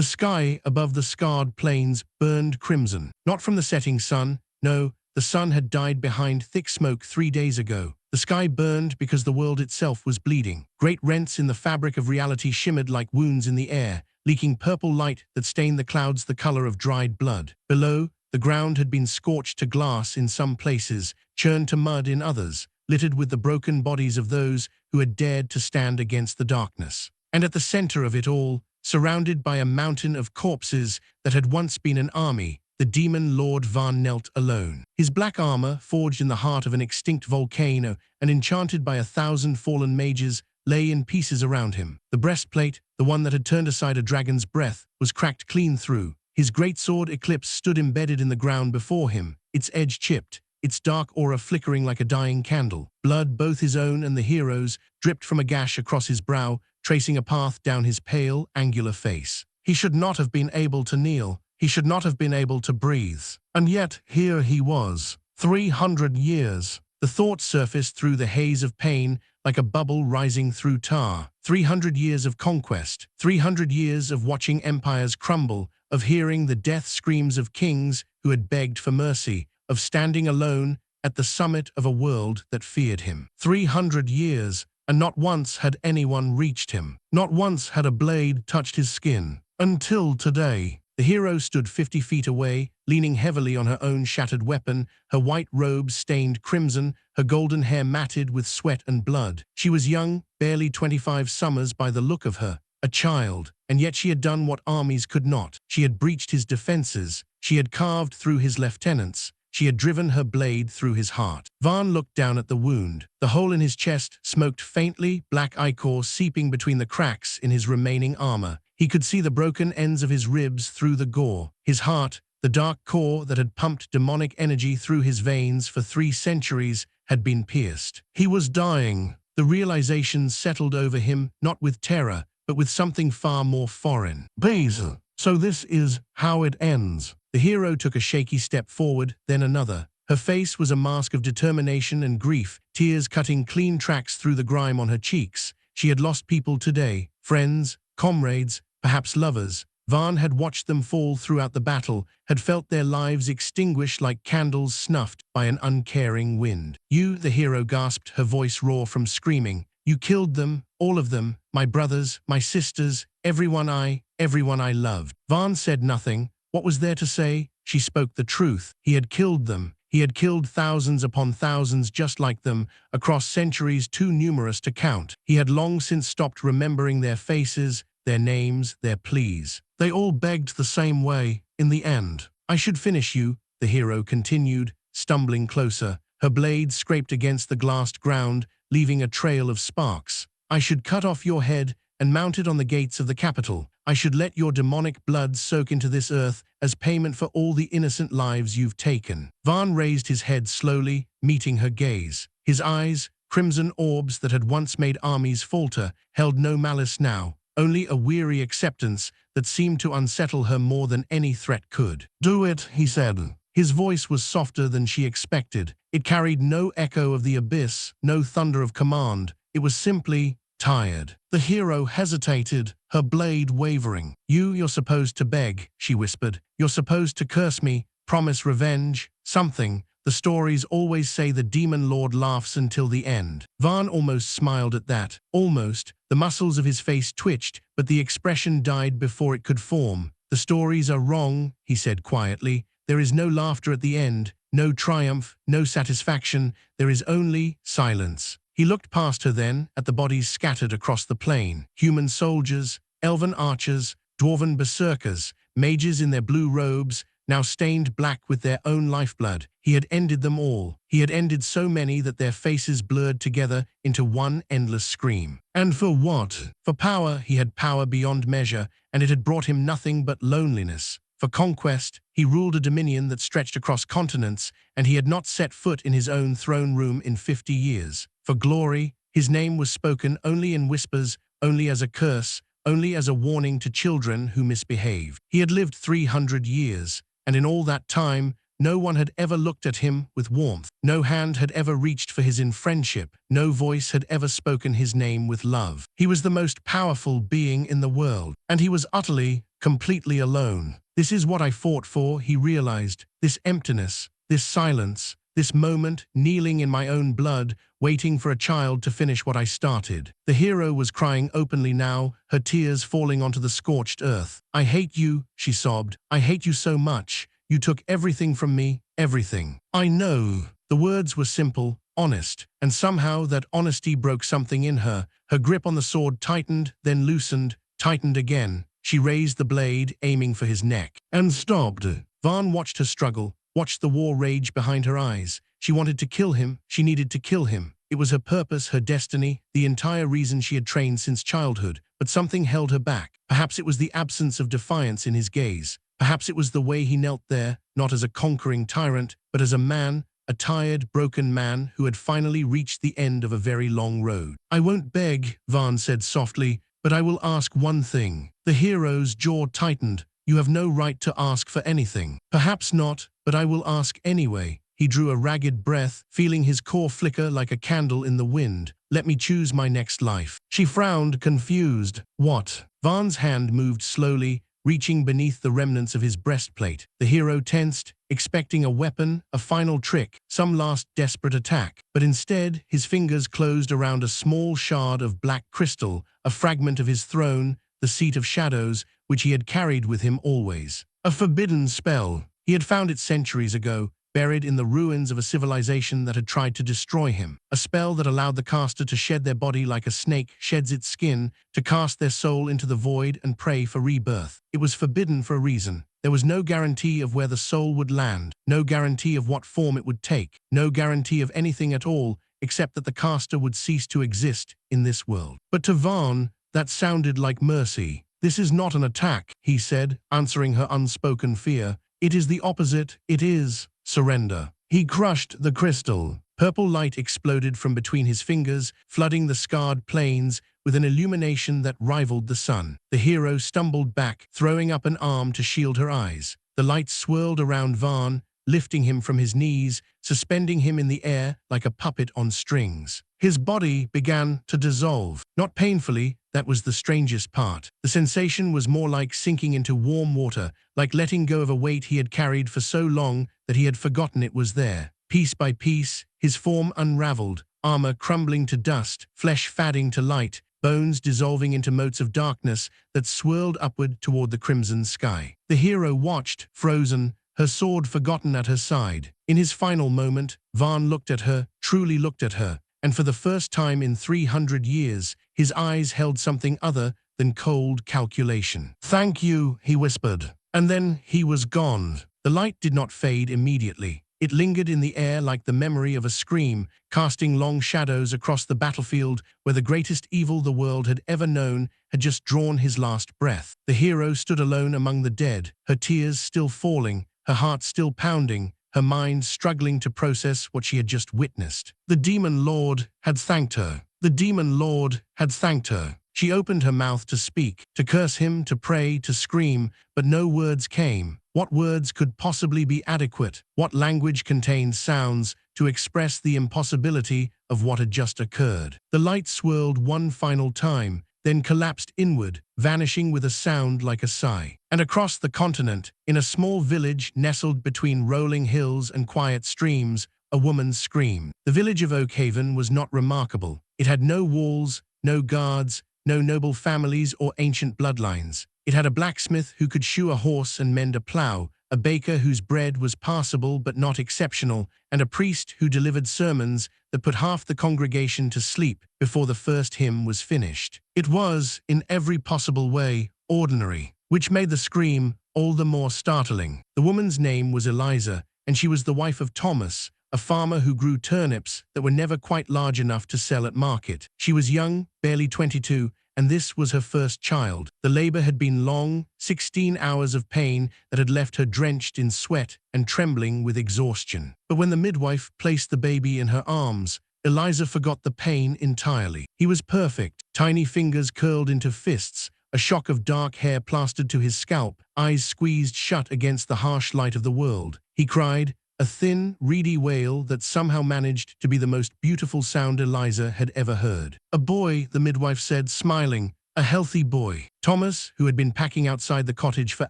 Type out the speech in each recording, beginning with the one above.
The sky above the scarred plains burned crimson. Not from the setting sun, no, the sun had died behind thick smoke 3 days ago. The sky burned because the world itself was bleeding. Great rents in the fabric of reality shimmered like wounds in the air, leaking purple light that stained the clouds the color of dried blood. Below, the ground had been scorched to glass in some places, churned to mud in others, littered with the broken bodies of those who had dared to stand against the darkness. And at the center of it all, surrounded by a mountain of corpses that had once been an army, the Demon Lord Vahn knelt alone. His black armor, forged in the heart of an extinct volcano and enchanted by 1,000 fallen mages, lay in pieces around him. The breastplate, the one that had turned aside a dragon's breath, was cracked clean through. His great sword Eclipse stood embedded in the ground before him, its edge chipped, its dark aura flickering like a dying candle. Blood, both his own and the hero's, dripped from a gash across his brow, tracing a path down his pale, angular face. He should not have been able to kneel. He should not have been able to breathe. And yet, here he was. 300 years. The thought surfaced through the haze of pain like a bubble rising through tar. 300 years of conquest. 300 years of watching empires crumble, of hearing the death screams of kings who had begged for mercy, of standing alone at the summit of a world that feared him. 300 years, and not once had anyone reached him. Not once had a blade touched his skin. Until today. The hero stood 50 feet away, leaning heavily on her own shattered weapon, her white robe stained crimson, her golden hair matted with sweat and blood. She was young, barely 25 summers by the look of her, a child, and yet she had done what armies could not. She had breached his defenses, she had carved through his lieutenants, she had driven her blade through his heart. Vahn looked down at the wound. The hole in his chest smoked faintly, black ichor seeping between the cracks in his remaining armor. He could see the broken ends of his ribs through the gore. His heart, the dark core that had pumped demonic energy through his veins for 3 centuries, had been pierced. He was dying. The realization settled over him, not with terror, but with something far more foreign. Abyssal. So this is how it ends. The hero took a shaky step forward, then another. Her face was a mask of determination and grief, tears cutting clean tracks through the grime on her cheeks. She had lost people today, friends, comrades, perhaps lovers. Vahn had watched them fall throughout the battle, had felt their lives extinguished like candles snuffed by an uncaring wind. You, the hero gasped, her voice raw from screaming. You killed them, all of them, my brothers, my sisters, everyone I loved. Vahn said nothing. What was there to say? She spoke the truth. He had killed them. He had killed thousands upon thousands just like them, across centuries too numerous to count. He had long since stopped remembering their faces, their names, their pleas. They all begged the same way, in the end. I should finish you, the hero continued, stumbling closer. Her blade scraped against the glassed ground, leaving a trail of sparks. I should cut off your head and mount it on the gates of the capital. I should let your demonic blood soak into this earth as payment for all the innocent lives you've taken. Vahn raised his head slowly, meeting her gaze. His eyes, crimson orbs that had once made armies falter, held no malice now. Only a weary acceptance that seemed to unsettle her more than any threat could. Do it, he said. His voice was softer than she expected. It carried no echo of the abyss, no thunder of command. It was simply tired. The hero hesitated, her blade wavering. You're supposed to beg, she whispered. You're supposed to curse me, promise revenge, something. The stories always say the Demon Lord laughs until the end. Vahn almost smiled at that. Almost. The muscles of his face twitched, but the expression died before it could form. The stories are wrong, he said quietly. There is no laughter at the end, no triumph, no satisfaction. There is only silence. He looked past her then, at the bodies scattered across the plain. Human soldiers, elven archers, dwarven berserkers, mages in their blue robes, now stained black with their own lifeblood. He had ended them all. He had ended so many that their faces blurred together into one endless scream. And for what? For power. He had power beyond measure, and it had brought him nothing but loneliness. For conquest, he ruled a dominion that stretched across continents, and he had not set foot in his own throne room in 50 years. For glory, his name was spoken only in whispers, only as a curse, only as a warning to children who misbehaved. He had lived 300 years, and in all that time, no one had ever looked at him with warmth. No hand had ever reached for his in friendship. No voice had ever spoken his name with love. He was the most powerful being in the world, and he was utterly completely alone. This is what I fought for, he realized. This emptiness, this silence, this moment, kneeling in my own blood, waiting for a child to finish what I started. The hero was crying openly now, her tears falling onto the scorched earth. I hate you, she sobbed. I hate you so much. You took everything from me, everything. I know. The words were simple, honest, and somehow that honesty broke something in her. Her grip on the sword tightened, then loosened, tightened again. She raised the blade, aiming for his neck, and stopped. Vahn watched her struggle, watched the war rage behind her eyes. She wanted to kill him, she needed to kill him. It was her purpose, her destiny, the entire reason she had trained since childhood. But something held her back. Perhaps it was the absence of defiance in his gaze. Perhaps it was the way he knelt there, not as a conquering tyrant, but as a man, a tired, broken man who had finally reached the end of a very long road. I won't beg, Vahn said softly, but I will ask one thing. The hero's jaw tightened. You have no right to ask for anything. Perhaps not, but I will ask anyway. He drew a ragged breath, feeling his core flicker like a candle in the wind. Let me choose my next life. She frowned, confused. What? Vahn's hand moved slowly, reaching beneath the remnants of his breastplate. The hero tensed, expecting a weapon, a final trick, some last desperate attack. But instead, his fingers closed around a small shard of black crystal, a fragment of his throne, the seat of shadows, which he had carried with him always. A forbidden spell. He had found it centuries ago, buried in the ruins of a civilization that had tried to destroy him. A spell that allowed the caster to shed their body like a snake sheds its skin, to cast their soul into the void and pray for rebirth. It was forbidden for a reason. There was no guarantee of where the soul would land, no guarantee of what form it would take, no guarantee of anything at all, except that the caster would cease to exist in this world. But to Vahn, that sounded like mercy. This is not an attack, he said, answering her unspoken fear. It is the opposite. It is surrender. He crushed the crystal. Purple light exploded from between his fingers, flooding the scarred plains with an illumination that rivaled the sun. The hero stumbled back, throwing up an arm to shield her eyes. The light swirled around Vahn, lifting him from his knees, suspending him in the air like a puppet on strings. His body began to dissolve. Not painfully, that was the strangest part. The sensation was more like sinking into warm water, like letting go of a weight he had carried for so long that he had forgotten it was there. Piece by piece, his form unraveled, armor crumbling to dust, flesh fading to light, bones dissolving into motes of darkness that swirled upward toward the crimson sky. The hero watched, frozen, her sword forgotten at her side. In his final moment, Vahn looked at her, truly looked at her, and for the first time in 300 years, his eyes held something other than cold calculation. Thank you, he whispered. And then he was gone. The light did not fade immediately. It lingered in the air like the memory of a scream, casting long shadows across the battlefield where the greatest evil the world had ever known had just drawn his last breath. The hero stood alone among the dead, her tears still falling, her heart still pounding, her mind struggling to process what she had just witnessed. The Demon Lord had thanked her. The Demon Lord had thanked her. She opened her mouth to speak, to curse him, to pray, to scream, but no words came. What words could possibly be adequate? What language contained sounds to express the impossibility of what had just occurred? The light swirled one final time, then collapsed inward, vanishing with a sound like a sigh. And across the continent, in a small village nestled between rolling hills and quiet streams, a woman screamed. The village of Oakhaven was not remarkable. It had no walls, no guards, no noble families or ancient bloodlines. It had a blacksmith who could shoe a horse and mend a plow, a baker whose bread was passable but not exceptional, and a priest who delivered sermons that put half the congregation to sleep before the first hymn was finished. It was, in every possible way, ordinary, which made the scream all the more startling. The woman's name was Eliza, and she was the wife of Thomas, a farmer who grew turnips that were never quite large enough to sell at market. She was young, barely 22, and this was her first child. The labor had been long, 16 hours of pain that had left her drenched in sweat and trembling with exhaustion. But when the midwife placed the baby in her arms, Eliza forgot the pain entirely. He was perfect, tiny fingers curled into fists, a shock of dark hair plastered to his scalp, eyes squeezed shut against the harsh light of the world. He cried, a thin, reedy wail that somehow managed to be the most beautiful sound Eliza had ever heard. A boy, the midwife said, smiling, a healthy boy. Thomas, who had been packing outside the cottage for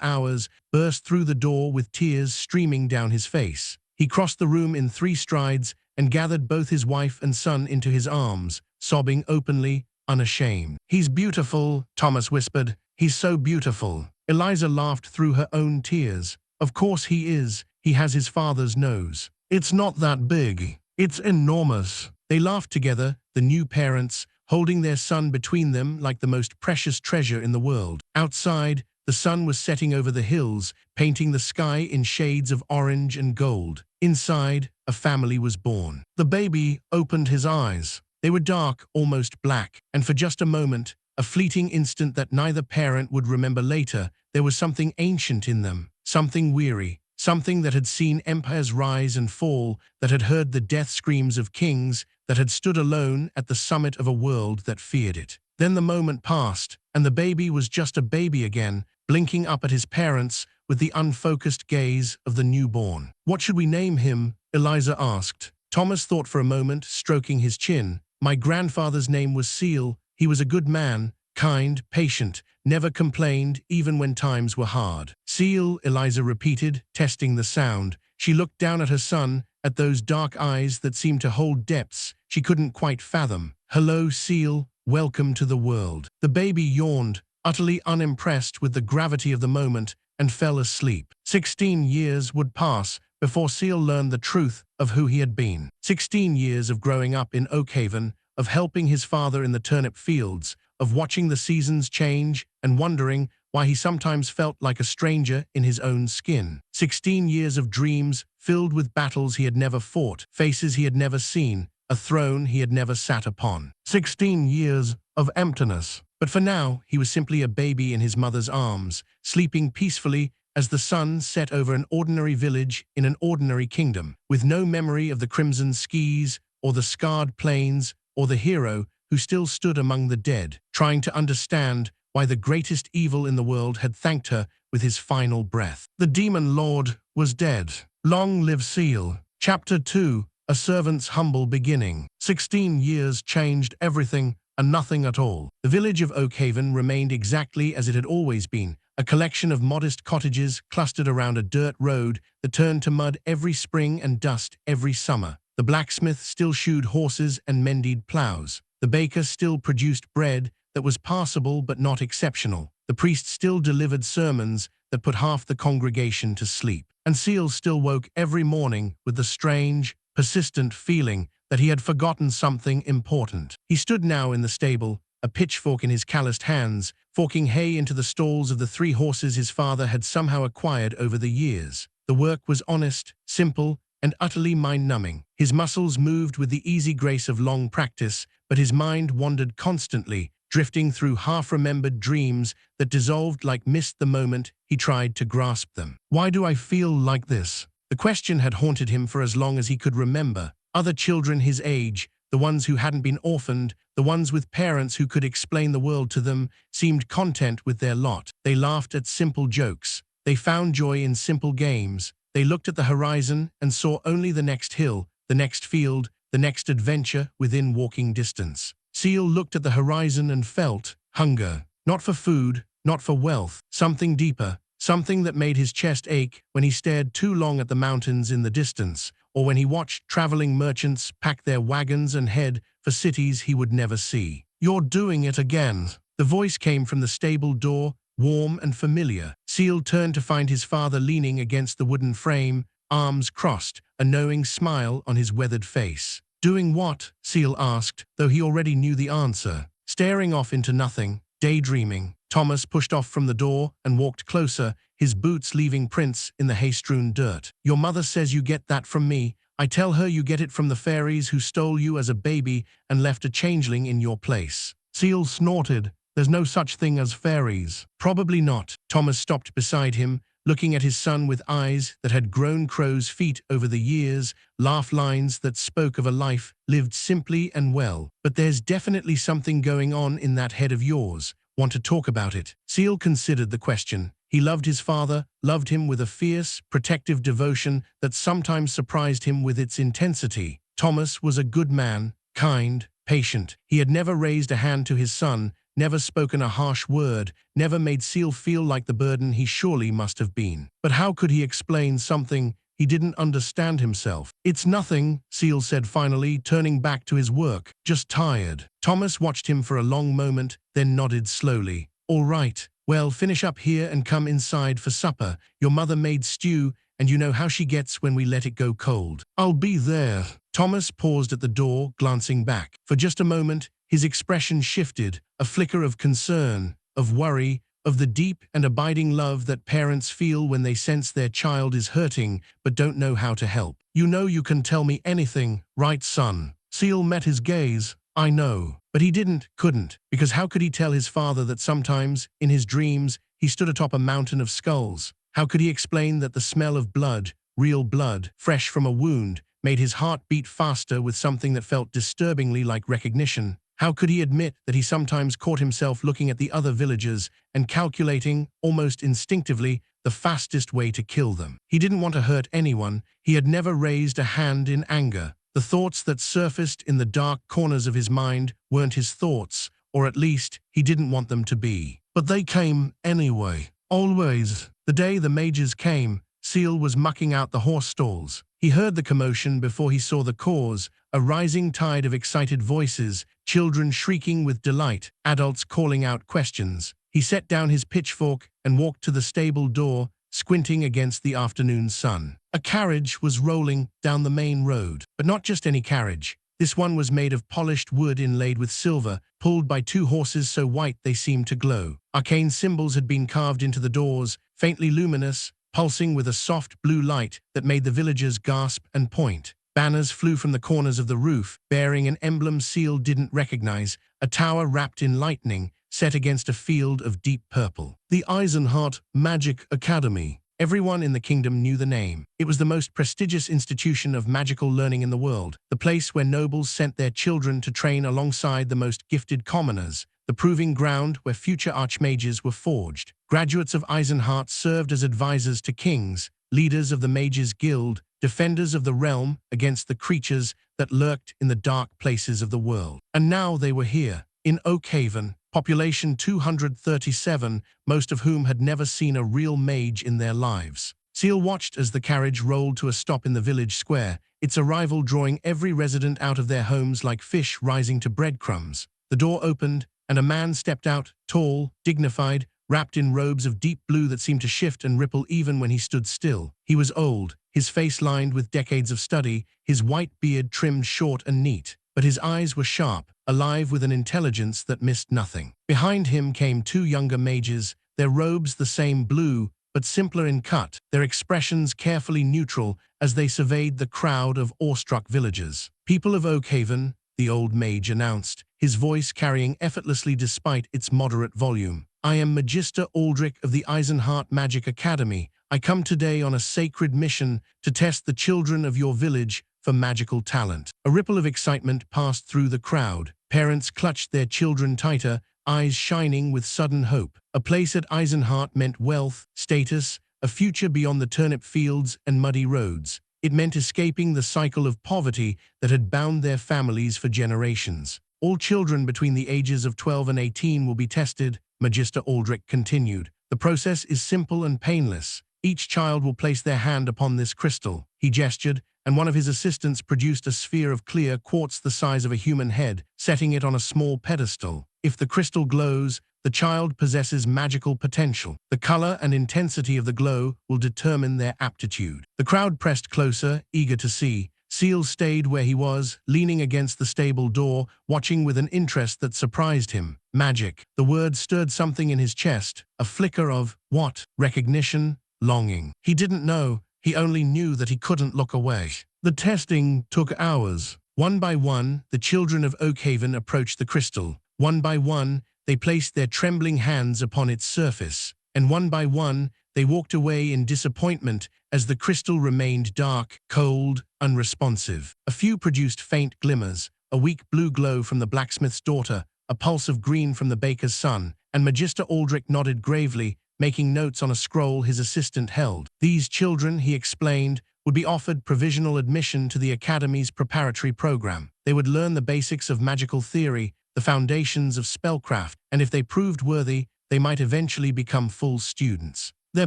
hours, burst through the door with tears streaming down his face. He crossed the room in 3 strides and gathered both his wife and son into his arms, sobbing openly, unashamed. "He's beautiful," Thomas whispered. "He's so beautiful." Eliza laughed through her own tears. "Of course he is. He has his father's nose. It's not that big. It's enormous." They laughed together, the new parents, holding their son between them like the most precious treasure in the world. Outside, the sun was setting over the hills, painting the sky in shades of orange and gold. Inside, a family was born. The baby opened his eyes. They were dark, almost black, and for just a moment, a fleeting instant that neither parent would remember later, there was something ancient in them, something weary, something that had seen empires rise and fall, that had heard the death screams of kings, that had stood alone at the summit of a world that feared it. Then the moment passed, and the baby was just a baby again, blinking up at his parents with the unfocused gaze of the newborn. "What should we name him?" Eliza asked. Thomas thought for a moment, stroking his chin. "My grandfather's name was Ciel. He was a good man, kind, patient, never complained even when times were hard." "Ciel," Eliza repeated, testing the sound. She looked down at her son, at those dark eyes that seemed to hold depths she couldn't quite fathom. "Hello, Ciel. Welcome to the world." The baby yawned, utterly unimpressed with the gravity of the moment, and fell asleep. 16 years would pass before Ciel learned the truth of who he had been. 16 years of growing up in Oakhaven, of helping his father in the turnip fields, of watching the seasons change and wondering why he sometimes felt like a stranger in his own skin. 16 years of dreams filled with battles he had never fought, faces he had never seen, a throne he had never sat upon. 16 years of emptiness. But for now, he was simply a baby in his mother's arms, sleeping peacefully as the sun set over an ordinary village in an ordinary kingdom, with no memory of the crimson skies or the scarred plains or the hero who still stood among the dead, trying to understand why the greatest evil in the world had thanked her with his final breath. The Demon Lord was dead. Long live Ciel. Chapter 2, A Servant's Humble Beginning. 16 years changed everything and nothing at all. The village of Oakhaven remained exactly as it had always been, a collection of modest cottages clustered around a dirt road that turned to mud every spring and dust every summer. The blacksmith still shoed horses and mended plows. The baker still produced bread that was passable but not exceptional. The priest still delivered sermons that put half the congregation to sleep. And Ciel still woke every morning with the strange, persistent feeling that he had forgotten something important. He stood now in the stable, a pitchfork in his calloused hands, forking hay into the stalls of the 3 horses his father had somehow acquired over the years. The work was honest, simple, and utterly mind-numbing. His muscles moved with the easy grace of long practice, but his mind wandered constantly, drifting through half-remembered dreams that dissolved like mist the moment he tried to grasp them. "Why do I feel like this?" The question had haunted him for as long as he could remember. Other children his age, the ones who hadn't been orphaned, the ones with parents who could explain the world to them, seemed content with their lot. They laughed at simple jokes. They found joy in simple games. They looked at the horizon and saw only the next hill, the next field, the next adventure within walking distance. Ciel looked at the horizon and felt hunger. Not for food, not for wealth, something deeper, something that made his chest ache when he stared too long at the mountains in the distance, or when he watched traveling merchants pack their wagons and head for cities he would never see. "You're doing it again." The voice came from the stable door, warm and familiar. Ciel turned to find his father leaning against the wooden frame, arms crossed, a knowing smile on his weathered face. "Doing what?" Ciel asked, though he already knew the answer. Staring off into nothing, daydreaming. Thomas pushed off from the door and walked closer, his boots leaving prints in the hay-strewn dirt. "Your mother says you get that from me. I tell her you get it from the fairies who stole you as a baby and left a changeling in your place." Ciel snorted. "There's no such thing as fairies." "Probably not." Thomas stopped beside him, looking at his son with eyes that had grown crow's feet over the years, laugh lines that spoke of a life lived simply and well. "But there's definitely something going on in that head of yours. Want to talk about it?" Ciel considered the question. He loved his father, loved him with a fierce, protective devotion that sometimes surprised him with its intensity. Thomas was a good man, kind, patient. He had never raised a hand to his son, never spoken a harsh word, never made Ciel feel like the burden he surely must have been. But how could he explain something he didn't understand himself? "It's nothing," Ciel said finally, turning back to his work. "Just tired." Thomas watched him for a long moment, then nodded slowly. "All right. Well, finish up here and come inside for supper. Your mother made stew, and you know how she gets when we let it go cold." "I'll be there." Thomas paused at the door, glancing back. For just a moment, his expression shifted, a flicker of concern, of worry, of the deep and abiding love that parents feel when they sense their child is hurting but don't know how to help. "You know you can tell me anything, right, son?" Ciel met his gaze. "I know." But he couldn't, because how could he tell his father that sometimes, in his dreams, he stood atop a mountain of skulls? How could he explain that the smell of blood, real blood, fresh from a wound, made his heart beat faster with something that felt disturbingly like recognition? How could he admit that he sometimes caught himself looking at the other villagers and calculating, almost instinctively, the fastest way to kill them? He didn't want to hurt anyone. He had never raised a hand in anger. The thoughts that surfaced in the dark corners of his mind weren't his thoughts, or at least he didn't want them to be. But they came anyway. Always. The day the mages came, Ciel was mucking out the horse stalls. He heard the commotion before he saw the cause, a rising tide of excited voices, children shrieking with delight, adults calling out questions. He set down his pitchfork and walked to the stable door, squinting against the afternoon sun. A carriage was rolling down the main road, but not just any carriage. This one was made of polished wood inlaid with silver, pulled by two horses so white they seemed to glow. Arcane symbols had been carved into the doors, faintly luminous, pulsing with a soft blue light that made the villagers gasp and point. Banners flew from the corners of the roof, bearing an emblem Ciel didn't recognize, a tower wrapped in lightning, set against a field of deep purple. The Eisenhart Magic Academy. Everyone in the kingdom knew the name. It was the most prestigious institution of magical learning in the world, the place where nobles sent their children to train alongside the most gifted commoners, the proving ground where future archmages were forged. Graduates of Eisenhart served as advisors to kings, leaders of the Mages Guild, defenders of the realm against the creatures that lurked in the dark places of the world. And now they were here, in Oakhaven, population 237, most of whom had never seen a real mage in their lives. Ciel watched as the carriage rolled to a stop in the village square, its arrival drawing every resident out of their homes like fish rising to breadcrumbs. The door opened, and a man stepped out, tall, dignified, wrapped in robes of deep blue that seemed to shift and ripple even when he stood still. He was old, his face lined with decades of study, his white beard trimmed short and neat. But his eyes were sharp, alive with an intelligence that missed nothing. Behind him came two younger mages, their robes the same blue, but simpler in cut, their expressions carefully neutral as they surveyed the crowd of awestruck villagers. "People of Oakhaven," the old mage announced, his voice carrying effortlessly despite its moderate volume. "I am Magister Aldrich of the Eisenhart Magic Academy. I come today on a sacred mission to test the children of your village for magical talent." A ripple of excitement passed through the crowd. Parents clutched their children tighter, eyes shining with sudden hope. A place at Eisenhart meant wealth, status, a future beyond the turnip fields and muddy roads. It meant escaping the cycle of poverty that had bound their families for generations. "All children between the ages of 12 and 18 will be tested," Magister Aldrich continued. "The process is simple and painless. Each child will place their hand upon this crystal." He gestured, and one of his assistants produced a sphere of clear quartz the size of a human head, setting it on a small pedestal. If the crystal glows, the child possesses magical potential. The color and intensity of the glow will determine their aptitude. The crowd pressed closer, eager to see. Ciel stayed where he was, leaning against the stable door, watching with an interest that surprised him. Magic. The word stirred something in his chest, a flicker of, what? Recognition? Longing. He didn't know. He only knew that he couldn't look away. The testing took hours. One by one, the children of Oakhaven approached the crystal. One by one, they placed their trembling hands upon its surface. And one by one, they walked away in disappointment as the crystal remained dark, cold, unresponsive. A few produced faint glimmers, a weak blue glow from the blacksmith's daughter, a pulse of green from the baker's son, and Magister Aldrich nodded gravely, making notes on a scroll his assistant held. These children, he explained, would be offered provisional admission to the Academy's preparatory program. They would learn the basics of magical theory, the foundations of spellcraft, and if they proved worthy, they might eventually become full students. Their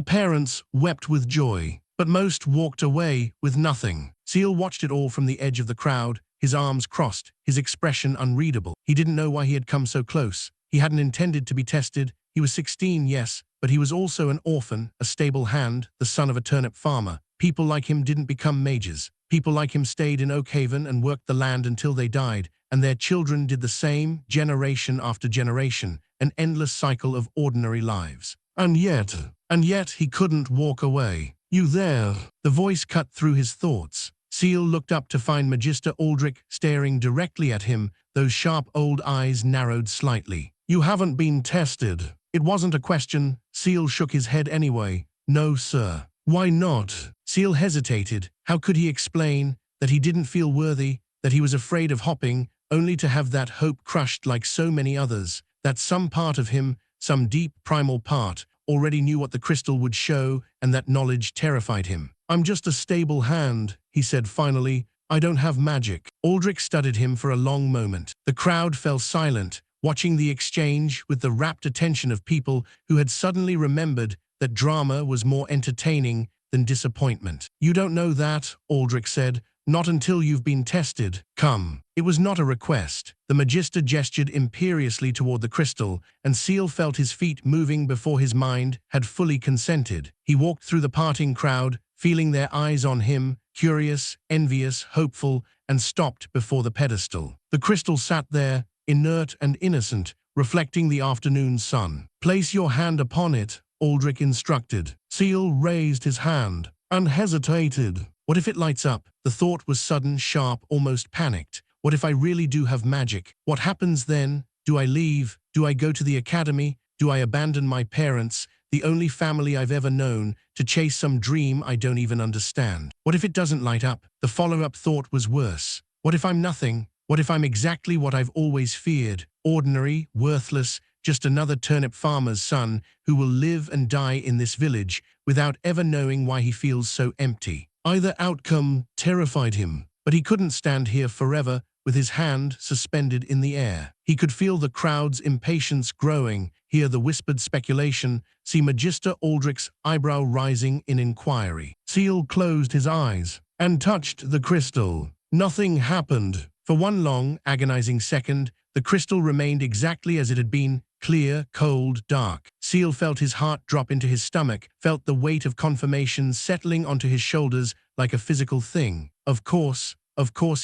parents wept with joy, but most walked away with nothing. Ciel watched it all from the edge of the crowd, his arms crossed, his expression unreadable. He didn't know why he had come so close. He hadn't intended to be tested. He was 16, yes, but he was also an orphan, a stable hand, the son of a turnip farmer. People like him didn't become mages. People like him stayed in Oakhaven and worked the land until they died, and their children did the same, generation after generation, an endless cycle of ordinary lives. And yet he couldn't walk away. "You there?" The voice cut through his thoughts. Ciel looked up to find Magister Aldrich staring directly at him, those sharp old eyes narrowed slightly. "You haven't been tested." It wasn't a question. Ciel shook his head anyway. "No, sir." "Why not?" Ciel hesitated. How could he explain that he didn't feel worthy, that he was afraid of hopping, only to have that hope crushed like so many others, that some part of him, some deep primal part, already knew what the crystal would show, and that knowledge terrified him. "I'm just a stable hand," he said finally. "I don't have magic." Aldrich studied him for a long moment. The crowd fell silent, watching the exchange with the rapt attention of people who had suddenly remembered that drama was more entertaining than disappointment. "You don't know that," Aldrich said. "Not until you've been tested. Come." It was not a request. The Magister gestured imperiously toward the crystal, and Ciel felt his feet moving before his mind had fully consented. He walked through the parting crowd, feeling their eyes on him, curious, envious, hopeful, and stopped before the pedestal. The crystal sat there, inert and innocent, reflecting the afternoon sun. "Place your hand upon it," Aldrich instructed. Ciel raised his hand and hesitated. What if it lights up? The thought was sudden, sharp, almost panicked. What if I really do have magic? What happens then? Do I leave? Do I go to the academy? Do I abandon my parents, the only family I've ever known, to chase some dream I don't even understand? What if it doesn't light up? The follow-up thought was worse. What if I'm nothing? What if I'm exactly what I've always feared? Ordinary, worthless, just another turnip farmer's son who will live and die in this village without ever knowing why he feels so empty. Either outcome terrified him, but he couldn't stand here forever with his hand suspended in the air. He could feel the crowd's impatience growing, hear the whispered speculation, see Magister Aldrich's eyebrow rising in inquiry. Ciel closed his eyes and touched the crystal. Nothing happened. For one long, agonizing second, the crystal remained exactly as it had been, clear, cold, dark. Ciel felt his heart drop into his stomach, felt the weight of confirmation settling onto his shoulders like a physical thing. Of course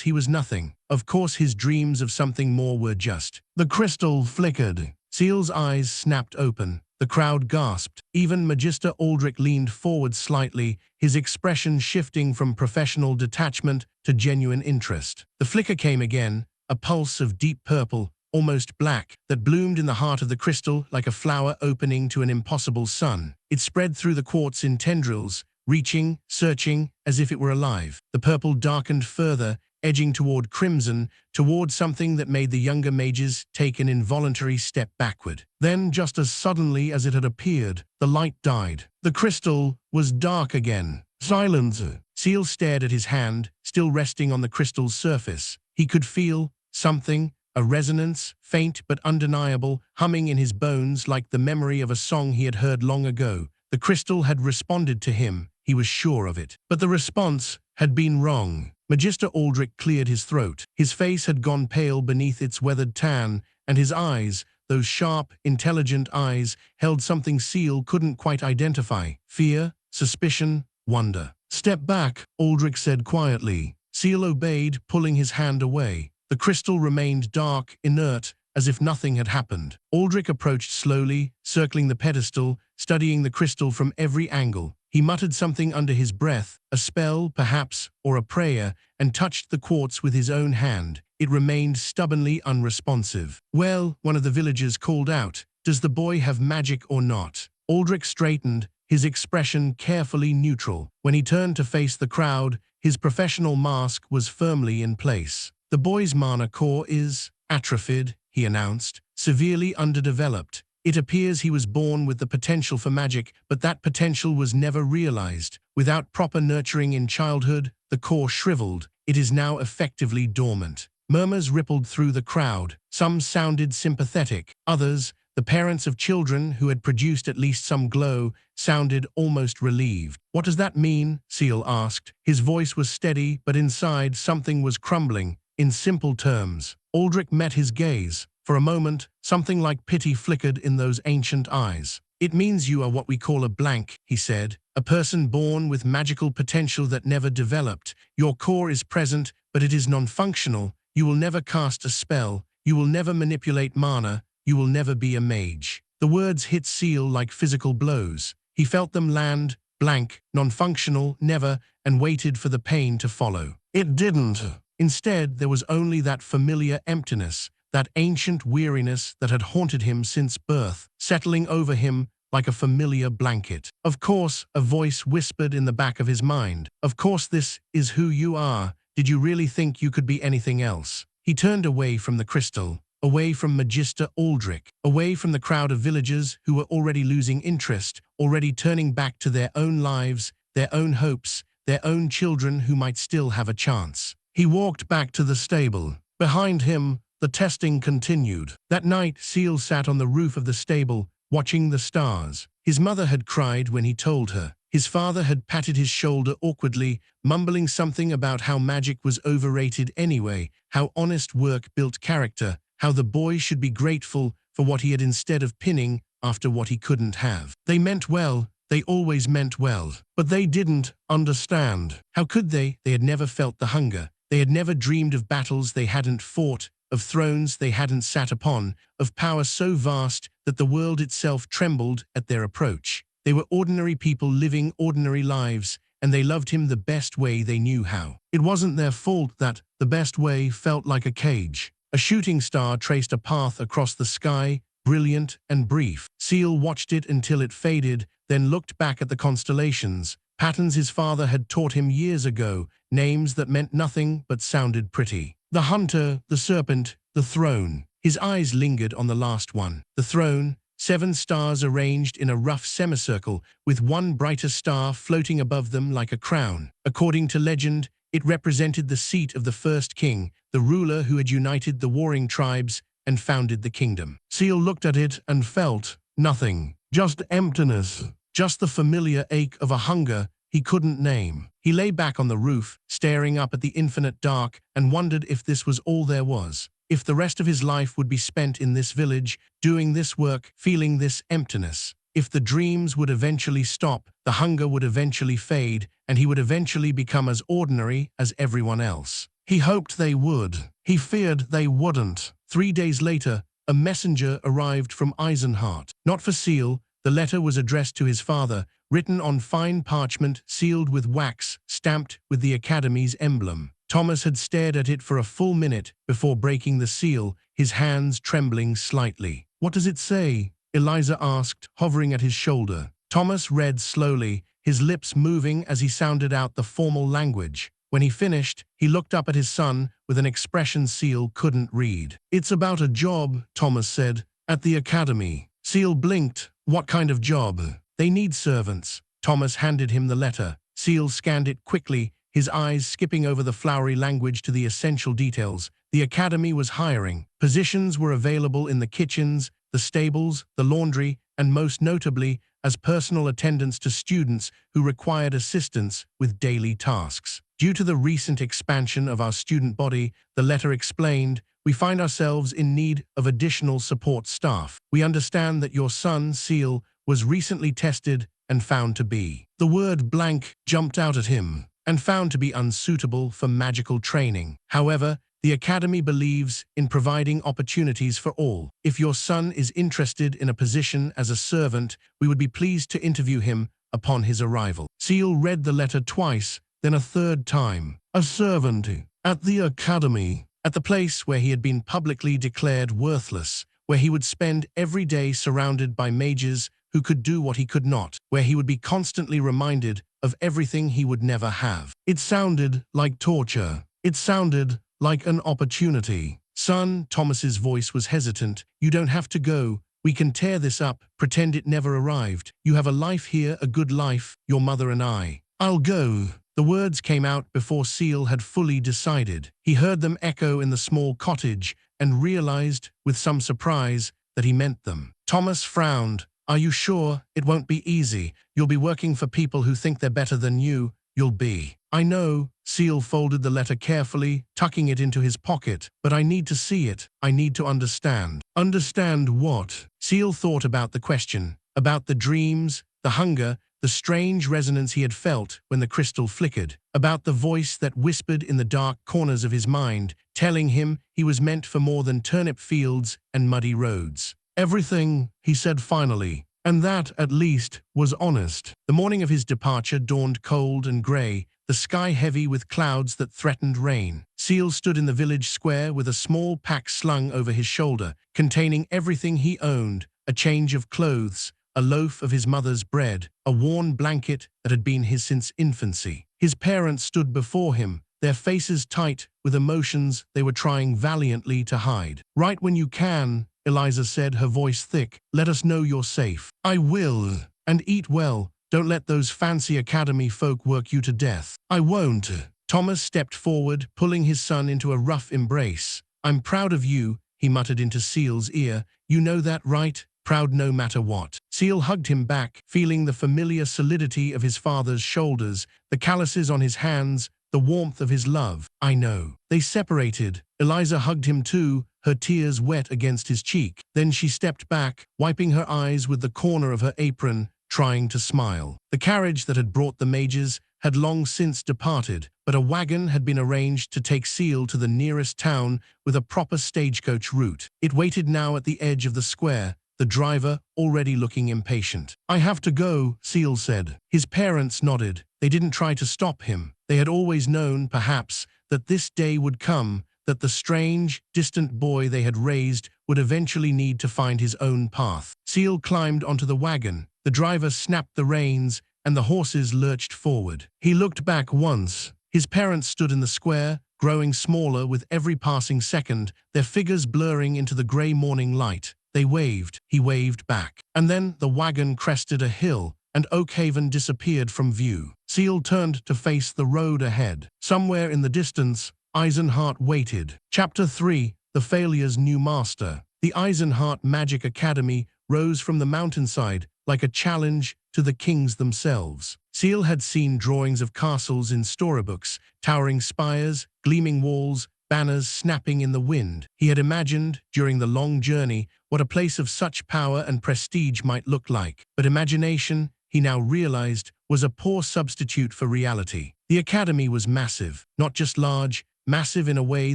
he was nothing. Of course his dreams of something more were just. The crystal flickered. Ciel's eyes snapped open. The crowd gasped. Even Magister Aldrich leaned forward slightly, his expression shifting from professional detachment to genuine interest. The flicker came again, a pulse of deep purple, almost black, that bloomed in the heart of the crystal like a flower opening to an impossible sun. It spread through the quartz in tendrils, reaching, searching, as if it were alive. The purple darkened further, edging toward crimson, toward something that made the younger mages take an involuntary step backward. Then, just as suddenly as it had appeared, the light died. The crystal was dark again. Silence. Ciel stared at his hand, still resting on the crystal's surface. He could feel something, a resonance, faint but undeniable, humming in his bones like the memory of a song he had heard long ago. The crystal had responded to him, he was sure of it. But the response had been wrong. Magister Aldrich cleared his throat. His face had gone pale beneath its weathered tan, and his eyes, those sharp, intelligent eyes, held something Ciel couldn't quite identify. Fear, suspicion, wonder. "Step back," Aldrich said quietly. Ciel obeyed, pulling his hand away. The crystal remained dark, inert, as if nothing had happened. Aldrich approached slowly, circling the pedestal, studying the crystal from every angle. He muttered something under his breath, a spell, perhaps, or a prayer, and touched the quartz with his own hand. It remained stubbornly unresponsive. "Well," one of the villagers called out, "does the boy have magic or not?" Aldrich straightened, his expression carefully neutral. When he turned to face the crowd, his professional mask was firmly in place. "The boy's mana core is atrophied," he announced, "severely underdeveloped. It appears he was born with the potential for magic, but that potential was never realized. Without proper nurturing in childhood, the core shriveled. It is now effectively dormant." Murmurs rippled through the crowd. Some sounded sympathetic. Others, the parents of children who had produced at least some glow, sounded almost relieved. "What does that mean?" Ciel asked. His voice was steady, but inside something was crumbling. In simple terms, Aldrich met his gaze. For a moment, something like pity flickered in those ancient eyes. "It means you are what we call a blank," he said. "A person born with magical potential that never developed. Your core is present, but it is non-functional. You will never cast a spell. You will never manipulate mana. You will never be a mage." The words hit Ciel like physical blows. He felt them land, blank, non-functional, never, and waited for the pain to follow. It didn't. Instead, there was only that familiar emptiness, that ancient weariness that had haunted him since birth, settling over him like a familiar blanket. "Of course," a voice whispered in the back of his mind. "Of course this is who you are. Did you really think you could be anything else?" He turned away from the crystal, away from Magister Aldrich, away from the crowd of villagers who were already losing interest, already turning back to their own lives, their own hopes, their own children who might still have a chance. He walked back to the stable. Behind him, the testing continued. That night, Ciel sat on the roof of the stable, watching the stars. His mother had cried when he told her. His father had patted his shoulder awkwardly, mumbling something about how magic was overrated anyway, how honest work built character, how the boy should be grateful for what he had instead of pinning after what he couldn't have. They meant well. They always meant well. But they didn't understand. How could they? They had never felt the hunger. They had never dreamed of battles they hadn't fought, of thrones they hadn't sat upon, of power so vast that the world itself trembled at their approach. They were ordinary people living ordinary lives, and they loved him the best way they knew how. It wasn't their fault that the best way felt like a cage. A shooting star traced a path across the sky, brilliant and brief. Ciel watched it until it faded, then looked back at the constellations, patterns his father had taught him years ago, names that meant nothing but sounded pretty. The hunter, the serpent, the throne. His eyes lingered on the last one. The throne, 7 stars arranged in a rough semicircle, with one brighter star floating above them like a crown. According to legend, it represented the seat of the first king, the ruler who had united the warring tribes and founded the kingdom. Ciel looked at it and felt nothing, just emptiness, just the familiar ache of a hunger he couldn't name. He lay back on the roof, staring up at the infinite dark, and wondered if this was all there was. If the rest of his life would be spent in this village, doing this work, feeling this emptiness. If the dreams would eventually stop, the hunger would eventually fade, and he would eventually become as ordinary as everyone else. He hoped they would. He feared they wouldn't. 3 days later, a messenger arrived from Eisenhart. Not for Ciel, the letter was addressed to his father, written on fine parchment, sealed with wax, stamped with the Academy's emblem. Thomas had stared at it for a full minute before breaking the seal, his hands trembling slightly. "What does it say?" Eliza asked, hovering at his shoulder. Thomas read slowly, his lips moving as he sounded out the formal language. When he finished, he looked up at his son with an expression Ciel couldn't read. "It's about a job," Thomas said, "at the Academy." Ciel blinked. "What kind of job?" "They need servants." Thomas handed him the letter. Ciel scanned it quickly, his eyes skipping over the flowery language to the essential details. The Academy was hiring. Positions were available in the kitchens, the stables, the laundry, and most notably, as personal attendants to students who required assistance with daily tasks. "Due to the recent expansion of our student body," the letter explained, "we find ourselves in need of additional support staff. We understand that your son, Ciel, was recently tested and found to be." The word blank jumped out at him. "And found to be unsuitable for magical training. However, the Academy believes in providing opportunities for all. If your son is interested in a position as a servant, we would be pleased to interview him upon his arrival." Ciel read the letter twice, then a third time. A servant at the Academy, at the place where he had been publicly declared worthless, where he would spend every day surrounded by mages who could do what he could not, where he would be constantly reminded of everything he would never have. It sounded like torture. It sounded like an opportunity. "Son," Thomas's voice was hesitant, "you don't have to go. We can tear this up, pretend it never arrived. You have a life here, a good life, your mother and I." "I'll go." The words came out before Ciel had fully decided. He heard them echo in the small cottage and realized, with some surprise, that he meant them. Thomas frowned. "Are you sure? It won't be easy. You'll be working for people who think they're better than you. You'll be." "I know." Ciel folded the letter carefully, tucking it into his pocket. "But I need to see it. I need to understand." "Understand what?" Ciel thought about the question, about the dreams, the hunger, the strange resonance he had felt when the crystal flickered, about the voice that whispered in the dark corners of his mind, telling him he was meant for more than turnip fields and muddy roads. "Everything," he said finally, and that, at least, was honest. The morning of his departure dawned cold and grey, the sky heavy with clouds that threatened rain. Ciel stood in the village square with a small pack slung over his shoulder, containing everything he owned: a change of clothes, a loaf of his mother's bread, a worn blanket that had been his since infancy. His parents stood before him, their faces tight with emotions they were trying valiantly to hide. "Write when you can," Eliza said, her voice thick. "Let us know you're safe." "I will. And eat well. Don't let those fancy academy folk work you to death." "I won't." Thomas stepped forward, pulling his son into a rough embrace. "I'm proud of you," he muttered into Ciel's ear. "You know that, right? Proud no matter what." Ciel hugged him back, feeling the familiar solidity of his father's shoulders, the calluses on his hands, the warmth of his love. "I know." They separated. Eliza hugged him too, her tears wet against his cheek. Then she stepped back, wiping her eyes with the corner of her apron, trying to smile. The carriage that had brought the Mages had long since departed, but a wagon had been arranged to take Ciel to the nearest town with a proper stagecoach route. It waited now at the edge of the square, the driver already looking impatient. "I have to go," Ciel said. His parents nodded. They didn't try to stop him. They had always known, perhaps, that this day would come, that the strange, distant boy they had raised would eventually need to find his own path. Ciel climbed onto the wagon. The driver snapped the reins, and the horses lurched forward. He looked back once. His parents stood in the square, growing smaller with every passing second, their figures blurring into the grey morning light. They waved. He waved back. And then the wagon crested a hill, and Oakhaven disappeared from view. Ciel turned to face the road ahead. Somewhere in the distance, Eisenhart waited. Chapter 3: The Failure's New Master. The Eisenhart Magic Academy rose from the mountainside like a challenge to the kings themselves. Ciel had seen drawings of castles in storybooks, towering spires, gleaming walls, banners snapping in the wind. He had imagined, during the long journey, what a place of such power and prestige might look like. But imagination, he now realized, was a poor substitute for reality. The academy was massive, not just large, massive in a way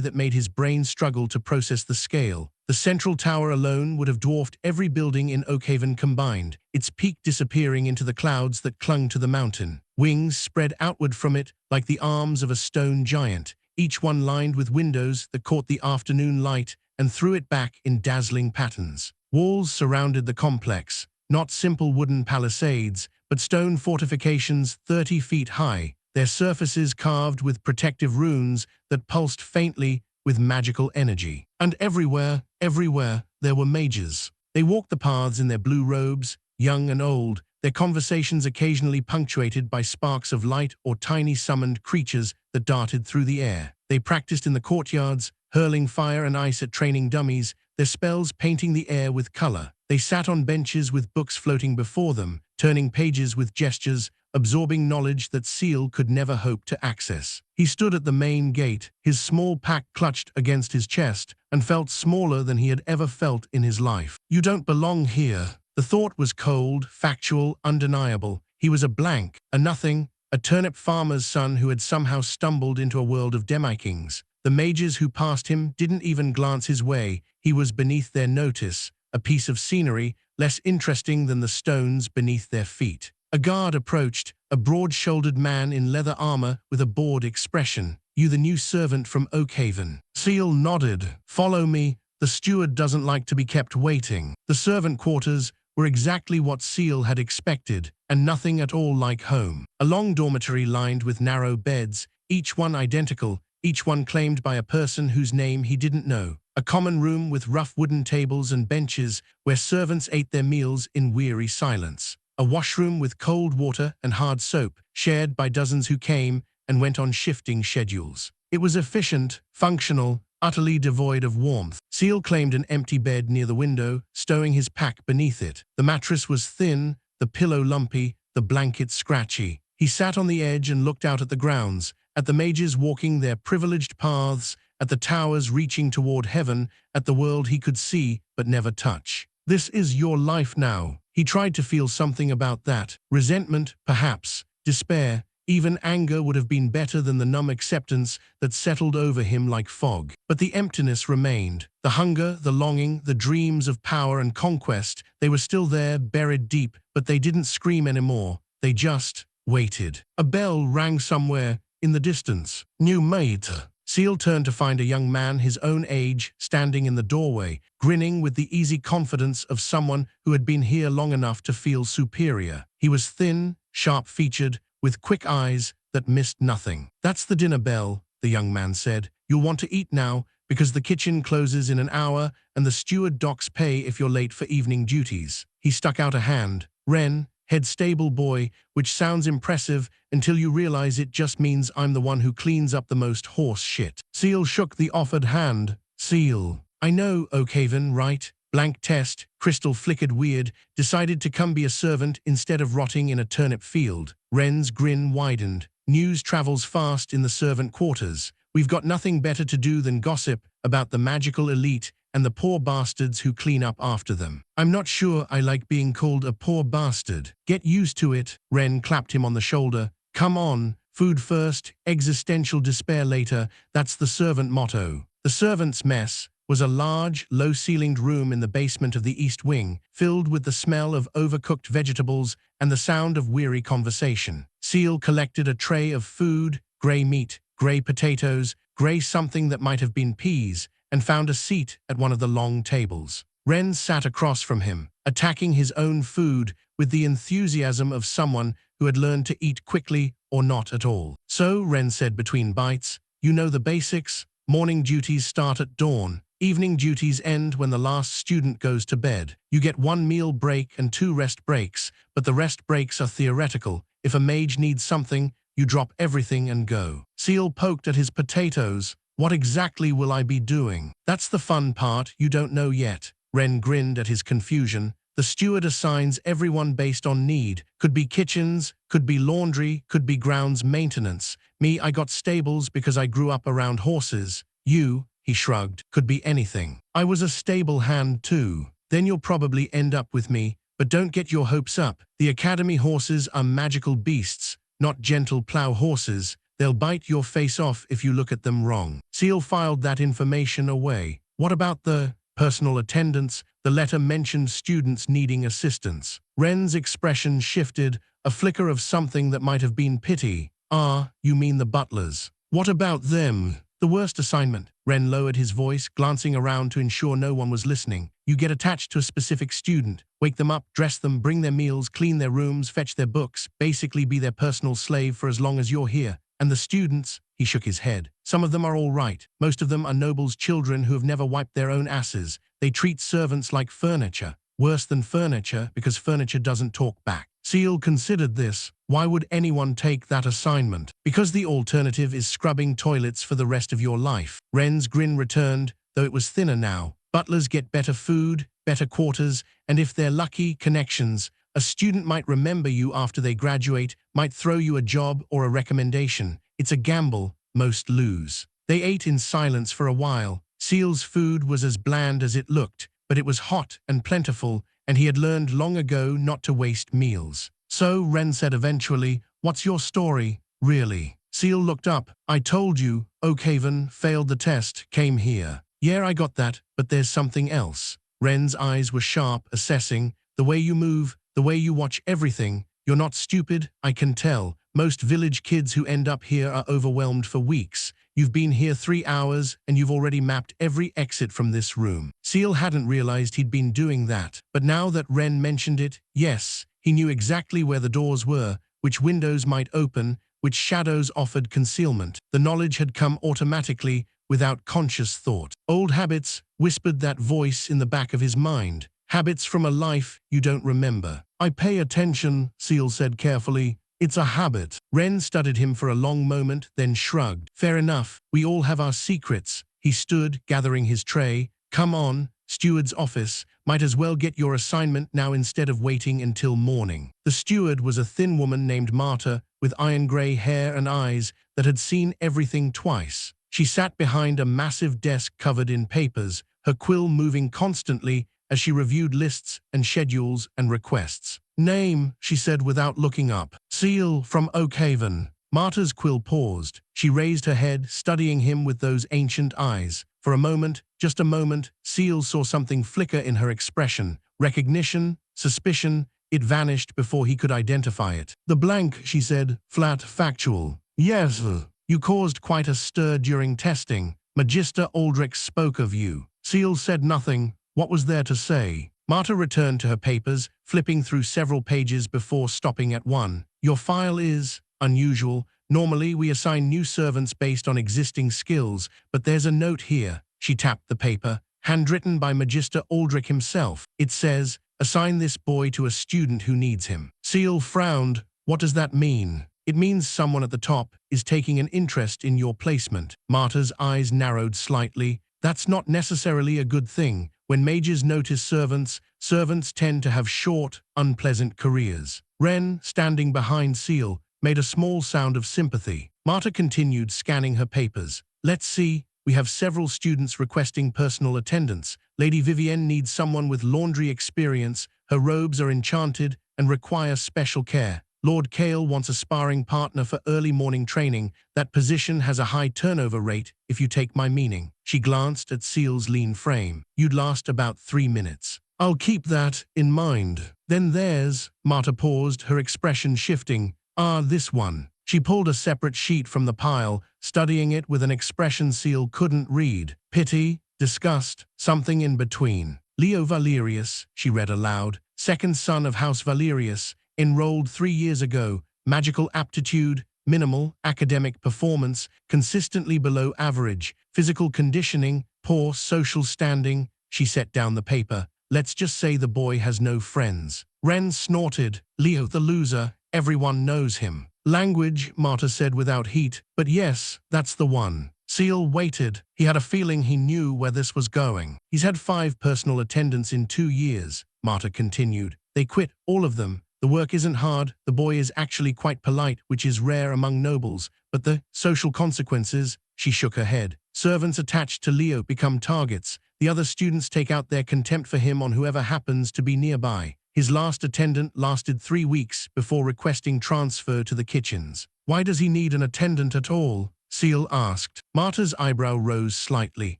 that made his brain struggle to process the scale. The central tower alone would have dwarfed every building in Oakhaven combined, its peak disappearing into the clouds that clung to the mountain. Wings spread outward from it like the arms of a stone giant, each one lined with windows that caught the afternoon light and threw it back in dazzling patterns. Walls surrounded the complex, not simple wooden palisades, but stone fortifications 30 feet high, their surfaces carved with protective runes that pulsed faintly with magical energy. And everywhere, there were mages. They walked the paths in their blue robes, young and old, their conversations occasionally punctuated by sparks of light or tiny summoned creatures that darted through the air. They practiced in the courtyards, hurling fire and ice at training dummies, their spells painting the air with color. They sat on benches with books floating before them, turning pages with gestures, absorbing knowledge that Ciel could never hope to access. He stood at the main gate, his small pack clutched against his chest, and felt smaller than he had ever felt in his life. "You don't belong here." The thought was cold, factual, undeniable. He was a blank, a nothing, a turnip farmer's son who had somehow stumbled into a world of demikings. The mages who passed him didn't even glance his way. He was beneath their notice, a piece of scenery less interesting than the stones beneath their feet. A guard approached, a broad-shouldered man in leather armor with a bored expression. "You the new servant from Oakhaven?" Ciel nodded. "Follow me. The steward doesn't like to be kept waiting." The servant quarters were exactly what Ciel had expected, and nothing at all like home. A long dormitory lined with narrow beds, each one identical, each one claimed by a person whose name he didn't know. A common room with rough wooden tables and benches where servants ate their meals in weary silence. a washroom with cold water and hard soap, shared by dozens who came and went on shifting schedules. It was efficient, functional, utterly devoid of warmth. Ciel claimed an empty bed near the window, stowing his pack beneath it. The mattress was thin, the pillow lumpy, the blanket scratchy. He sat on the edge and looked out at the grounds, at the mages walking their privileged paths, at the towers reaching toward heaven, at the world he could see but never touch. This is your life now. He tried to feel something about that. Resentment, perhaps. Despair. Even anger would have been better than the numb acceptance that settled over him like fog. But the emptiness remained. The hunger, the longing, the dreams of power and conquest, they were still there, buried deep, but they didn't scream anymore. They just waited. A bell rang somewhere in the distance. New maid. Ciel turned to find a young man his own age standing in the doorway, grinning with the easy confidence of someone who had been here long enough to feel superior. He was thin, sharp-featured, with quick eyes that missed nothing. "That's the dinner bell," the young man said. "You'll want to eat now, because the kitchen closes in an hour and the steward docks pay if you're late for evening duties." He stuck out a hand. "Ren, head stable boy," which sounds impressive until you realize it just means I'm the one who cleans up the most horse shit. Ciel shook the offered hand. "Ciel. I know, Oakehaven, right? Blank test, crystal flickered weird, decided to come be a servant instead of rotting in a turnip field." Ren's grin widened. "News travels fast in the servant quarters. We've got nothing better to do than gossip about the magical elite and the poor bastards who clean up after them." "I'm not sure I like being called a poor bastard." "Get used to it." Ren clapped him on the shoulder. "Come on, food first, existential despair later. That's the servant motto." The servant's mess was a large, low-ceilinged room in the basement of the East Wing, filled with the smell of overcooked vegetables and the sound of weary conversation. Ciel collected a tray of food, grey meat, grey potatoes, grey something that might have been peas, and found a seat at one of the long tables. Ren sat across from him, attacking his own food with the enthusiasm of someone who had learned to eat quickly or not at all. "So," Ren said between bites, "you know the basics? Morning duties start at dawn. Evening duties end when the last student goes to bed. You get 1 meal break and 2 rest breaks, but the rest breaks are theoretical. If a mage needs something, you drop everything and go." Ciel poked at his potatoes. "What exactly will I be doing?" "That's the fun part, you don't know yet." Ren grinned at his confusion. "The steward assigns everyone based on need. Could be kitchens, could be laundry, could be grounds maintenance. Me, I got stables because I grew up around horses. You," he shrugged, "could be anything." "I was a stable hand too." "Then you'll probably end up with me, but don't get your hopes up. The academy horses are magical beasts, not gentle plow horses. They'll bite your face off if you look at them wrong." Ciel filed that information away. "What about the personal attendants?" The letter mentioned students needing assistance. Ren's expression shifted, a flicker of something that might have been pity. "Ah, you mean the butlers. What about them?" "The worst assignment." Ren lowered his voice, glancing around to ensure no one was listening. "You get attached to a specific student, wake them up, dress them, bring their meals, clean their rooms, fetch their books, basically be their personal slave for as long as you're here. And the students," he shook his head, "some of them are all right. Most of them are nobles' children who have never wiped their own asses. They treat servants like furniture. Worse than furniture, because furniture doesn't talk back." Ciel considered this. Why would anyone take that assignment? Because the alternative is scrubbing toilets for the rest of your life. Ren's grin returned, though it was thinner now. Butlers get better food, better quarters, and if they're lucky, connections. A student might remember you after they graduate, might throw you a job or a recommendation. It's a gamble, most lose. They ate in silence for a while. Ciel's food was as bland as it looked, but it was hot and plentiful, and he had learned long ago not to waste meals. "So," Ren said eventually, "what's your story, really?" Ciel looked up. "I told you, Oakehaven, failed the test, came here." "Yeah, I got that, but there's something else." Ren's eyes were sharp, assessing. "The way you move, the way you watch everything. You're not stupid, I can tell. Most village kids who end up here are overwhelmed for weeks. You've been here 3 hours, and you've already mapped every exit from this room." Ciel hadn't realized he'd been doing that, but now that Ren mentioned it, yes, he knew exactly where the doors were, which windows might open, which shadows offered concealment. The knowledge had come automatically, without conscious thought. "Old habits," whispered that voice in the back of his mind. "Habits from a life you don't remember." I pay attention, Ciel said carefully. It's a habit. Ren studied him for a long moment, then shrugged. Fair enough, we all have our secrets. He stood, gathering his tray. Come on, steward's office. Might as well get your assignment now instead of waiting until morning. The steward was a thin woman named Marta, with iron-gray hair and eyes that had seen everything twice. She sat behind a massive desk covered in papers, her quill moving constantly as she reviewed lists and schedules and requests. Name, she said without looking up. Ciel from Oakhaven. Marta's quill paused. She raised her head, studying him with those ancient eyes. For a moment, just a moment, Ciel saw something flicker in her expression. Recognition, suspicion. It vanished before he could identify it. The blank, she said, flat, factual. Yes, you caused quite a stir during testing. Magister Aldrich spoke of you. Ciel said nothing. What was there to say? Marta returned to her papers, flipping through several pages before stopping at one. Your file is unusual. Normally, we assign new servants based on existing skills, but there's a note here. She tapped the paper, handwritten by Magister Aldrich himself. It says, assign this boy to a student who needs him. Ciel frowned. What does that mean? It means someone at the top is taking an interest in your placement. Marta's eyes narrowed slightly. That's not necessarily a good thing. When mages notice servants, servants tend to have short, unpleasant careers. Ren, standing behind Ciel, made a small sound of sympathy. Marta continued scanning her papers. Let's see, we have several students requesting personal attendants. Lady Vivienne needs someone with laundry experience. Her robes are enchanted and require special care. Lord Ciel wants a sparring partner for early morning training. That position has a high turnover rate, if you take my meaning. She glanced at Ciel's lean frame. You'd last about 3 minutes. I'll keep that in mind. Then there's... Marta paused, her expression shifting. This one. She pulled a separate sheet from the pile, studying it with an expression Ciel couldn't read. Pity, disgust, something in between. Leo Valerius, she read aloud, second son of House Valerius, enrolled 3 years ago, magical aptitude, minimal, academic performance, consistently below average, physical conditioning, poor social standing. She set down the paper. Let's just say the boy has no friends. Ren snorted. Leo the loser, everyone knows him. Language, Marta said without heat, but yes, that's the one. Ciel waited. He had a feeling he knew where this was going. He's had 5 personal attendants in 2 years, Marta continued. They quit, all of them. The work isn't hard, the boy is actually quite polite, which is rare among nobles, but the social consequences, she shook her head. Servants attached to Leo become targets. The other students take out their contempt for him on whoever happens to be nearby. His last attendant lasted 3 weeks before requesting transfer to the kitchens. Why does he need an attendant at all? Ciel asked. Marta's eyebrow rose slightly.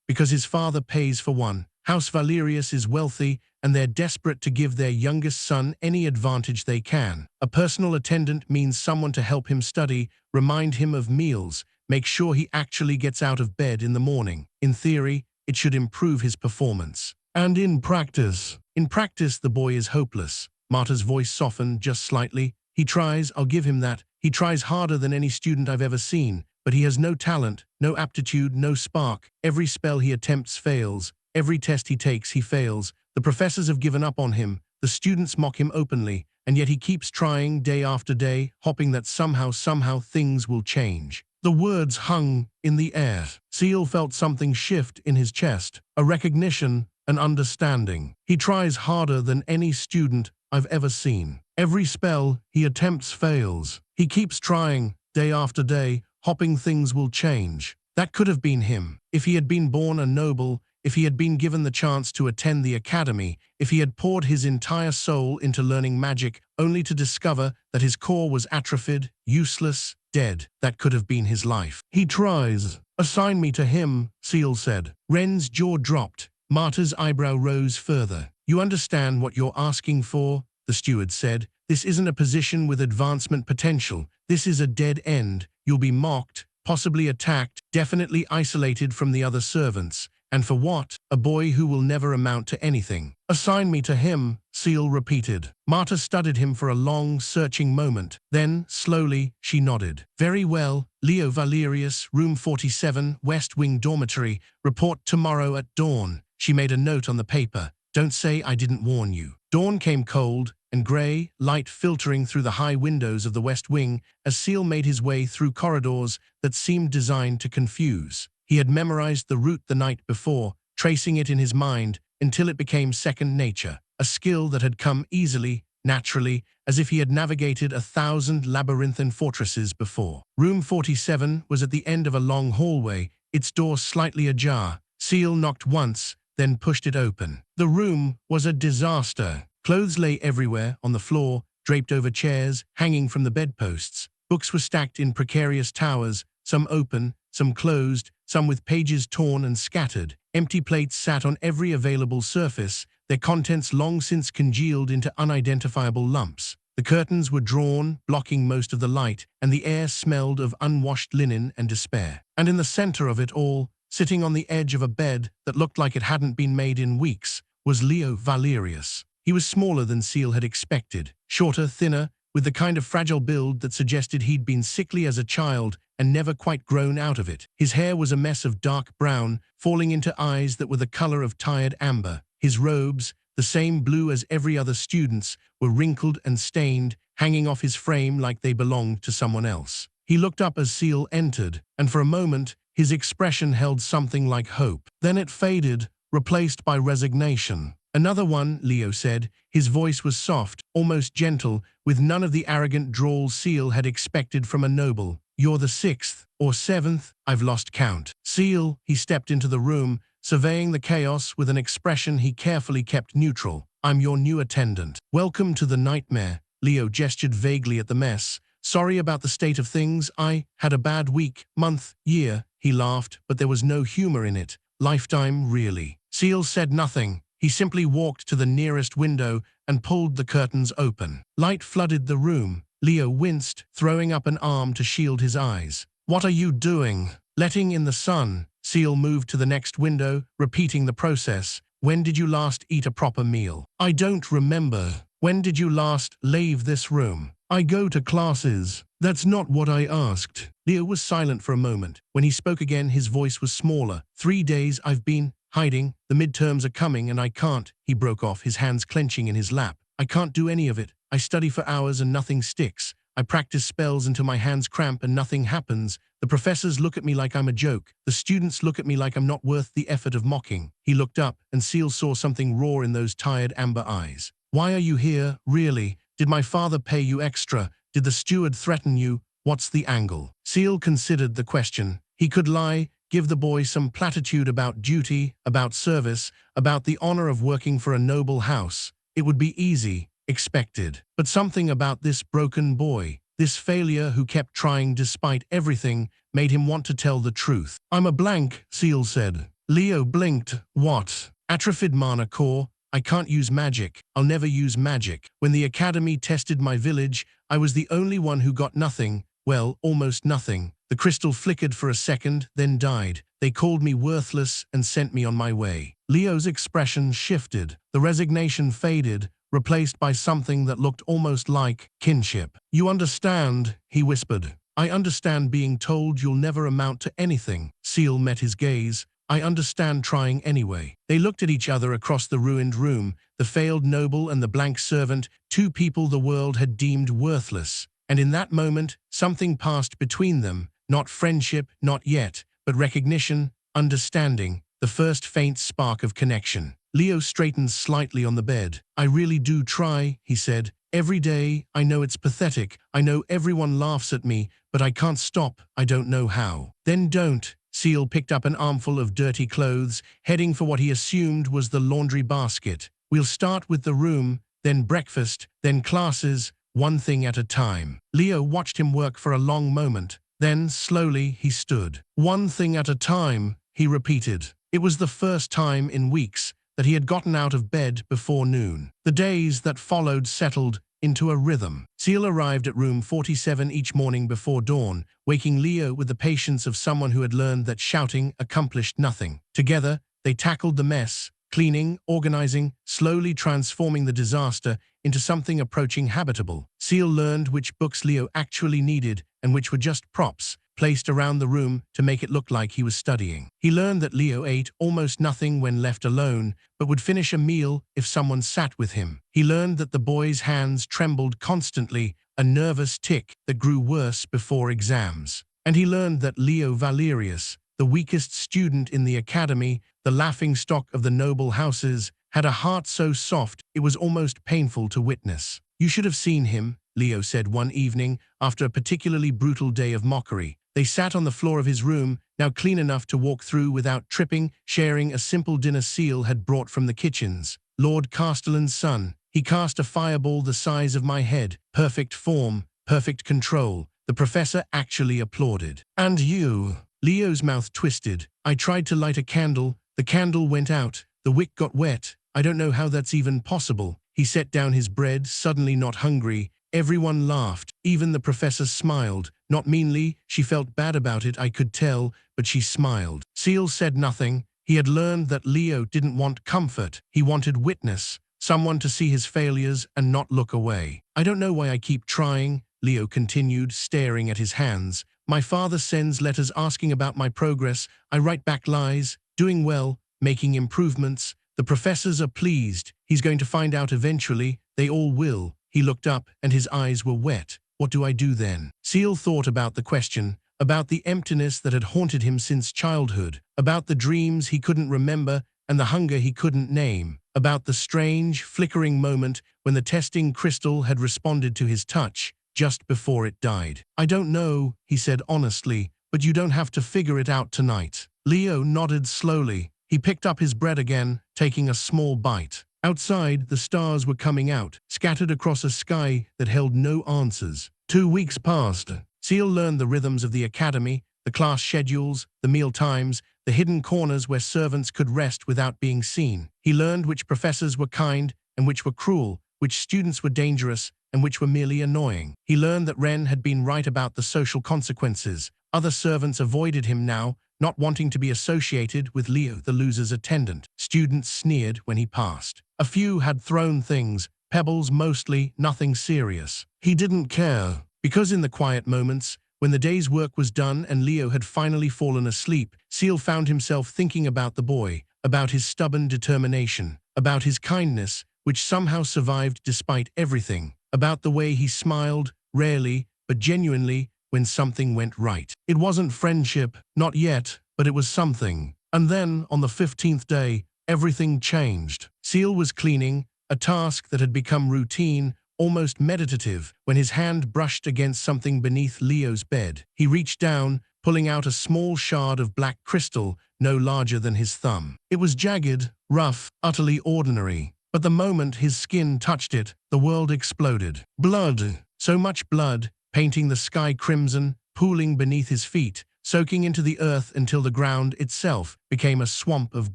Because his father pays for one. House Valerius is wealthy, and they're desperate to give their youngest son any advantage they can. A personal attendant means someone to help him study, remind him of meals, make sure he actually gets out of bed in the morning. In theory, it should improve his performance. And in practice? In practice, the boy is hopeless. Marta's voice softened just slightly. He tries, I'll give him that. He tries harder than any student I've ever seen, but he has no talent, no aptitude, no spark. Every spell he attempts fails. Every test he takes, he fails. The professors have given up on him. The students mock him openly, and yet he keeps trying day after day, hoping that somehow things will change. The words hung in the air. Ciel felt something shift in his chest, a recognition, an understanding. He tries harder than any student I've ever seen. Every spell he attempts fails. He keeps trying, day after day, hoping things will change. That could have been him. If he had been born a noble, if he had been given the chance to attend the academy, if he had poured his entire soul into learning magic only to discover that his core was atrophied, useless, dead, that could have been his life. He tries. Assign me to him, Ciel said. Ren's jaw dropped. Marta's eyebrow rose further. You understand what you're asking for? The steward said. This isn't a position with advancement potential. This is a dead end. You'll be mocked, possibly attacked, definitely isolated from the other servants. And for what? A boy who will never amount to anything. Assign me to him, Ciel repeated. Marta studied him for a long, searching moment. Then, slowly, she nodded. Very well, Leo Valerius, room 47, West Wing dormitory. Report tomorrow at dawn. She made a note on the paper. Don't say I didn't warn you. Dawn came cold, and and grey, light filtering through the high windows of the west wing as Ciel made his way through corridors that seemed designed to confuse. He had memorized the route the night before, tracing it in his mind until it became second nature, a skill that had come easily, naturally, as if he had navigated 1,000 labyrinthine fortresses before. Room 47 was at the end of a long hallway, its door slightly ajar. Ciel knocked once, then pushed it open. The room was a disaster. Clothes lay everywhere, on the floor, draped over chairs, hanging from the bedposts. Books were stacked in precarious towers, some open, some closed, some with pages torn and scattered. Empty plates sat on every available surface, their contents long since congealed into unidentifiable lumps. The curtains were drawn, blocking most of the light, and the air smelled of unwashed linen and despair. And in the center of it all, sitting on the edge of a bed that looked like it hadn't been made in weeks, was Leo Valerius. He was smaller than Ciel had expected, shorter, thinner, with the kind of fragile build that suggested he'd been sickly as a child and never quite grown out of it. His hair was a mess of dark brown, falling into eyes that were the color of tired amber. His robes, the same blue as every other student's, were wrinkled and stained, hanging off his frame like they belonged to someone else. He looked up as Ciel entered, and for a moment, his expression held something like hope. Then it faded, replaced by resignation. "Another one," Leo said. His voice was soft, almost gentle, with none of the arrogant drawl Ciel had expected from a noble. "You're the 6th, or 7th, I've lost count." Ciel, he stepped into the room, surveying the chaos with an expression he carefully kept neutral. "I'm your new attendant. Welcome to the nightmare." Leo gestured vaguely at the mess. "Sorry about the state of things. I had a bad week, month, year." He laughed, but there was no humor in it. "Lifetime, really." Ciel said nothing. He simply walked to the nearest window and pulled the curtains open. Light flooded the room. Leo winced, throwing up an arm to shield his eyes. "What are you doing?" "Letting in the sun." Ciel moved to the next window, repeating the process. "When did you last eat a proper meal?" "I don't remember." "When did you last leave this room?" "I go to classes." "That's not what I asked." Leo was silent for a moment. When he spoke again, his voice was smaller. 3 days I've been hiding. The midterms are coming and I can't." He broke off, his hands clenching in his lap. "I can't do any of it. I study for hours and nothing sticks. I practice spells until my hands cramp and nothing happens. The professors look at me like I'm a joke. The students look at me like I'm not worth the effort of mocking." He looked up, and Ciel saw something raw in those tired amber eyes. "Why are you here, really? Did my father pay you extra? Did the steward threaten you? What's the angle?" Ciel considered the question. He could lie, give the boy some platitude about duty, about service, about the honor of working for a noble house. It would be easy, expected. But something about this broken boy, this failure who kept trying despite everything, made him want to tell the truth. "I'm a blank," Ciel said. Leo blinked. "What?" "Atrophied mana core. I can't use magic. I'll never use magic. When the academy tested my village, I was the only one who got nothing. Well, almost nothing. The crystal flickered for a second, then died. They called me worthless and sent me on my way." Leo's expression shifted. The resignation faded, replaced by something that looked almost like kinship. "You understand," he whispered. "I understand being told you'll never amount to anything." Ciel met his gaze. "I understand trying anyway." They looked at each other across the ruined room, the failed noble and the blank servant, two people the world had deemed worthless. And in that moment, something passed between them. Not friendship, not yet, but recognition, understanding, the first faint spark of connection. Leo straightened slightly on the bed. "I really do try," he said. "Every day. I know it's pathetic. I know everyone laughs at me, but I can't stop. I don't know how." "Then don't." Ciel picked up an armful of dirty clothes, heading for what he assumed was the laundry basket. "We'll start with the room, then breakfast, then classes, one thing at a time." Leo watched him work for a long moment. Then, slowly, he stood. "One thing at a time," he repeated. It was the first time in weeks that he had gotten out of bed before noon. The days that followed settled into a rhythm. Ciel arrived at room 47 each morning before dawn, waking Leo with the patience of someone who had learned that shouting accomplished nothing. Together, they tackled the mess, cleaning, organizing, slowly transforming the disaster into something approaching habitable. Ciel learned which books Leo actually needed and which were just props, placed around the room to make it look like he was studying. He learned that Leo ate almost nothing when left alone, but would finish a meal if someone sat with him. He learned that the boy's hands trembled constantly, a nervous tic that grew worse before exams. And he learned that Leo Valerius, the weakest student in the academy, the laughingstock of the noble houses, had a heart so soft it was almost painful to witness. "You should have seen him," Leo said one evening after a particularly brutal day of mockery. They sat on the floor of his room, now clean enough to walk through without tripping, sharing a simple dinner Ciel had brought from the kitchens. "Lord Castellan's son. He cast a fireball the size of my head. Perfect form, perfect control." The professor actually applauded. "And you?" Leo's mouth twisted. "I tried to light a candle. The candle went out. The wick got wet. I don't know how that's even possible." He set down his bread, suddenly not hungry. Everyone laughed. Even the professor smiled. Not meanly, she felt bad about it, I could tell, but she smiled. Ciel said nothing. He had learned that Leo didn't want comfort. He wanted witness, someone to see his failures and not look away. "I don't know why I keep trying," Leo continued, staring at his hands. "My father sends letters asking about my progress. I write back lies, doing well, making improvements. The professors are pleased. He's going to find out eventually. They all will." He looked up, and his eyes were wet. "What do I do then?" Ciel thought about the question, about the emptiness that had haunted him since childhood, about the dreams he couldn't remember and the hunger he couldn't name, about the strange, flickering moment when the testing crystal had responded to his touch, just before it died. "I don't know," he said honestly, "but you don't have to figure it out tonight." Leo nodded slowly. He picked up his bread again, taking a small bite. Outside, the stars were coming out, scattered across a sky that held no answers. 2 weeks passed. Ciel learned the rhythms of the academy, the class schedules, the meal times, the hidden corners where servants could rest without being seen. He learned which professors were kind and which were cruel, which students were dangerous and which were merely annoying. He learned that Ren had been right about the social consequences. Other servants avoided him now, not wanting to be associated with Leo the loser's attendant. Students sneered when he passed. A few had thrown things, pebbles mostly, nothing serious. He didn't care, because in the quiet moments, when the day's work was done and Leo had finally fallen asleep, Ciel found himself thinking about the boy, about his stubborn determination, about his kindness, which somehow survived despite everything, about the way he smiled, rarely, but genuinely, when something went right. It wasn't friendship, not yet, but it was something. And then, on the 15th day, everything changed. Ciel was cleaning, a task that had become routine, almost meditative, when his hand brushed against something beneath Leo's bed. He reached down, pulling out a small shard of black crystal, no larger than his thumb. It was jagged, rough, utterly ordinary. But the moment his skin touched it, the world exploded. Blood, so much blood, painting the sky crimson, pooling beneath his feet, soaking into the earth until the ground itself became a swamp of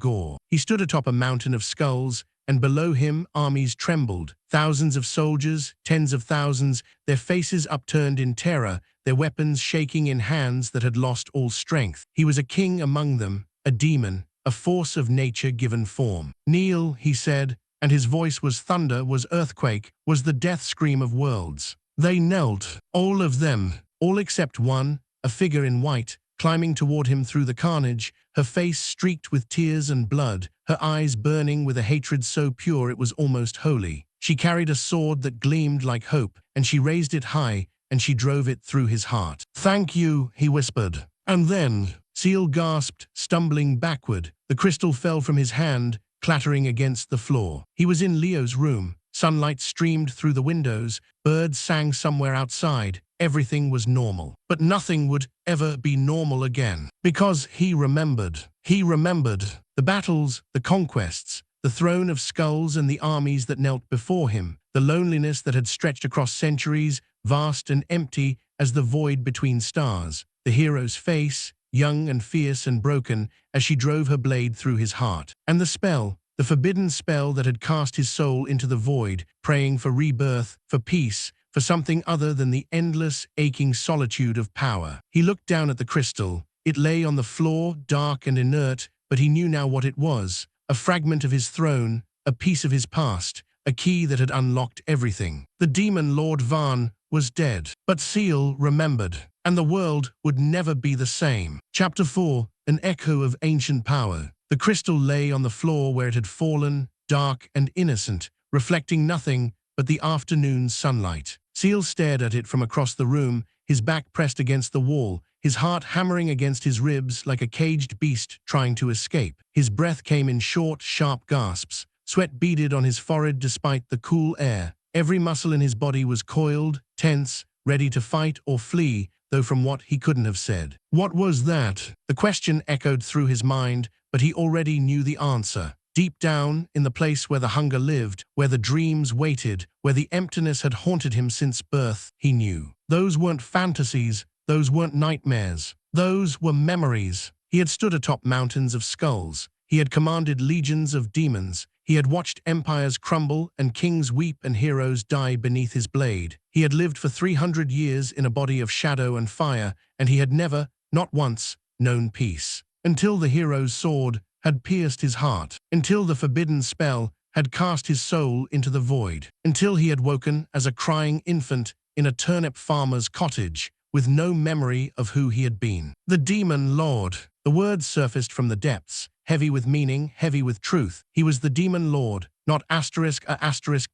gore. He stood atop a mountain of skulls, and below him armies trembled. Thousands of soldiers, tens of thousands, their faces upturned in terror, their weapons shaking in hands that had lost all strength. He was a king among them, a demon, a force of nature given form. "Kneel," he said, and his voice was thunder, was earthquake, was the death scream of worlds. They knelt, all of them, all except one, a figure in white, climbing toward him through the carnage, her face streaked with tears and blood, her eyes burning with a hatred so pure it was almost holy. She carried a sword that gleamed like hope, and she raised it high, and she drove it through his heart. "Thank you," he whispered. And then, Ciel gasped, stumbling backward. The crystal fell from his hand, clattering against the floor. He was in Leo's room. Sunlight streamed through the windows, birds sang somewhere outside. Everything was normal. But nothing would ever be normal again. Because he remembered. He remembered the battles, the conquests, the throne of skulls and the armies that knelt before him, the loneliness that had stretched across centuries, vast and empty as the void between stars, the hero's face, young and fierce and broken, as she drove her blade through his heart. And the spell, the forbidden spell that had cast his soul into the void, praying for rebirth, for peace, for something other than the endless, aching solitude of power. He looked down at the crystal. It lay on the floor, dark and inert, but he knew now what it was. A fragment of his throne, a piece of his past, a key that had unlocked everything. The Demon Lord Vahn was dead. But Ciel remembered, and the world would never be the same. Chapter 4. An echo of ancient power. The crystal lay on the floor where it had fallen, dark and innocent, reflecting nothing but the afternoon sunlight. Ciel stared at it from across the room, his back pressed against the wall, his heart hammering against his ribs like a caged beast trying to escape. His breath came in short, sharp gasps. Sweat beaded on his forehead despite the cool air. Every muscle in his body was coiled, tense, ready to fight or flee, though from what he couldn't have said. What was that? The question echoed through his mind, but he already knew the answer. Deep down, in the place where the hunger lived, where the dreams waited, where the emptiness had haunted him since birth, he knew. Those weren't fantasies, those weren't nightmares. Those were memories. He had stood atop mountains of skulls. He had commanded legions of demons. He had watched empires crumble and kings weep and heroes die beneath his blade. He had lived for 300 years in a body of shadow and fire, and he had never, not once, known peace. Until the hero's sword had pierced his heart, until the forbidden spell had cast his soul into the void, until he had woken as a crying infant in a turnip farmer's cottage, with no memory of who he had been. The Demon Lord. The words surfaced from the depths, heavy with meaning, heavy with truth. He was the Demon Lord, not **A**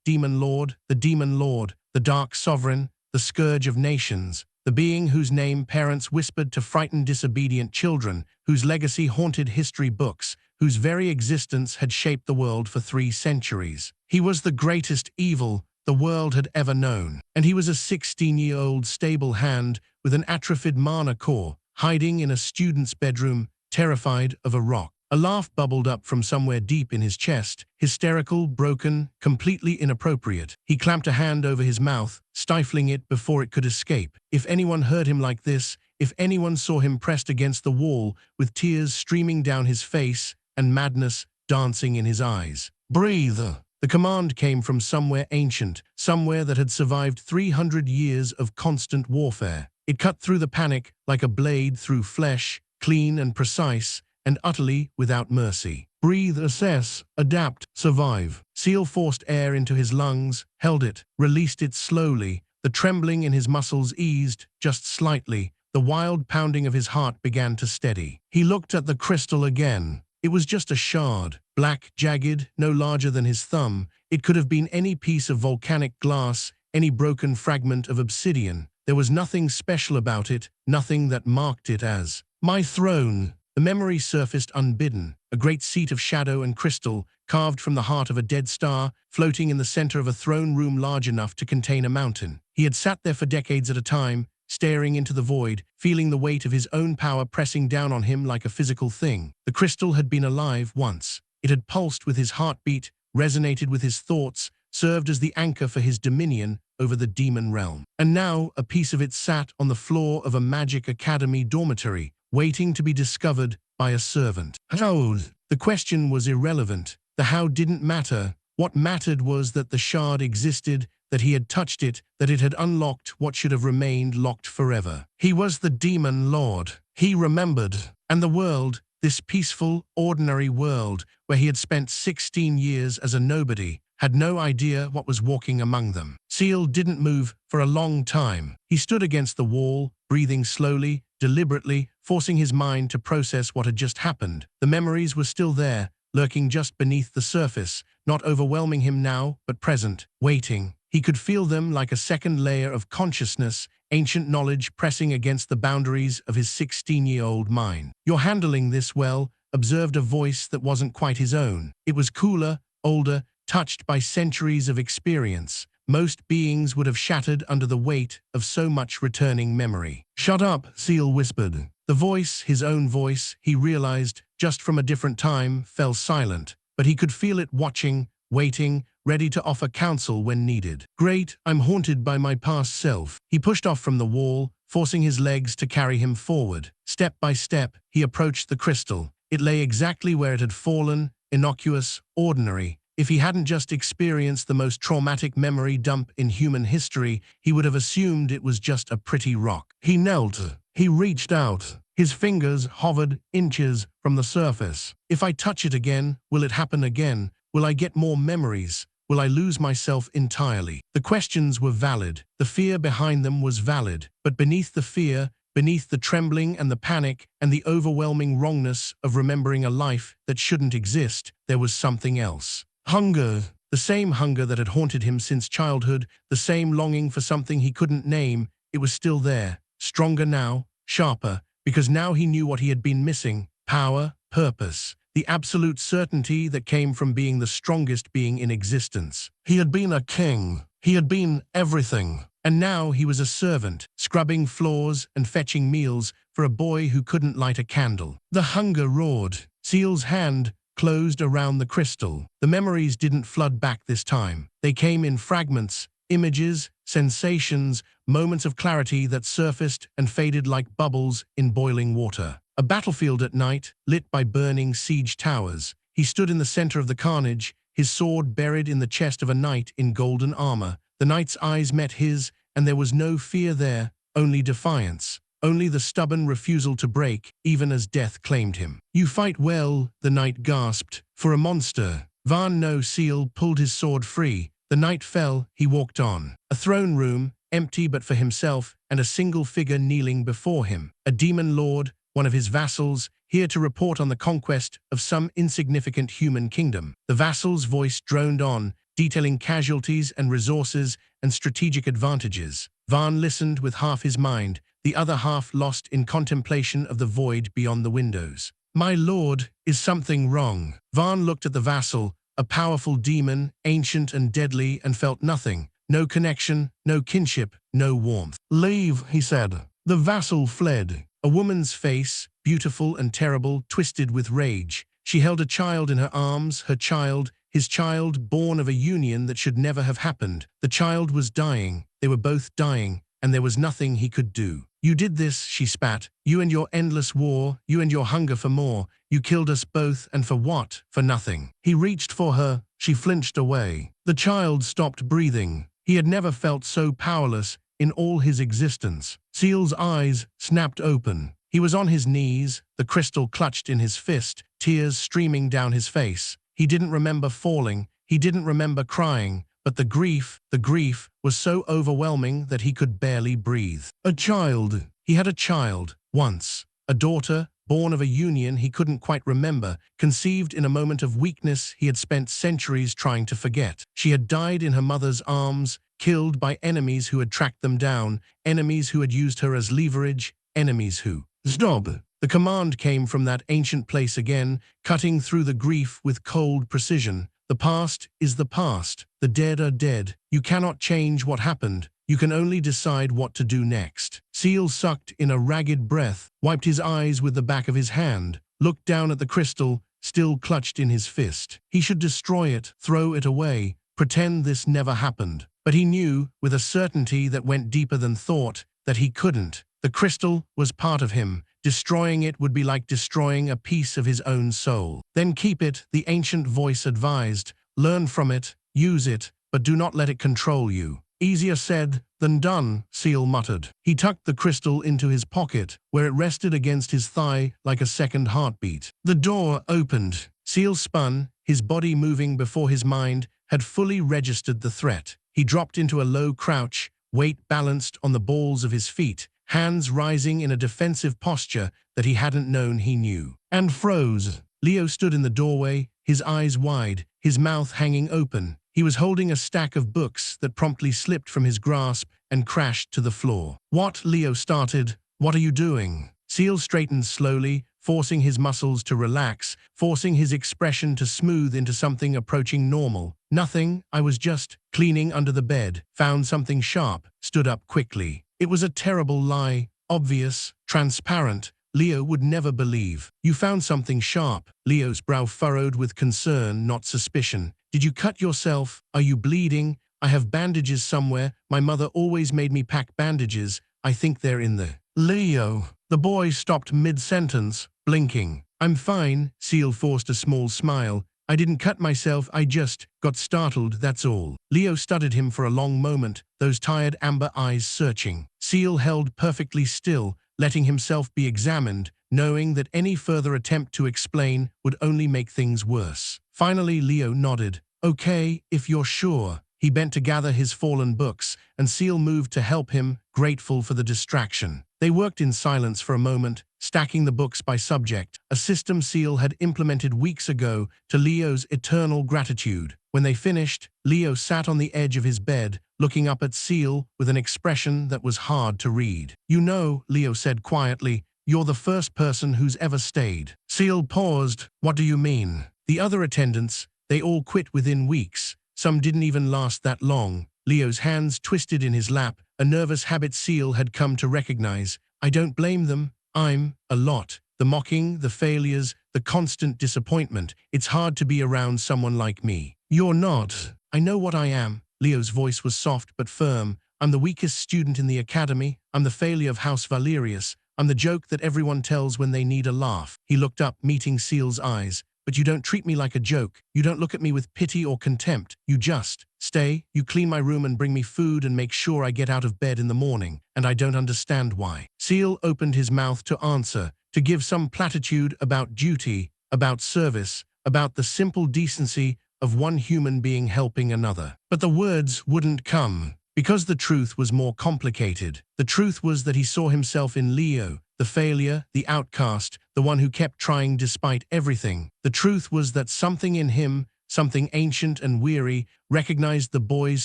Demon Lord, the Dark Sovereign, the Scourge of Nations, the being whose name parents whispered to frighten disobedient children, whose legacy haunted history books, whose very existence had shaped the world for 3 centuries. He was the greatest evil the world had ever known, and he was a 16-year-old stable hand with an atrophied mana core, hiding in a student's bedroom, terrified of a rock. A laugh bubbled up from somewhere deep in his chest, hysterical, broken, completely inappropriate. He clamped a hand over his mouth, stifling it before it could escape. If anyone heard him like this, if anyone saw him pressed against the wall, with tears streaming down his face and madness dancing in his eyes. Breathe! The command came from somewhere ancient, somewhere that had survived 300 years of constant warfare. It cut through the panic like a blade through flesh, clean and precise, and utterly without mercy. Breathe, assess, adapt, survive. Ciel forced air into his lungs, held it, released it slowly. The trembling in his muscles eased, just slightly. The wild pounding of his heart began to steady. He looked at the crystal again. It was just a shard, black, jagged, no larger than his thumb. It could have been any piece of volcanic glass, any broken fragment of obsidian. There was nothing special about it, nothing that marked it as my throne. The memory surfaced unbidden, a great seat of shadow and crystal, carved from the heart of a dead star, floating in the center of a throne room large enough to contain a mountain. He had sat there for decades at a time, staring into the void, feeling the weight of his own power pressing down on him like a physical thing. The crystal had been alive once. It had pulsed with his heartbeat, resonated with his thoughts, served as the anchor for his dominion over the demon realm. And now a piece of it sat on the floor of a magic academy dormitory, waiting to be discovered by a servant. How? The question was irrelevant. The how didn't matter. What mattered was that the shard existed, that he had touched it, that it had unlocked what should have remained locked forever. He was the Demon Lord. He remembered. And the world, this peaceful, ordinary world, where he had spent 16 years as a nobody, had no idea what was walking among them. Ciel didn't move for a long time. He stood against the wall, breathing slowly, deliberately, forcing his mind to process what had just happened. The memories were still there, lurking just beneath the surface, not overwhelming him now, but present, waiting. He could feel them like a second layer of consciousness, ancient knowledge pressing against the boundaries of his 16-year-old mind. "You're handling this well," observed a voice that wasn't quite his own. It was cooler, older, touched by centuries of experience. Most beings would have shattered under the weight of so much returning memory. "Shut up," Ciel whispered. The voice, his own voice, he realized, just from a different time, fell silent, but he could feel it watching, waiting, ready to offer counsel when needed. "Great, I'm haunted by my past self." He pushed off from the wall, forcing his legs to carry him forward. Step by step, he approached the crystal. It lay exactly where it had fallen, innocuous, ordinary. If he hadn't just experienced the most traumatic memory dump in human history, he would have assumed it was just a pretty rock. He knelt. He reached out. His fingers hovered inches from the surface. "If I touch it again, will it happen again? Will I get more memories? Will I lose myself entirely? The questions were valid. The fear behind them was valid. But beneath the fear, beneath the trembling and the panic and the overwhelming wrongness of remembering a life that shouldn't exist, there was something else. Hunger. The same hunger that had haunted him since childhood, the same longing for something he couldn't name. It was still there, stronger now, sharper, because now he knew what he had been missing: power, purpose, the absolute certainty that came from being the strongest being in existence. He had been a king. He had been everything. And now he was a servant, scrubbing floors and fetching meals for a boy who couldn't light a candle. The hunger roared. Ciel's hand closed around the crystal. The memories didn't flood back this time. They came in fragments, images, sensations, moments of clarity that surfaced and faded like bubbles in boiling water. A battlefield at night, lit by burning siege towers. He stood in the center of the carnage, his sword buried in the chest of a knight in golden armor. The knight's eyes met his, and there was no fear there, only defiance. Only the stubborn refusal to break, even as death claimed him. "You fight well," the knight gasped. "For a monster." Vahn no. Ciel pulled his sword free. The knight fell, he walked on. A throne room, empty but for himself, and a single figure kneeling before him. A demon lord, one of his vassals, here to report on the conquest of some insignificant human kingdom. The vassal's voice droned on, detailing casualties and resources and strategic advantages. Vahn listened with half his mind, the other half lost in contemplation of the void beyond the windows. "My lord, is something wrong?" Vahn looked at the vassal, a powerful demon, ancient and deadly, and felt nothing. No connection, no kinship, no warmth. "Leave," he said. The vassal fled. A woman's face, beautiful and terrible, twisted with rage. She held a child in her arms, her child, his child, born of a union that should never have happened. The child was dying. They were both dying, and there was nothing he could do. "You did this," she spat. "You and your endless war, you and your hunger for more. You killed us both, and for what? For nothing." He reached for her. She flinched away. The child stopped breathing. He had never felt so powerless in all his existence. Ciel's eyes snapped open. He was on his knees, the crystal clutched in his fist, tears streaming down his face. He didn't remember falling. He didn't remember crying. But the grief was so overwhelming that he could barely breathe. A child. He had a child, once. A daughter, born of a union he couldn't quite remember, conceived in a moment of weakness he had spent centuries trying to forget. She had died in her mother's arms, killed by enemies who had tracked them down, enemies who had used her as leverage, enemies who... Stop! The command came from that ancient place again, cutting through the grief with cold precision. The past is the past. The dead are dead. You cannot change what happened. You can only decide what to do next. Ciel sucked in a ragged breath, wiped his eyes with the back of his hand, looked down at the crystal, still clutched in his fist. He should destroy it, throw it away, pretend this never happened. But he knew, with a certainty that went deeper than thought, that he couldn't. The crystal was part of him. Destroying it would be like destroying a piece of his own soul. "Then keep it," the ancient voice advised. "Learn from it, use it, but do not let it control you." "Easier said than done," Ciel muttered. He tucked the crystal into his pocket, where it rested against his thigh like a second heartbeat. The door opened. Ciel spun, his body moving before his mind had fully registered the threat. He dropped into a low crouch, weight balanced on the balls of his feet, hands rising in a defensive posture that he hadn't known he knew. And froze. Leo stood in the doorway, his eyes wide, his mouth hanging open. He was holding a stack of books that promptly slipped from his grasp and crashed to the floor. "What?" Leo started. "What are you doing?" Ciel straightened slowly, forcing his muscles to relax, forcing his expression to smooth into something approaching normal. "Nothing, I was just cleaning under the bed, found something sharp, stood up quickly." It was a terrible lie, obvious, transparent. Leo would never believe. "You found something sharp." Leo's brow furrowed with concern, not suspicion. "Did you cut yourself? Are you bleeding? I have bandages somewhere. My mother always made me pack bandages. I think they're in the..." "Leo." The boy stopped mid-sentence, blinking. "I'm fine." Ciel forced a small smile. "I didn't cut myself, I just got startled, that's all." Leo studied him for a long moment, those tired amber eyes searching. Ciel held perfectly still, letting himself be examined, knowing that any further attempt to explain would only make things worse. Finally Leo nodded. Okay, if you're sure. He bent to gather his fallen books, and Ciel moved to help him, grateful for the distraction. They worked in silence for a moment, stacking the books by subject, a system Ciel had implemented weeks ago to Leo's eternal gratitude. When they finished, Leo sat on the edge of his bed, looking up at Ciel with an expression that was hard to read. You know, Leo said quietly, you're the first person who's ever stayed. Ciel paused. What do you mean? The other attendants, they all quit within weeks. Some didn't even last that long. Leo's hands twisted in his lap, a nervous habit Ciel had come to recognize. I don't blame them. I'm a lot. The mocking, the failures, the constant disappointment. It's hard to be around someone like me. You're not. I know what I am. Leo's voice was soft but firm. I'm the weakest student in the academy. I'm the failure of House Valerius. I'm the joke that everyone tells when they need a laugh. He looked up, meeting Ciel's eyes. But you don't treat me like a joke. You don't look at me with pity or contempt. You just stay, you clean my room and bring me food and make sure I get out of bed in the morning, and I don't understand why. Ciel opened his mouth to answer, to give some platitude about duty, about service, about the simple decency of one human being helping another. But the words wouldn't come, because the truth was more complicated. The truth was that he saw himself in Leo, the failure, the outcast, the one who kept trying despite everything. The truth was that something in him, something ancient and weary, recognized the boy's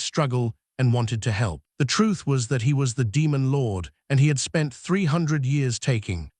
struggle and wanted to help. The truth was that he was the Demon Lord, and he had spent 300 years taking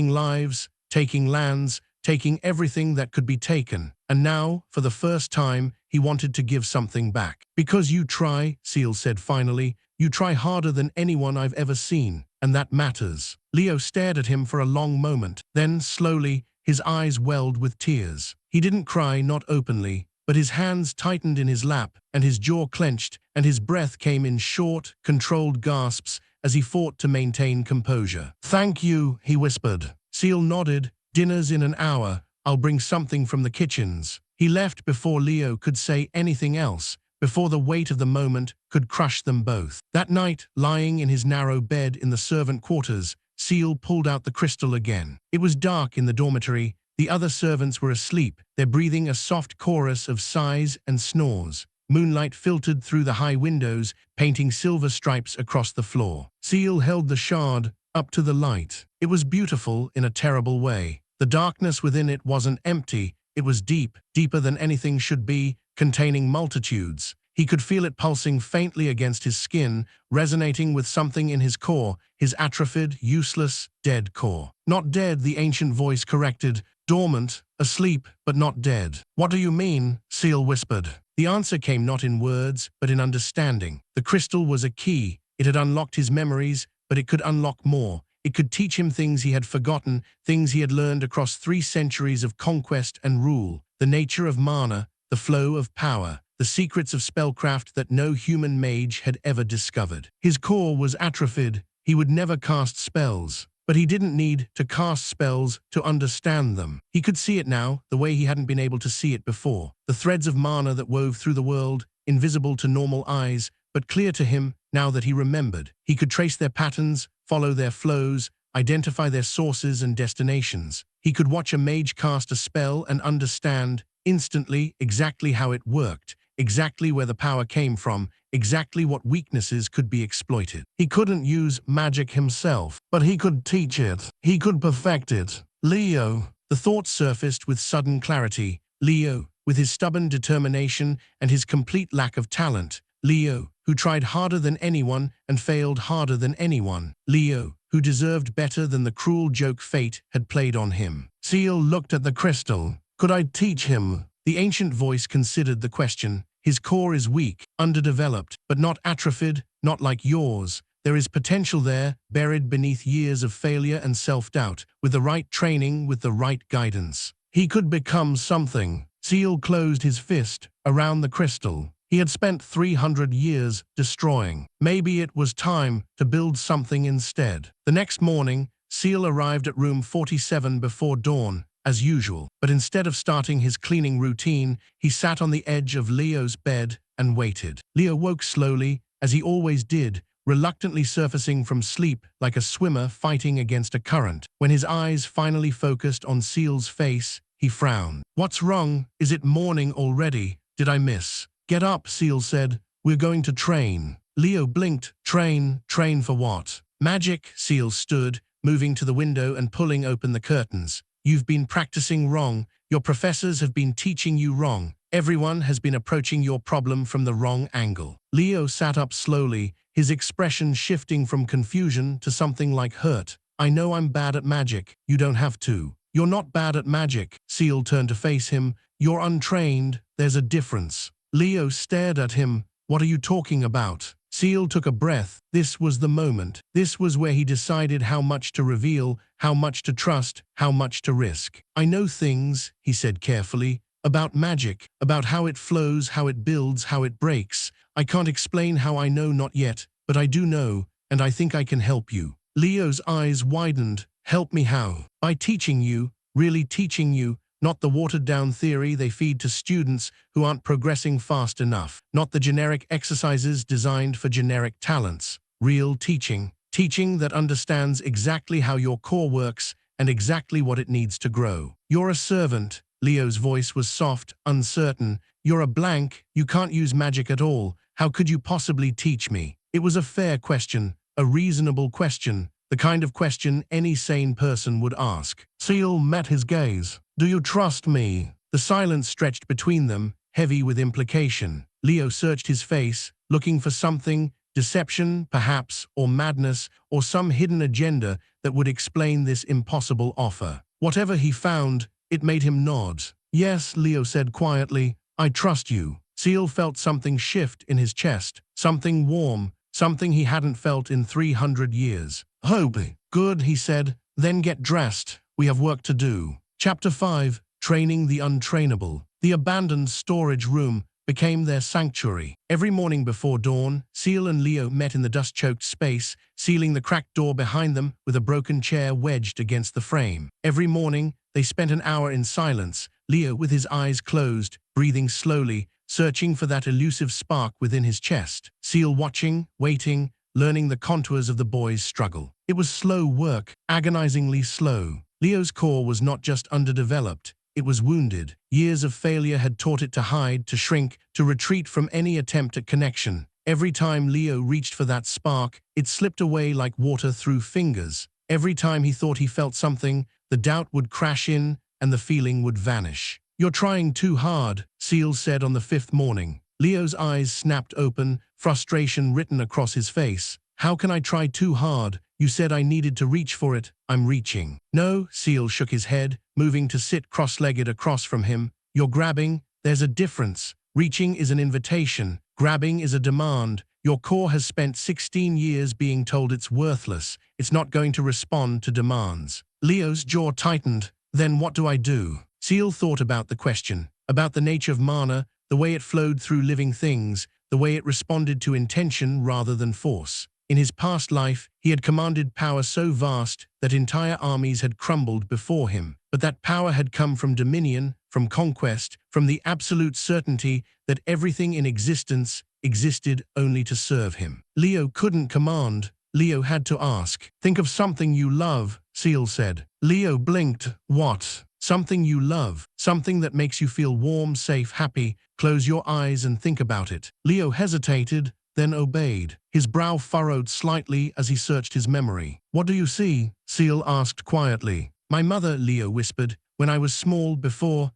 lives, taking lands, taking everything that could be taken. And now, for the first time, he wanted to give something back. Because you try, Ciel said finally, you try harder than anyone I've ever seen, and that matters. Leo stared at him for a long moment. Then, slowly, his eyes welled with tears. He didn't cry, not openly, but his hands tightened in his lap, and his jaw clenched, and his breath came in short, controlled gasps as he fought to maintain composure. Thank you, he whispered. Ciel nodded. Dinner's in an hour. I'll bring something from the kitchens. He left before Leo could say anything else, before the weight of the moment could crush them both. That night, lying in his narrow bed in the servant quarters, Ciel pulled out the crystal again. It was dark in the dormitory. The other servants were asleep, their breathing a soft chorus of sighs and snores. Moonlight filtered through the high windows, painting silver stripes across the floor. Ciel held the shard up to the light. It was beautiful in a terrible way. The darkness within it wasn't empty, it was deep, deeper than anything should be, containing multitudes. He could feel it pulsing faintly against his skin, resonating with something in his core, his atrophied, useless, dead core. Not dead, the ancient voice corrected, dormant, asleep, but not dead. What do you mean? Ciel whispered. The answer came not in words, but in understanding. The crystal was a key. It had unlocked his memories, but it could unlock more. It could teach him things he had forgotten, things he had learned across 3 centuries of conquest and rule, the nature of mana, the flow of power, the secrets of spellcraft that no human mage had ever discovered. His core was atrophied. He would never cast spells. But he didn't need to cast spells to understand them. He could see it now, the way he hadn't been able to see it before. The threads of mana that wove through the world, invisible to normal eyes, but clear to him now that he remembered. He could trace their patterns, follow their flows, identify their sources and destinations. He could watch a mage cast a spell and understand instantly exactly how it worked, exactly where the power came from, exactly what weaknesses could be exploited. He couldn't use magic himself, but he could teach it. He could perfect it. Leo. The thought surfaced with sudden clarity. Leo, with his stubborn determination and his complete lack of talent. Leo, who tried harder than anyone and failed harder than anyone. Leo, who deserved better than the cruel joke fate had played on him. Ciel looked at the crystal. Could I teach him? The ancient voice considered the question. His core is weak, underdeveloped, but not atrophied, not like yours. There is potential there, buried beneath years of failure and self-doubt. With the right training, with the right guidance, he could become something. Ciel closed his fist around the crystal. He had spent 300 years destroying. Maybe it was time to build something instead. The next morning, Ciel arrived at room 47 before dawn, as usual. But instead of starting his cleaning routine, he sat on the edge of Leo's bed and waited. Leo woke slowly, as he always did, reluctantly surfacing from sleep like a swimmer fighting against a current. When his eyes finally focused on Ciel's face, he frowned. What's wrong? Is it morning already? Did I miss? Get up, Ciel said. We're going to train. Leo blinked. Train? Train for what? Magic, Ciel stood, moving to the window and pulling open the curtains. You've been practicing wrong. Your professors have been teaching you wrong. Everyone has been approaching your problem from the wrong angle. Leo sat up slowly, his expression shifting from confusion to something like hurt. I know I'm bad at magic. You don't have to. You're not bad at magic. Ciel turned to face him. You're untrained. There's a difference. Leo stared at him. What are you talking about? Ciel took a breath. This was the moment. This was where he decided how much to reveal, how much to trust, how much to risk. I know things, he said carefully, about magic, about how it flows, how it builds, how it breaks. I can't explain how I know, not yet, but I do know, and I think I can help you. Leo's eyes widened. Help me how? By teaching you, really teaching you, not the watered-down theory they feed to students who aren't progressing fast enough, not the generic exercises designed for generic talents. Real teaching, teaching that understands exactly how your core works and exactly what it needs to grow. You're a servant. Leo's voice was soft, uncertain. You're a blank. You can't use magic at all. How could you possibly teach me? It was a fair question, a reasonable question, the kind of question any sane person would ask. Ciel met his gaze. Do you trust me? The silence stretched between them, heavy with implication. Leo searched his face, looking for something, deception, perhaps, or madness, or some hidden agenda that would explain this impossible offer. Whatever he found, it made him nod. Yes, Leo said quietly, I trust you. Ciel felt something shift in his chest, something warm, something he hadn't felt in 300 years. Hope. Good, he said. Then get dressed. We have work to do. Chapter 5, Training the Untrainable. The abandoned storage room became their sanctuary. Every morning before dawn, Ciel and Leo met in the dust-choked space, sealing the cracked door behind them with a broken chair wedged against the frame. Every morning, they spent an hour in silence, Leo with his eyes closed, breathing slowly, searching for that elusive spark within his chest. Ciel watching, waiting, learning the contours of the boy's struggle. It was slow work, agonizingly slow. Leo's core was not just underdeveloped, it was wounded. Years of failure had taught it to hide, to shrink, to retreat from any attempt at connection. Every time Leo reached for that spark, it slipped away like water through fingers. Every time he thought he felt something, the doubt would crash in and the feeling would vanish. You're trying too hard, Ciel said on the 5th morning. Leo's eyes snapped open, frustration written across his face. How can I try too hard? You said I needed to reach for it. I'm reaching. No, Ciel shook his head, moving to sit cross-legged across from him. You're grabbing. There's a difference. Reaching is an invitation. Grabbing is a demand. Your core has spent 16 years being told it's worthless. It's not going to respond to demands. Leo's jaw tightened. Then what do I do? Ciel thought about the question, about the nature of mana, the way it flowed through living things, the way it responded to intention rather than force. In his past life, he had commanded power so vast that entire armies had crumbled before him. But that power had come from dominion, from conquest, from the absolute certainty that everything in existence existed only to serve him. Leo couldn't command. Leo had to ask. Think of something you love, Ciel said. Leo blinked. What? Something you love. Something that makes you feel warm, safe, happy. Close your eyes and think about it. Leo hesitated, then obeyed. His brow furrowed slightly as he searched his memory. What do you see? Ciel asked quietly. My mother, Leo whispered. When I was small, before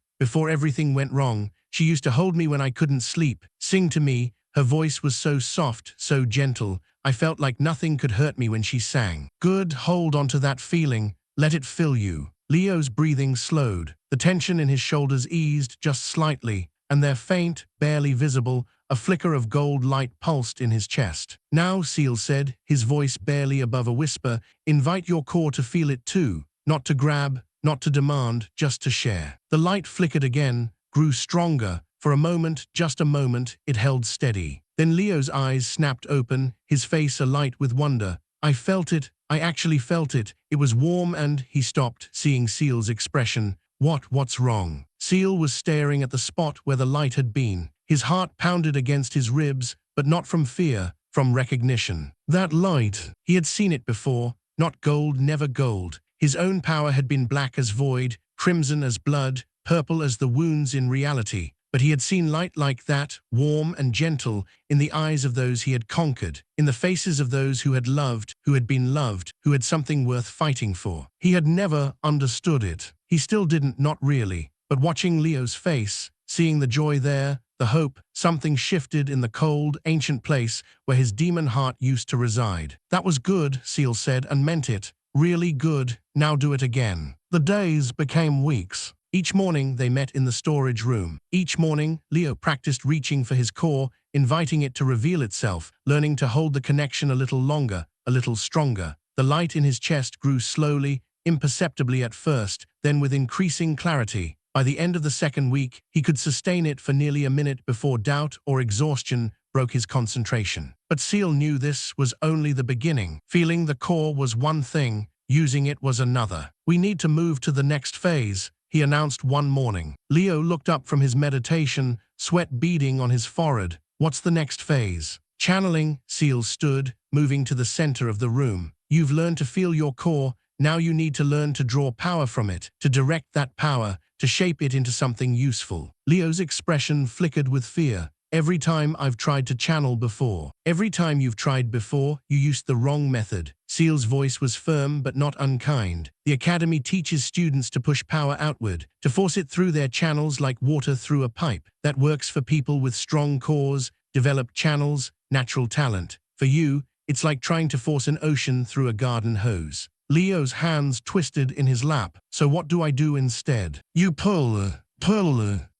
everything went wrong, she used to hold me when I couldn't sleep, sing to me. Her voice was so soft, so gentle. I felt like nothing could hurt me when she sang. Good, hold on to that feeling. Let it fill you. Leo's breathing slowed. The tension in his shoulders eased just slightly, and there, faint, barely visible, a flicker of gold light pulsed in his chest. Now, Ciel said, his voice barely above a whisper, invite your core to feel it too, not to grab, not to demand, just to share. The light flickered again, grew stronger. For a moment, just a moment, it held steady. Then Leo's eyes snapped open, his face alight with wonder. I felt it. I actually felt it. It was warm and he stopped, seeing Ciel's expression. What's wrong? Ciel was staring at the spot where the light had been. His heart pounded against his ribs, but not from fear, from recognition. That light, he had seen it before, not gold, never gold. His own power had been black as void, crimson as blood, purple as the wounds in reality. but he had seen light like that, warm and gentle, in the eyes of those he had conquered, in the faces of those who had loved, who had been loved, who had something worth fighting for. He had never understood it. He still didn't, not really. But watching Leo's face, seeing the joy there, the hope, something shifted in the cold, ancient place where his demon heart used to reside. That was good, Ciel said, and meant it. Really good. Now do it again. The days became weeks. Each morning they met in the storage room. Each morning, Leo practiced reaching for his core, inviting it to reveal itself, learning to hold the connection a little longer, a little stronger. The light in his chest grew slowly, imperceptibly at first, then with increasing clarity. By the end of the second week, he could sustain it for nearly a minute before doubt or exhaustion broke his concentration. But Ciel knew this was only the beginning. Feeling the core was one thing, using it was another. We need to move to the next phase, he announced one morning. Leo looked up from his meditation, sweat beading on his forehead. What's the next phase? Channeling, Ciel stood, moving to the center of the room. You've learned to feel your core, now you need to learn to draw power from it, to direct that power, to shape it into something useful. Leo's expression flickered with fear. Every time I've tried to channel before. Every time you've tried before, you used the wrong method. Ciel's voice was firm but not unkind. The academy teaches students to push power outward, to force it through their channels like water through a pipe. That works for people with strong cores, developed channels, natural talent. For you, it's like trying to force an ocean through a garden hose. Leo's hands twisted in his lap. So what do I do instead? You pull.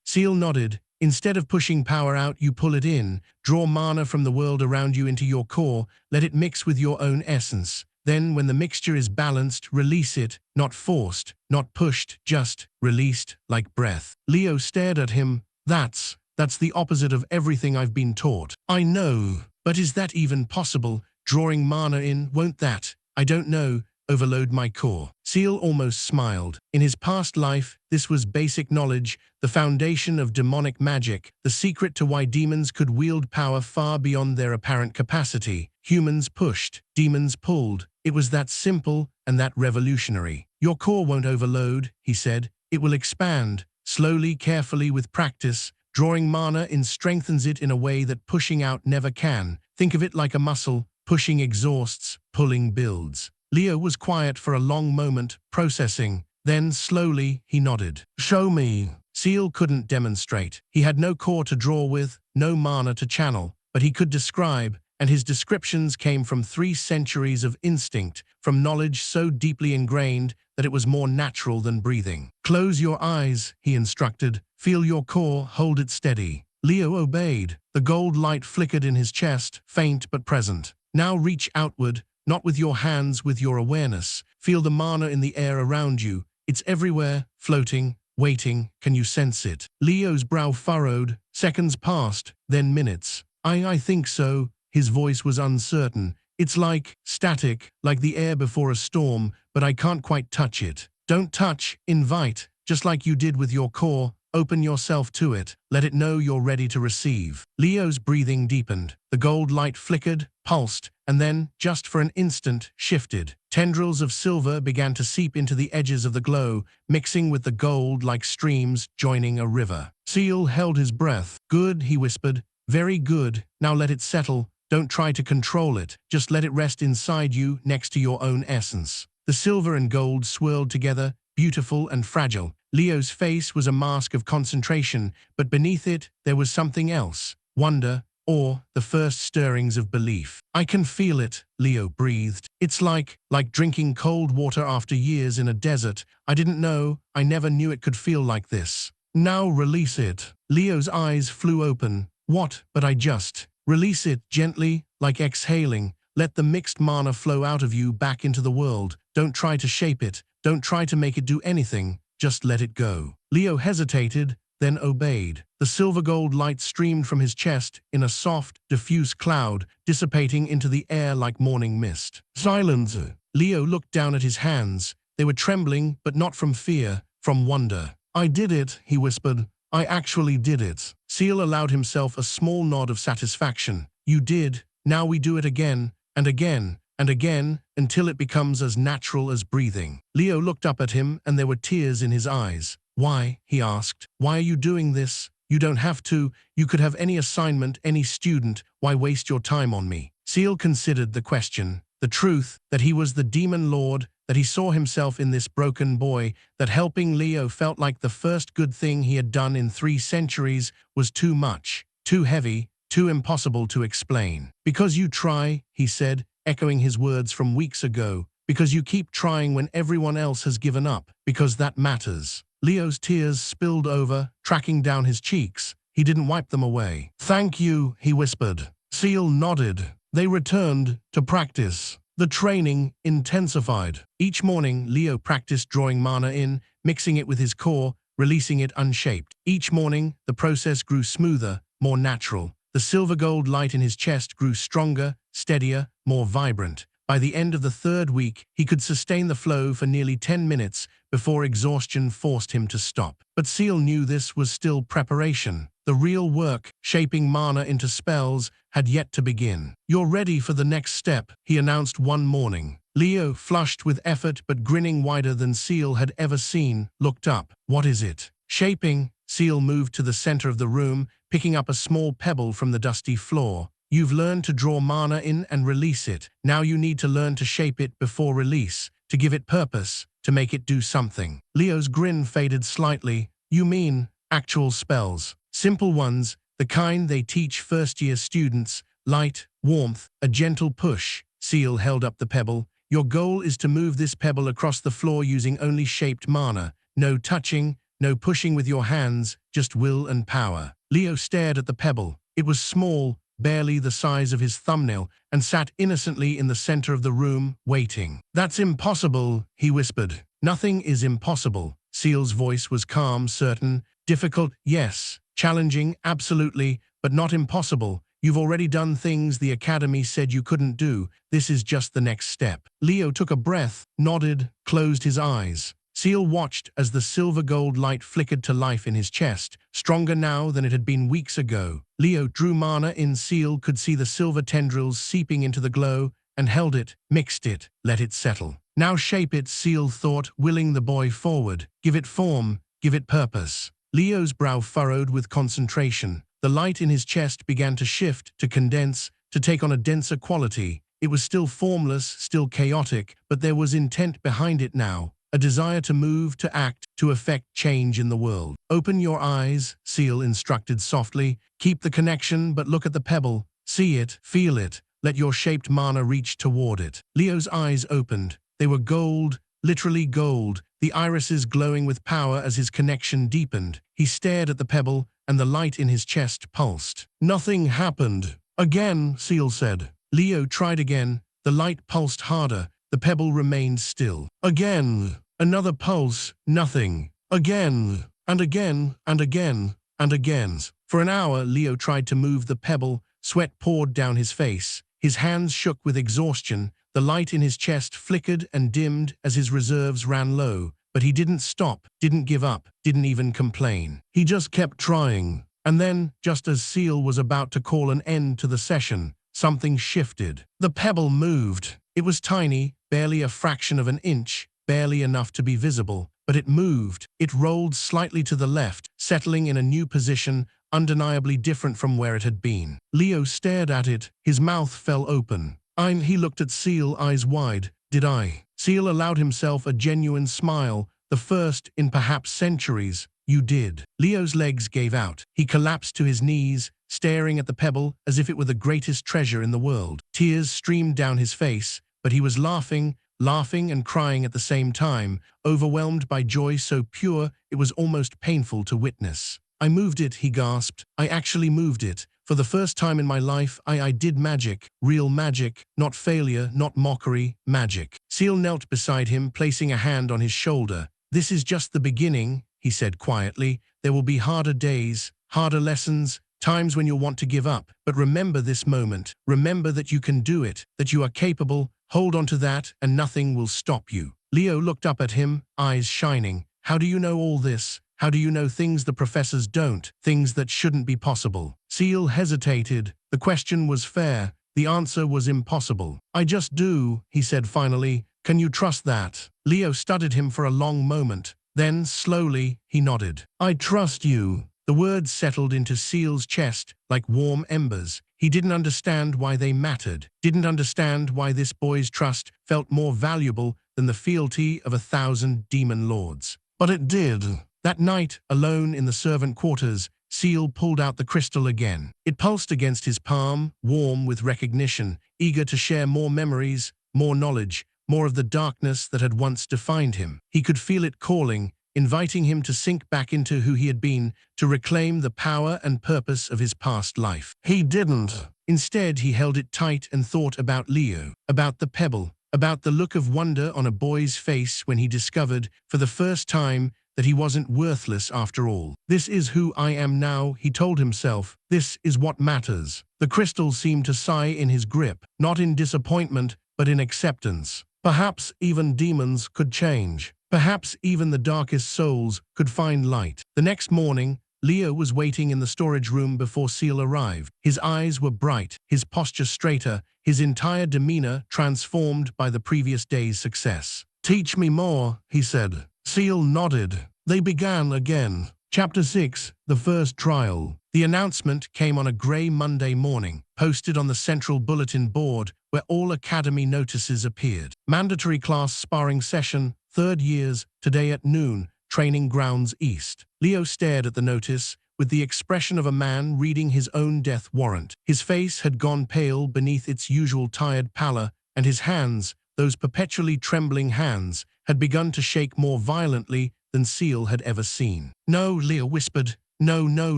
Ciel nodded. Instead of pushing power out, you pull it in. Draw mana from the world around you into your core. Let it mix with your own essence. Then, when the mixture is balanced, release it. Not forced, not pushed, just released like breath. Leo stared at him. That's the opposite of everything I've been taught. I know. But is that even possible? Drawing mana in, won't that? I don't know. Overload my core. Ciel almost smiled. In his past life, this was basic knowledge, the foundation of demonic magic, the secret to why demons could wield power far beyond their apparent capacity. Humans pushed, demons pulled. It was that simple and that revolutionary. Your core won't overload, he said. It will expand, slowly, carefully, with practice. Drawing mana in strengthens it in a way that pushing out never can. Think of it like a muscle. Pushing exhausts, pulling builds. Leo was quiet for a long moment, processing. Then, slowly, he nodded. Show me. Ciel couldn't demonstrate. He had no core to draw with, no mana to channel, but he could describe, and his descriptions came from 3 centuries of instinct, from knowledge so deeply ingrained that it was more natural than breathing. Close your eyes, he instructed. Feel your core, hold it steady. Leo obeyed. The gold light flickered in his chest, faint but present. Now reach outward. Not with your hands, with your awareness. Feel the mana in the air around you. It's everywhere, floating, waiting. Can you sense it? Leo's brow furrowed. Seconds passed, then minutes. I think so. His voice was uncertain. It's like static, like the air before a storm, but I can't quite touch it. Don't touch, invite, just like you did with your core. Open yourself to it. Let it know you're ready to receive. Leo's breathing deepened. The gold light flickered, pulsed, and then, just for an instant, shifted. Tendrils of silver began to seep into the edges of the glow, mixing with the gold like streams joining a river. Ciel held his breath. Good, he whispered. Very good. Now let it settle. Don't try to control it. Just let it rest inside you, next to your own essence. The silver and gold swirled together, beautiful and fragile. Leo's face was a mask of concentration, but beneath it, there was something else. Wonder, awe, the first stirrings of belief. I can feel it, Leo breathed. It's like drinking cold water after years in a desert. I didn't know, I never knew it could feel like this. Now release it. Leo's eyes flew open. What? But I just. Release it gently, like exhaling. Let the mixed mana flow out of you back into the world. Don't try to shape it. Don't try to make it do anything. Just let it go. Leo hesitated, then obeyed. The silver-gold light streamed from his chest in a soft, diffuse cloud, dissipating into the air like morning mist. Silence. Leo looked down at his hands. They were trembling, but not from fear, from wonder. I did it, he whispered. I actually did it. Ciel allowed himself a small nod of satisfaction. You did. Now we do it again, and again, and again, until it becomes as natural as breathing. Leo looked up at him, and there were tears in his eyes. Why? He asked. Why are you doing this? You don't have to. You could have any assignment, any student. Why waste your time on me? Ciel considered the question. The truth, that he was the Demon Lord, that he saw himself in this broken boy, that helping Leo felt like the first good thing he had done in 3 centuries, was too much, too heavy, too impossible to explain. Because you try, he said, echoing his words from weeks ago. Because you keep trying when everyone else has given up. Because that matters. Leo's tears spilled over, tracking down his cheeks. He didn't wipe them away. Thank you, he whispered. Ciel nodded. They returned to practice. The training intensified. Each morning, Leo practiced drawing mana in, mixing it with his core, releasing it unshaped. Each morning, the process grew smoother, more natural. The silver-gold light in his chest grew stronger, steadier, more vibrant. By the end of the 3rd week, he could sustain the flow for nearly 10 minutes before exhaustion forced him to stop. But Ciel knew this was still preparation. The real work, shaping mana into spells, had yet to begin. You're ready for the next step, he announced one morning. Leo, flushed with effort but grinning wider than Ciel had ever seen, looked up. What is it? Shaping. Ciel moved to the center of the room, picking up a small pebble from the dusty floor. You've learned to draw mana in and release it. Now you need to learn to shape it before release, to give it purpose, to make it do something. Leo's grin faded slightly. You mean actual spells? Simple ones, the kind they teach first-year students. Light, warmth, a gentle push. Ciel held up the pebble. Your goal is to move this pebble across the floor using only shaped mana. No touching, no pushing with your hands, just will and power. Leo stared at the pebble. It was small, barely the size of his thumbnail, and sat innocently in the center of the room, waiting. That's impossible, he whispered. Nothing is impossible. Ciel's voice was calm, certain. Difficult, yes. Challenging, absolutely, but not impossible. You've already done things the Academy said you couldn't do. This is just the next step. Leo took a breath, nodded, closed his eyes. Ciel watched as the silver-gold light flickered to life in his chest, stronger now than it had been weeks ago. Leo drew mana in. Ciel could see the silver tendrils seeping into the glow, and held it, mixed it, let it settle. Now shape it, Ciel thought, willing the boy forward. Give it form, give it purpose. Leo's brow furrowed with concentration. The light in his chest began to shift, to condense, to take on a denser quality. It was still formless, still chaotic, but there was intent behind it now. A desire to move, to act, to effect change in the world. Open your eyes, Ciel instructed softly. Keep the connection, but look at the pebble. See it, feel it. Let your shaped mana reach toward it. Leo's eyes opened. They were gold, literally gold, the irises glowing with power as his connection deepened. He stared at the pebble, and the light in his chest pulsed. Nothing happened. Again, Ciel said. Leo tried again. The light pulsed harder. The pebble remained still. Again. Another pulse. Nothing. Again. And again. And again. And again. For an hour, Leo tried to move the pebble. Sweat poured down his face. His hands shook with exhaustion. The light in his chest flickered and dimmed as his reserves ran low. But he didn't stop, didn't give up, didn't even complain. He just kept trying. And then, just as Ciel was about to call an end to the session, something shifted. The pebble moved. It was tiny, barely a fraction of an inch, barely enough to be visible, but it moved. It rolled slightly to the left, settling in a new position, undeniably different from where it had been. Leo stared at it. His mouth fell open. He looked at Ciel, eyes wide. Did I? Ciel allowed himself a genuine smile, the first in perhaps centuries. You did. Leo's legs gave out. He collapsed to his knees, staring at the pebble as if it were the greatest treasure in the world. Tears streamed down his face, but he was laughing and crying at the same time, overwhelmed by joy so pure it was almost painful to witness. I moved it, he gasped. I actually moved it. For the first time in my life, I did magic. Real magic. Not failure, not mockery. Magic. Ciel knelt beside him, placing a hand on his shoulder. This is just the beginning, he said quietly. There will be harder days, harder lessons, times when you'll want to give up. But remember this moment. Remember that you can do it, that you are capable. Hold on to that, and nothing will stop you. Leo looked up at him, eyes shining. How do you know all this? How do you know things the professors don't, things that shouldn't be possible? Ciel hesitated. The question was fair. The answer was impossible. I just do, he said finally. Can you trust that? Leo studied him for a long moment. Then, slowly, he nodded. I trust you. The words settled into Ciel's chest like warm embers. He didn't understand why they mattered, didn't understand why this boy's trust felt more valuable than the fealty of 1,000 demon lords. But it did. That night, alone in the servant quarters, Ciel pulled out the crystal again. It pulsed against his palm, warm with recognition, eager to share more memories, more knowledge, more of the darkness that had once defined him. He could feel it calling, inviting him to sink back into who he had been, to reclaim the power and purpose of his past life. He didn't. Instead, he held it tight and thought about Leo, about the pebble, about the look of wonder on a boy's face when he discovered, for the first time, that he wasn't worthless after all. This is who I am now, he told himself. This is what matters. The crystal seemed to sigh in his grip, not in disappointment, but in acceptance. Perhaps even demons could change. Perhaps even the darkest souls could find light. The next morning, Leo was waiting in the storage room before Ciel arrived. His eyes were bright, his posture straighter, his entire demeanor transformed by the previous day's success. "Teach me more," he said. Ciel nodded. They began again. Chapter 6, The First Trial. The announcement came on a grey Monday morning, posted on the central bulletin board where all academy notices appeared. Mandatory class sparring session, 3rd years, today at noon, training grounds east. Leo stared at the notice with the expression of a man reading his own death warrant. His face had gone pale beneath its usual tired pallor, and his hands, those perpetually trembling hands, had begun to shake more violently than Ciel had ever seen. "No," Leo whispered. "No, no,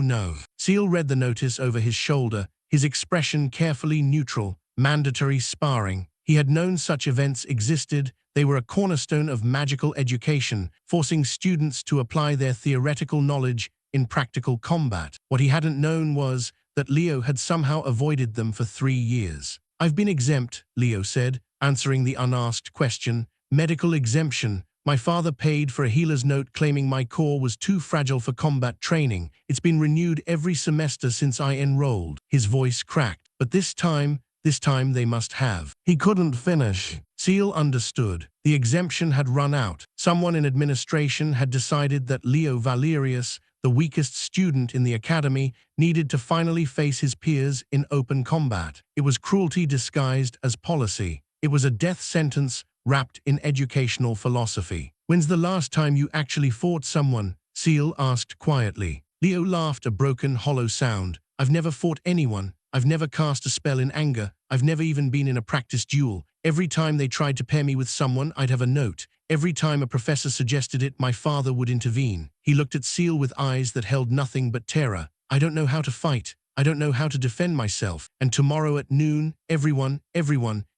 no." Ciel read the notice over his shoulder, his expression carefully neutral. Mandatory sparring. He had known such events existed. They were a cornerstone of magical education, forcing students to apply their theoretical knowledge in practical combat. What he hadn't known was that Leo had somehow avoided them for 3 years. "I've been exempt," Leo said, answering the unasked question. "Medical exemption. My father paid for a healer's note claiming my core was too fragile for combat training. It's been renewed every semester since I enrolled." His voice cracked. "But this time they must have." He couldn't finish. Ciel understood. The exemption had run out. Someone in administration had decided that Leo Valerius, the weakest student in the academy, needed to finally face his peers in open combat. It was cruelty disguised as policy. It was a death sentence wrapped in educational philosophy. "When's the last time you actually fought someone?" Ciel asked quietly. Leo laughed, a broken, hollow sound. "I've never fought anyone. I've never cast a spell in anger. I've never even been in a practice duel. Every time they tried to pair me with someone, I'd have a note. Every time a professor suggested it, my father would intervene." He looked at Ciel with eyes that held nothing but terror. "I don't know how to fight. I don't know how to defend myself. And tomorrow at noon, everyone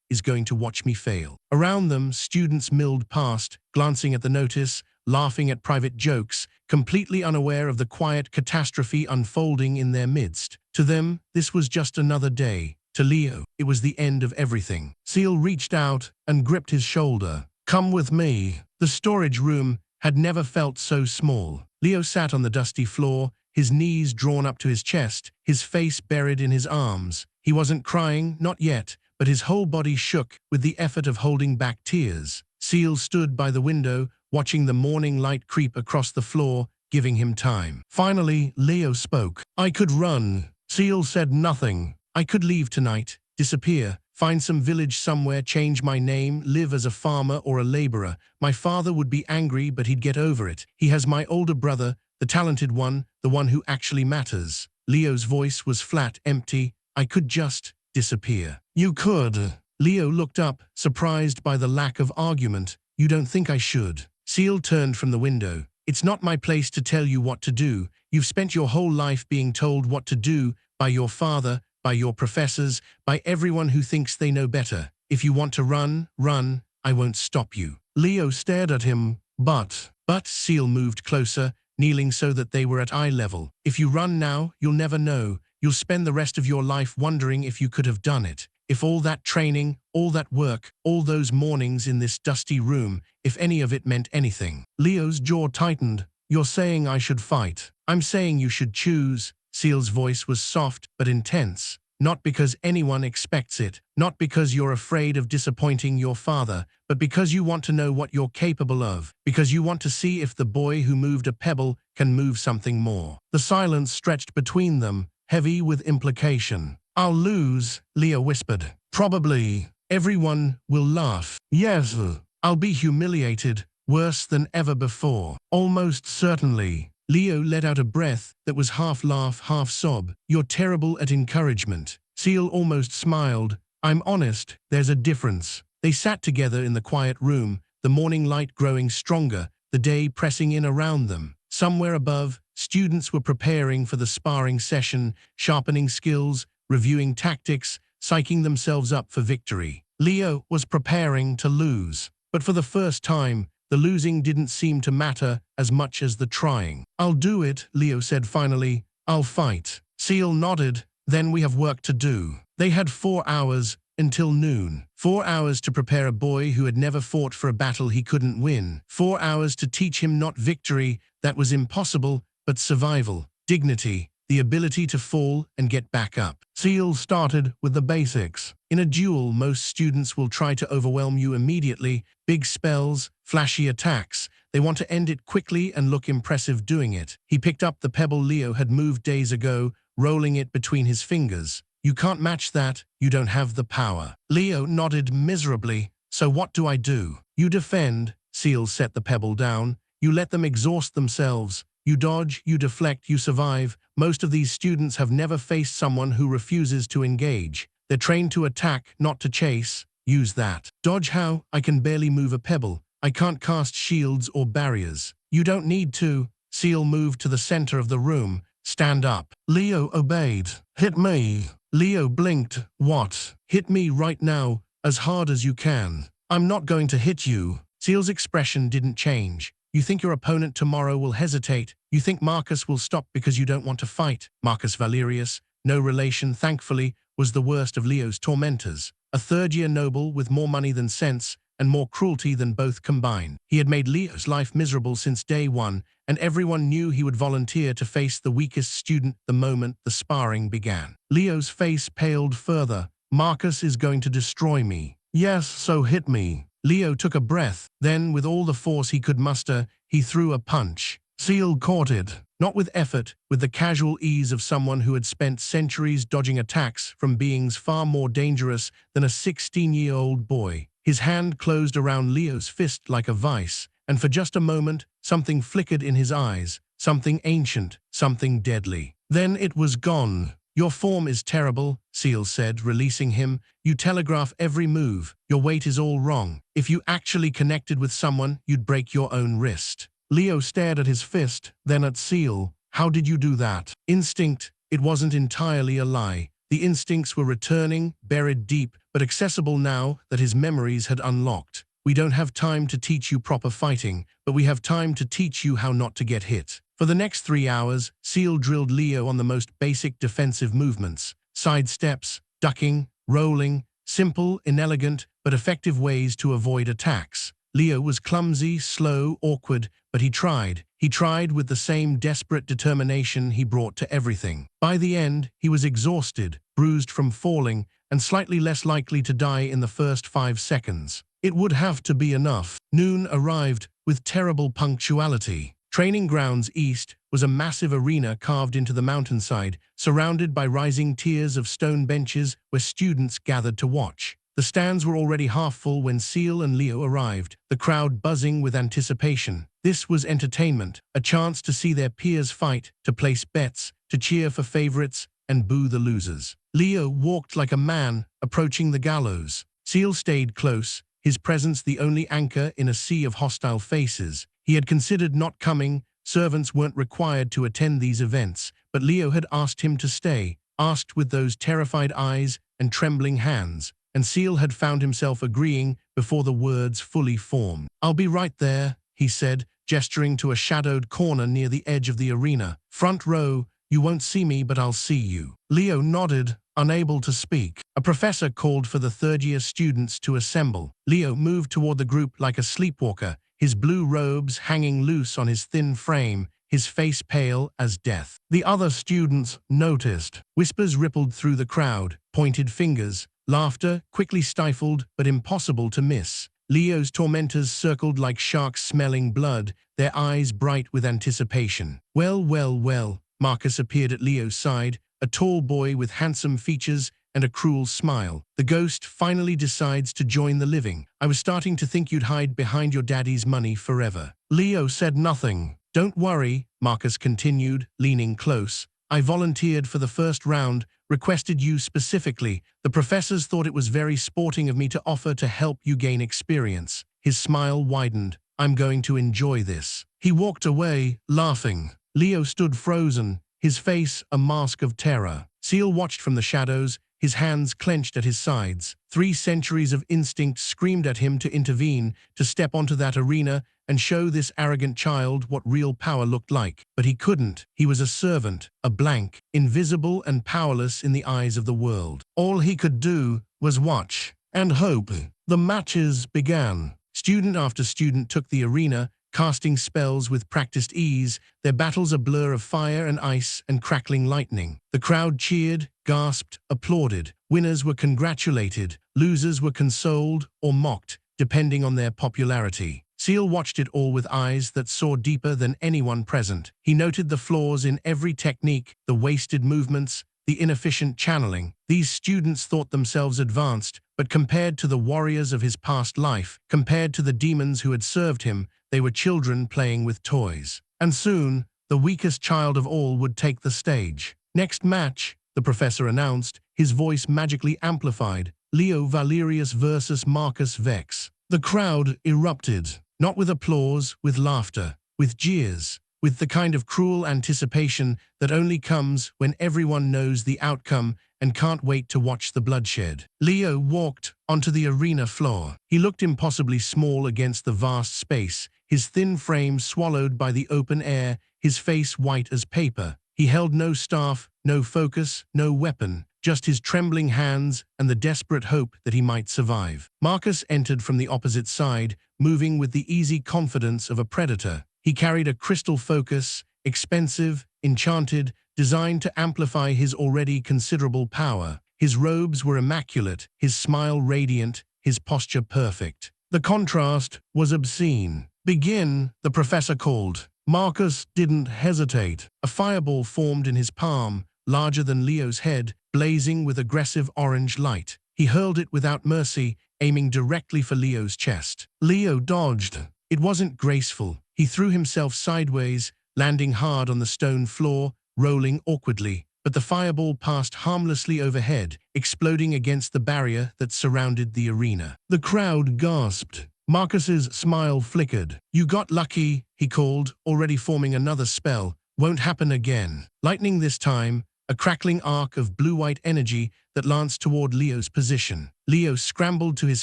is going to watch me fail." Around them, students milled past, glancing at the notice, laughing at private jokes, completely unaware of the quiet catastrophe unfolding in their midst. To them, this was just another day. To Leo, it was the end of everything. Ciel reached out and gripped his shoulder. "Come with me." The storage room had never felt so small. Leo sat on the dusty floor, his knees drawn up to his chest, his face buried in his arms. He wasn't crying, not yet, but his whole body shook with the effort of holding back tears. Ciel stood by the window, watching the morning light creep across the floor, giving him time. Finally, Leo spoke. "I could run." Ciel said nothing. "I could leave tonight, disappear, find some village somewhere, change my name, live as a farmer or a laborer. My father would be angry, but he'd get over it. He has my older brother, the talented one, the one who actually matters." Leo's voice was flat, empty. "I could just disappear." "You could." Leo looked up, surprised by the lack of argument. "You don't think I should?" Ciel turned from the window. "It's not my place to tell you what to do. You've spent your whole life being told what to do by your father, by your professors, by everyone who thinks they know better. If you want to run, run. I won't stop you." Leo stared at him. But Ciel moved closer, kneeling so that they were at eye level. "If you run now, you'll never know. You'll spend the rest of your life wondering if you could have done it. If all that training, all that work, all those mornings in this dusty room, if any of it meant anything." Leo's jaw tightened. "You're saying I should fight. I'm saying you should choose." Ciel's voice was soft but intense. not because anyone expects it, not because you're afraid of disappointing your father, but because you want to know what you're capable of, because you want to see if the boy who moved a pebble can move something more. The silence stretched between them, heavy with implication. I'll lose, Leo whispered. Probably. Everyone will laugh. Yes. I'll be humiliated, worse than ever before. Almost certainly. Leo let out a breath that was half laugh, half sob. You're terrible at encouragement. Ciel almost smiled. I'm honest, there's a difference. They sat together in the quiet room, the morning light growing stronger, the day pressing in around them. Somewhere above, students were preparing for the sparring session, sharpening skills, reviewing tactics, psyching themselves up for victory. Leo was preparing to lose. But for the first time, the losing didn't seem to matter as much as the trying. I'll do it, Leo said finally. I'll fight. Ciel nodded. Then we have work to do. They had 4 hours until noon. 4 hours to prepare a boy who had never fought for a battle he couldn't win. 4 hours to teach him not victory, that was impossible, but survival, dignity, the ability to fall and get back up. Ciel started with the basics. In a duel, most students will try to overwhelm you immediately. Big spells, flashy attacks. They want to end it quickly and look impressive doing it. He picked up the pebble Leo had moved days ago, rolling it between his fingers. You can't match that, you don't have the power. Leo nodded miserably. So what do I do? You defend. Ciel set the pebble down. You let them exhaust themselves. You dodge, you deflect, you survive. Most of these students have never faced someone who refuses to engage. They're trained to attack, not to chase. Use that. Dodge how? I can barely move a pebble. I can't cast shields or barriers. You don't need to. Ciel moved to the center of the room. Stand up. Leo obeyed. Hit me. Leo blinked. What? Hit me right now, as hard as you can. I'm not going to hit you. Ciel's expression didn't change. You think your opponent tomorrow will hesitate. You think Marcus will stop because you don't want to fight. Marcus Valerius, no relation thankfully, was the worst of Leo's tormentors. A third-year noble with more money than sense and more cruelty than both combined. He had made Leo's life miserable since day one, and everyone knew he would volunteer to face the weakest student the moment the sparring began. Leo's face paled further. Marcus is going to destroy me. Yes, so hit me. Leo took a breath. Then, with all the force he could muster, he threw a punch. Ciel caught it. Not with effort, with the casual ease of someone who had spent centuries dodging attacks from beings far more dangerous than a 16-year-old boy. His hand closed around Leo's fist like a vice, and for just a moment, something flickered in his eyes, something ancient, something deadly. Then it was gone. Your form is terrible, Ciel said, releasing him. You telegraph every move. Your weight is all wrong. If you actually connected with someone, you'd break your own wrist. Leo stared at his fist, then at Ciel. How did you do that? Instinct. It wasn't entirely a lie. The instincts were returning, buried deep, but accessible now that his memories had unlocked. We don't have time to teach you proper fighting, but we have time to teach you how not to get hit. For the next 3 hours, Ciel drilled Leo on the most basic defensive movements. Side steps, ducking, rolling, simple, inelegant, but effective ways to avoid attacks. Leo was clumsy, slow, awkward, but he tried. He tried with the same desperate determination he brought to everything. By the end, he was exhausted, bruised from falling, and slightly less likely to die in the first 5 seconds. It would have to be enough. Noon arrived with terrible punctuality. Training Grounds East was a massive arena carved into the mountainside, surrounded by rising tiers of stone benches where students gathered to watch. The stands were already half full when Ciel and Leo arrived, the crowd buzzing with anticipation. This was entertainment, a chance to see their peers fight, to place bets, to cheer for favorites, and boo the losers. Leo walked like a man, approaching the gallows. Ciel stayed close, his presence the only anchor in a sea of hostile faces. He had considered not coming. Servants weren't required to attend these events, but Leo had asked him to stay, asked with those terrified eyes and trembling hands, and Ciel had found himself agreeing before the words fully formed. I'll be right there, he said, gesturing to a shadowed corner near the edge of the arena. Front row, you won't see me, but I'll see you. Leo nodded, unable to speak. A professor called for the third-year students to assemble. Leo moved toward the group like a sleepwalker, his blue robes hanging loose on his thin frame, his face pale as death. The other students noticed. Whispers rippled through the crowd, pointed fingers, laughter quickly stifled but impossible to miss. Leo's tormentors circled like sharks smelling blood, their eyes bright with anticipation. Well, well, well, Marcus appeared at Leo's side, a tall boy with handsome features and a cruel smile. The ghost finally decides to join the living. I was starting to think you'd hide behind your daddy's money forever. Leo said nothing. Don't worry, Marcus continued, leaning close. I volunteered for the first round, requested you specifically. The professors thought it was very sporting of me to offer to help you gain experience. His smile widened. I'm going to enjoy this. He walked away, laughing. Leo stood frozen, his face a mask of terror. Ciel watched from the shadows, his hands clenched at his sides. 3 centuries of instinct screamed at him to intervene, to step onto that arena and show this arrogant child what real power looked like. But he couldn't. He was a servant, a blank, invisible and powerless in the eyes of the world. All he could do was watch and hope. The matches began. Student after student took the arena, casting spells with practiced ease, their battles a blur of fire and ice and crackling lightning. The crowd cheered, gasped, applauded. Winners were congratulated, losers were consoled or mocked, depending on their popularity. Ciel watched it all with eyes that saw deeper than anyone present. He noted the flaws in every technique, the wasted movements, the inefficient channeling. These students thought themselves advanced, but compared to the warriors of his past life, compared to the demons who had served him, they were children playing with toys. And soon, the weakest child of all would take the stage. Next match, the professor announced, his voice magically amplified, Leo Valerius versus Marcus Vex. The crowd erupted, not with applause, with laughter, with jeers, with the kind of cruel anticipation that only comes when everyone knows the outcome and can't wait to watch the bloodshed. Leo walked onto the arena floor. He looked impossibly small against the vast space, his thin frame swallowed by the open air, his face white as paper. He held no staff, no focus, no weapon, just his trembling hands and the desperate hope that he might survive. Marcus entered from the opposite side, moving with the easy confidence of a predator. He carried a crystal focus, expensive, enchanted, designed to amplify his already considerable power. His robes were immaculate, his smile radiant, his posture perfect. The contrast was obscene. Begin, the professor called. Marcus didn't hesitate. A fireball formed in his palm, larger than Leo's head, blazing with aggressive orange light. He hurled it without mercy, aiming directly for Leo's chest. Leo dodged. It wasn't graceful. He threw himself sideways, landing hard on the stone floor, rolling awkwardly. But the fireball passed harmlessly overhead, exploding against the barrier that surrounded the arena. The crowd gasped. Marcus's smile flickered. You got lucky, he called, already forming another spell. Won't happen again. Lightning this time, a crackling arc of blue-white energy that lanced toward Leo's position. Leo scrambled to his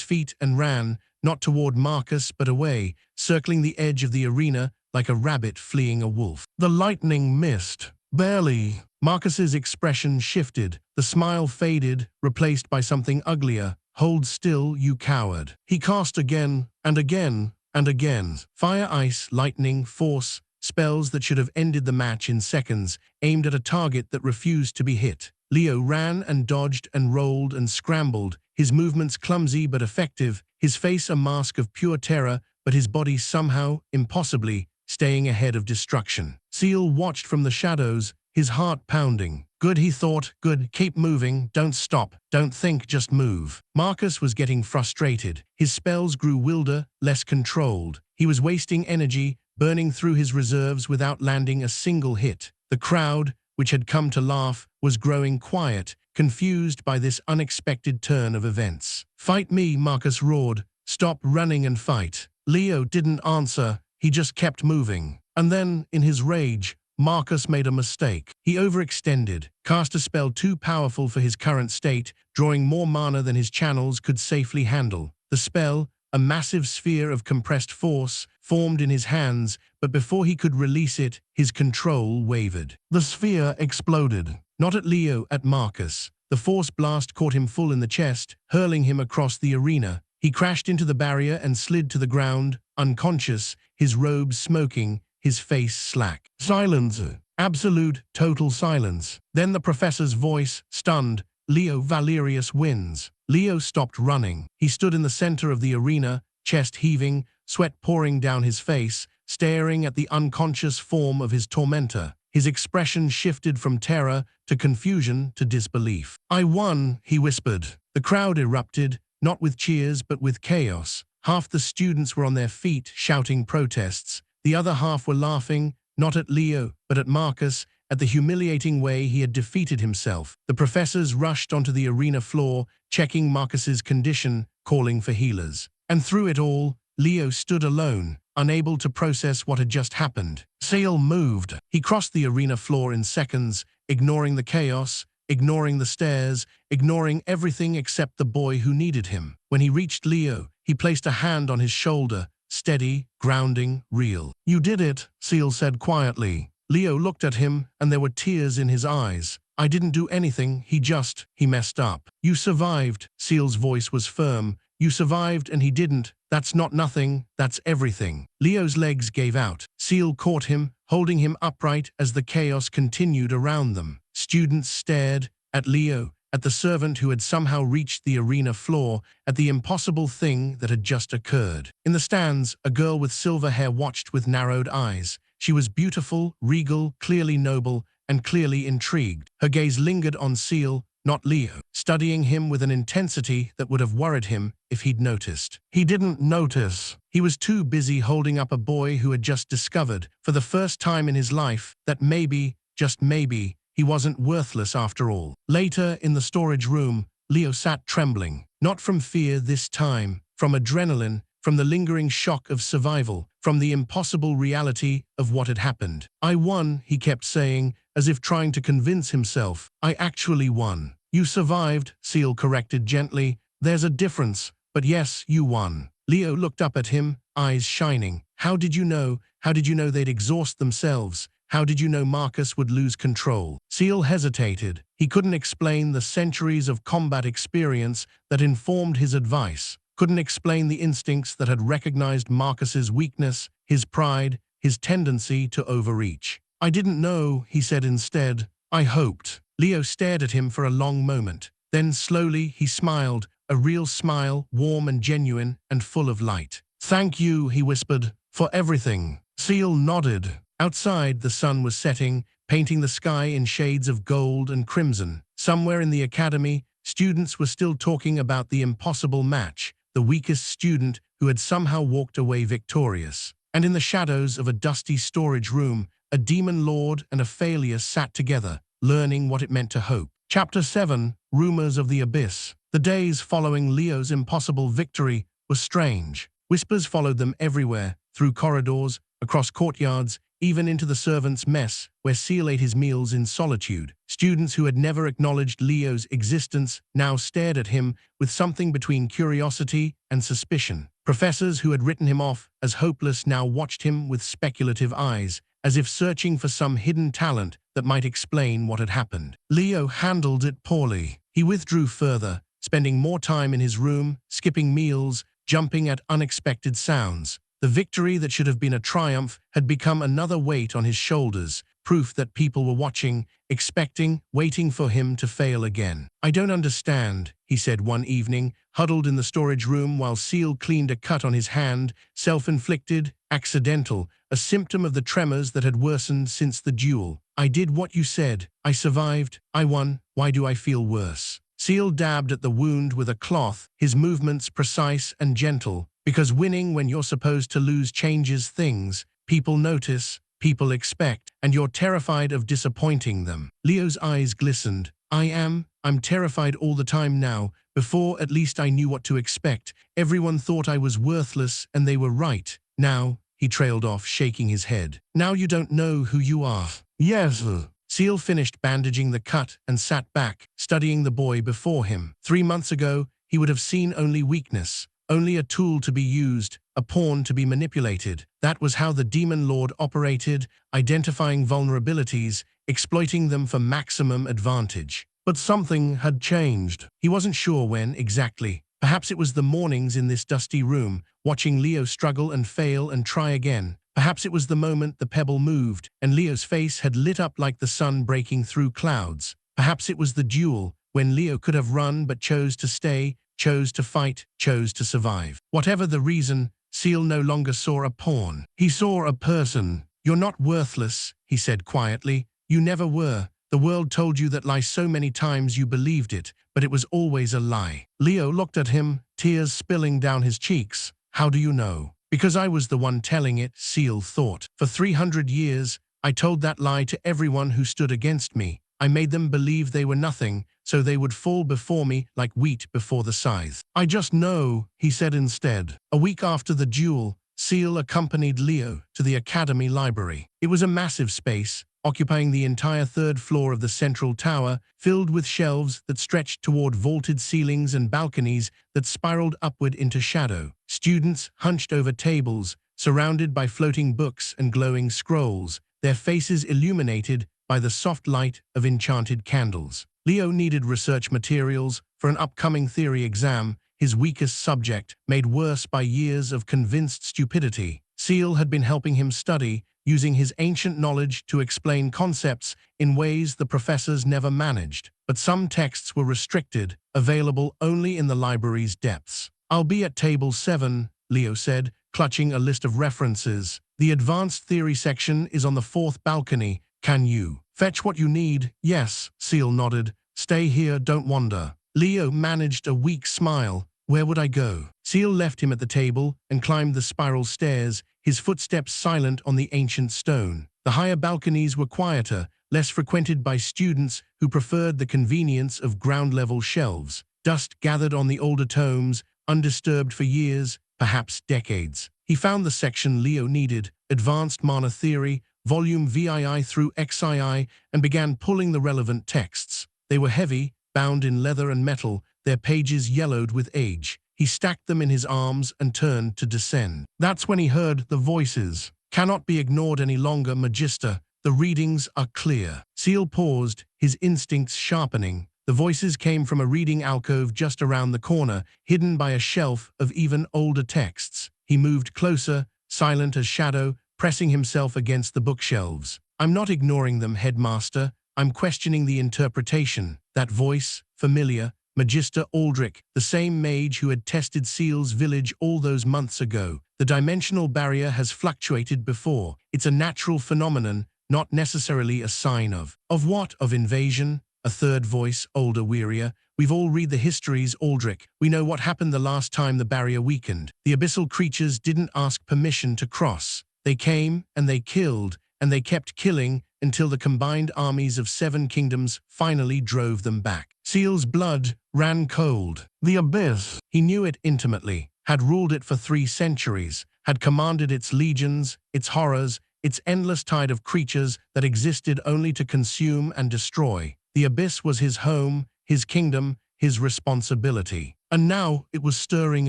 feet and ran, not toward Marcus but away, circling the edge of the arena like a rabbit fleeing a wolf. The lightning missed. Barely. Marcus's expression shifted. The smile faded, replaced by something uglier. Hold still, you coward. He cast again, and again, and again. Fire, ice, lightning, force, spells that should have ended the match in seconds, aimed at a target that refused to be hit. Leo ran and dodged and rolled and scrambled, his movements clumsy but effective, his face a mask of pure terror, but his body somehow, impossibly, staying ahead of destruction. Ciel watched from the shadows, his heart pounding. Good, he thought, good, keep moving, don't stop, don't think, just move. Marcus was getting frustrated. His spells grew wilder, less controlled. He was wasting energy, burning through his reserves without landing a single hit. The crowd, which had come to laugh, was growing quiet, confused by this unexpected turn of events. Fight me, Marcus roared. Stop running and fight. Leo didn't answer, he just kept moving. And then, in his rage, Marcus made a mistake. He overextended, cast a spell too powerful for his current state, drawing more mana than his channels could safely handle. The spell, a massive sphere of compressed force, formed in his hands, but before he could release it, his control wavered. The sphere exploded. Not at Leo, at Marcus. The force blast caught him full in the chest, hurling him across the arena. He crashed into the barrier and slid to the ground, unconscious, his robes smoking, his face slack. Silence. Absolute, total silence. Then the professor's voice, stunned. Leo Valerius wins. Leo stopped running. He stood in the center of the arena, chest heaving, sweat pouring down his face, staring at the unconscious form of his tormentor. His expression shifted from terror to confusion to disbelief. "I won," he whispered. The crowd erupted, not with cheers but with chaos. Half the students were on their feet, shouting protests. The other half were laughing, not at Leo, but at Marcus, at the humiliating way he had defeated himself. The professors rushed onto the arena floor, checking Marcus's condition, calling for healers. And through it all, Leo stood alone, unable to process what had just happened. Ciel moved. He crossed the arena floor in seconds, ignoring the chaos, ignoring the stares, ignoring everything except the boy who needed him. When he reached Leo, he placed a hand on his shoulder, steady, grounding, real. "You did it," Ciel said quietly. Leo looked at him, and there were tears in his eyes. "I didn't do anything, he messed up." "You survived," Ciel's voice was firm. "You survived and he didn't. That's not nothing, that's everything." Leo's legs gave out. Ciel caught him, holding him upright as the chaos continued around them. Students stared at Leo, at the servant who had somehow reached the arena floor, at the impossible thing that had just occurred. In the stands, a girl with silver hair watched with narrowed eyes. She was beautiful, regal, clearly noble, and clearly intrigued. Her gaze lingered on Ciel, not Leo, studying him with an intensity that would have worried him if he'd noticed. He didn't notice. He was too busy holding up a boy who had just discovered, for the first time in his life, that maybe, just maybe, he wasn't worthless after all. Later, in the storage room, Leo sat trembling, not from fear this time, from adrenaline, from the lingering shock of survival, from the impossible reality of what had happened. "I won," he kept saying, as if trying to convince himself. "I actually won." "You survived," Ciel corrected gently. "There's a difference, but yes, you won." Leo looked up at him, eyes shining. "How did you know? How did you know they'd exhaust themselves? How did you know Marcus would lose control?" Ciel hesitated. He couldn't explain the centuries of combat experience that informed his advice, couldn't explain the instincts that had recognized Marcus's weakness, his pride, his tendency to overreach. "I didn't know," he said instead. "I hoped." Leo stared at him for a long moment. Then slowly he smiled, a real smile, warm and genuine and full of light. "Thank you," he whispered, "for everything." Ciel nodded. Outside, the sun was setting, painting the sky in shades of gold and crimson. Somewhere in the academy, students were still talking about the impossible match, the weakest student who had somehow walked away victorious. And in the shadows of a dusty storage room, a demon lord and a failure sat together, learning what it meant to hope. Chapter 7, Rumors of the Abyss. The days following Leo's impossible victory were strange. Whispers followed them everywhere, through corridors, across courtyards, even into the servants' mess, where Ciel ate his meals in solitude. Students who had never acknowledged Leo's existence now stared at him with something between curiosity and suspicion. Professors who had written him off as hopeless now watched him with speculative eyes, as if searching for some hidden talent that might explain what had happened. Leo handled it poorly. He withdrew further, spending more time in his room, skipping meals, jumping at unexpected sounds. The victory that should have been a triumph had become another weight on his shoulders, proof that people were watching, expecting, waiting for him to fail again. "I don't understand," he said one evening, huddled in the storage room while Ciel cleaned a cut on his hand, self-inflicted, accidental, a symptom of the tremors that had worsened since the duel. "I did what you said. I survived. I won. Why do I feel worse?" Ciel dabbed at the wound with a cloth, his movements precise and gentle. "Because winning when you're supposed to lose changes things. People notice, people expect, and you're terrified of disappointing them." Leo's eyes glistened. I'm terrified all the time now. Before, at least I knew what to expect. Everyone thought I was worthless, and they were right. Now," he trailed off, shaking his head. "Now you don't know who you are." "Yes." Ciel finished bandaging the cut and sat back, studying the boy before him. 3 months ago, he would have seen only weakness. Only a tool to be used, a pawn to be manipulated. That was how the Demon Lord operated, identifying vulnerabilities, exploiting them for maximum advantage. But something had changed. He wasn't sure when exactly. Perhaps it was the mornings in this dusty room, watching Leo struggle and fail and try again. Perhaps it was the moment the pebble moved, and Leo's face had lit up like the sun breaking through clouds. Perhaps it was the duel, when Leo could have run but chose to stay, chose to fight, chose to survive. Whatever the reason, Ciel no longer saw a pawn. He saw a person. "You're not worthless," he said quietly. "You never were. The world told you that lie so many times you believed it, but it was always a lie." Leo looked at him, tears spilling down his cheeks. "How do you know?" "Because I was the one telling it," Ciel thought. "For 300 years, I told that lie to everyone who stood against me. I made them believe they were nothing, so they would fall before me like wheat before the scythe." "I just know," he said instead. A week after the duel, Ciel accompanied Leo to the Academy library. It was a massive space, occupying the entire third floor of the central tower, filled with shelves that stretched toward vaulted ceilings and balconies that spiraled upward into shadow. Students hunched over tables, surrounded by floating books and glowing scrolls, their faces illuminated by the soft light of enchanted candles. Leo needed research materials for an upcoming theory exam, his weakest subject, made worse by years of convinced stupidity. Ciel had been helping him study, using his ancient knowledge to explain concepts in ways the professors never managed. But some texts were restricted, available only in the library's depths. "I'll be at table 7, Leo said, clutching a list of references. "The advanced theory section is on the 4th balcony. Can you fetch what you need?" "Yes," Ciel nodded. "Stay here, don't wander." Leo managed a weak smile. "Where would I go?" Ciel left him at the table and climbed the spiral stairs, his footsteps silent on the ancient stone. The higher balconies were quieter, less frequented by students who preferred the convenience of ground-level shelves. Dust gathered on the older tomes, undisturbed for years, perhaps decades. He found the section Leo needed, Advanced Mana Theory, Volume VII through XII, and began pulling the relevant texts. They were heavy, bound in leather and metal, their pages yellowed with age. He stacked them in his arms and turned to descend. That's when he heard the voices. "Cannot be ignored any longer, Magister. The readings are clear." Ciel paused, his instincts sharpening. The voices came from a reading alcove just around the corner, hidden by a shelf of even older texts. He moved closer, silent as shadow, pressing himself against the bookshelves. "I'm not ignoring them, Headmaster. I'm questioning the interpretation." That voice, familiar. Magister Aldrich, the same mage who had tested Ciel's village all those months ago. "The dimensional barrier has fluctuated before. It's a natural phenomenon, not necessarily a sign of." "Of what? Of invasion?" A third voice, older, wearier. "We've all read the histories, Aldrich. We know what happened the last time the barrier weakened. The abyssal creatures didn't ask permission to cross. They came, and they killed, and they kept killing until the combined armies of 7 kingdoms finally drove them back." Ciel's blood ran cold. The abyss. He knew it intimately, had ruled it for 3 centuries, had commanded its legions, its horrors, its endless tide of creatures that existed only to consume and destroy. The abyss was his home, his kingdom, his responsibility. And now it was stirring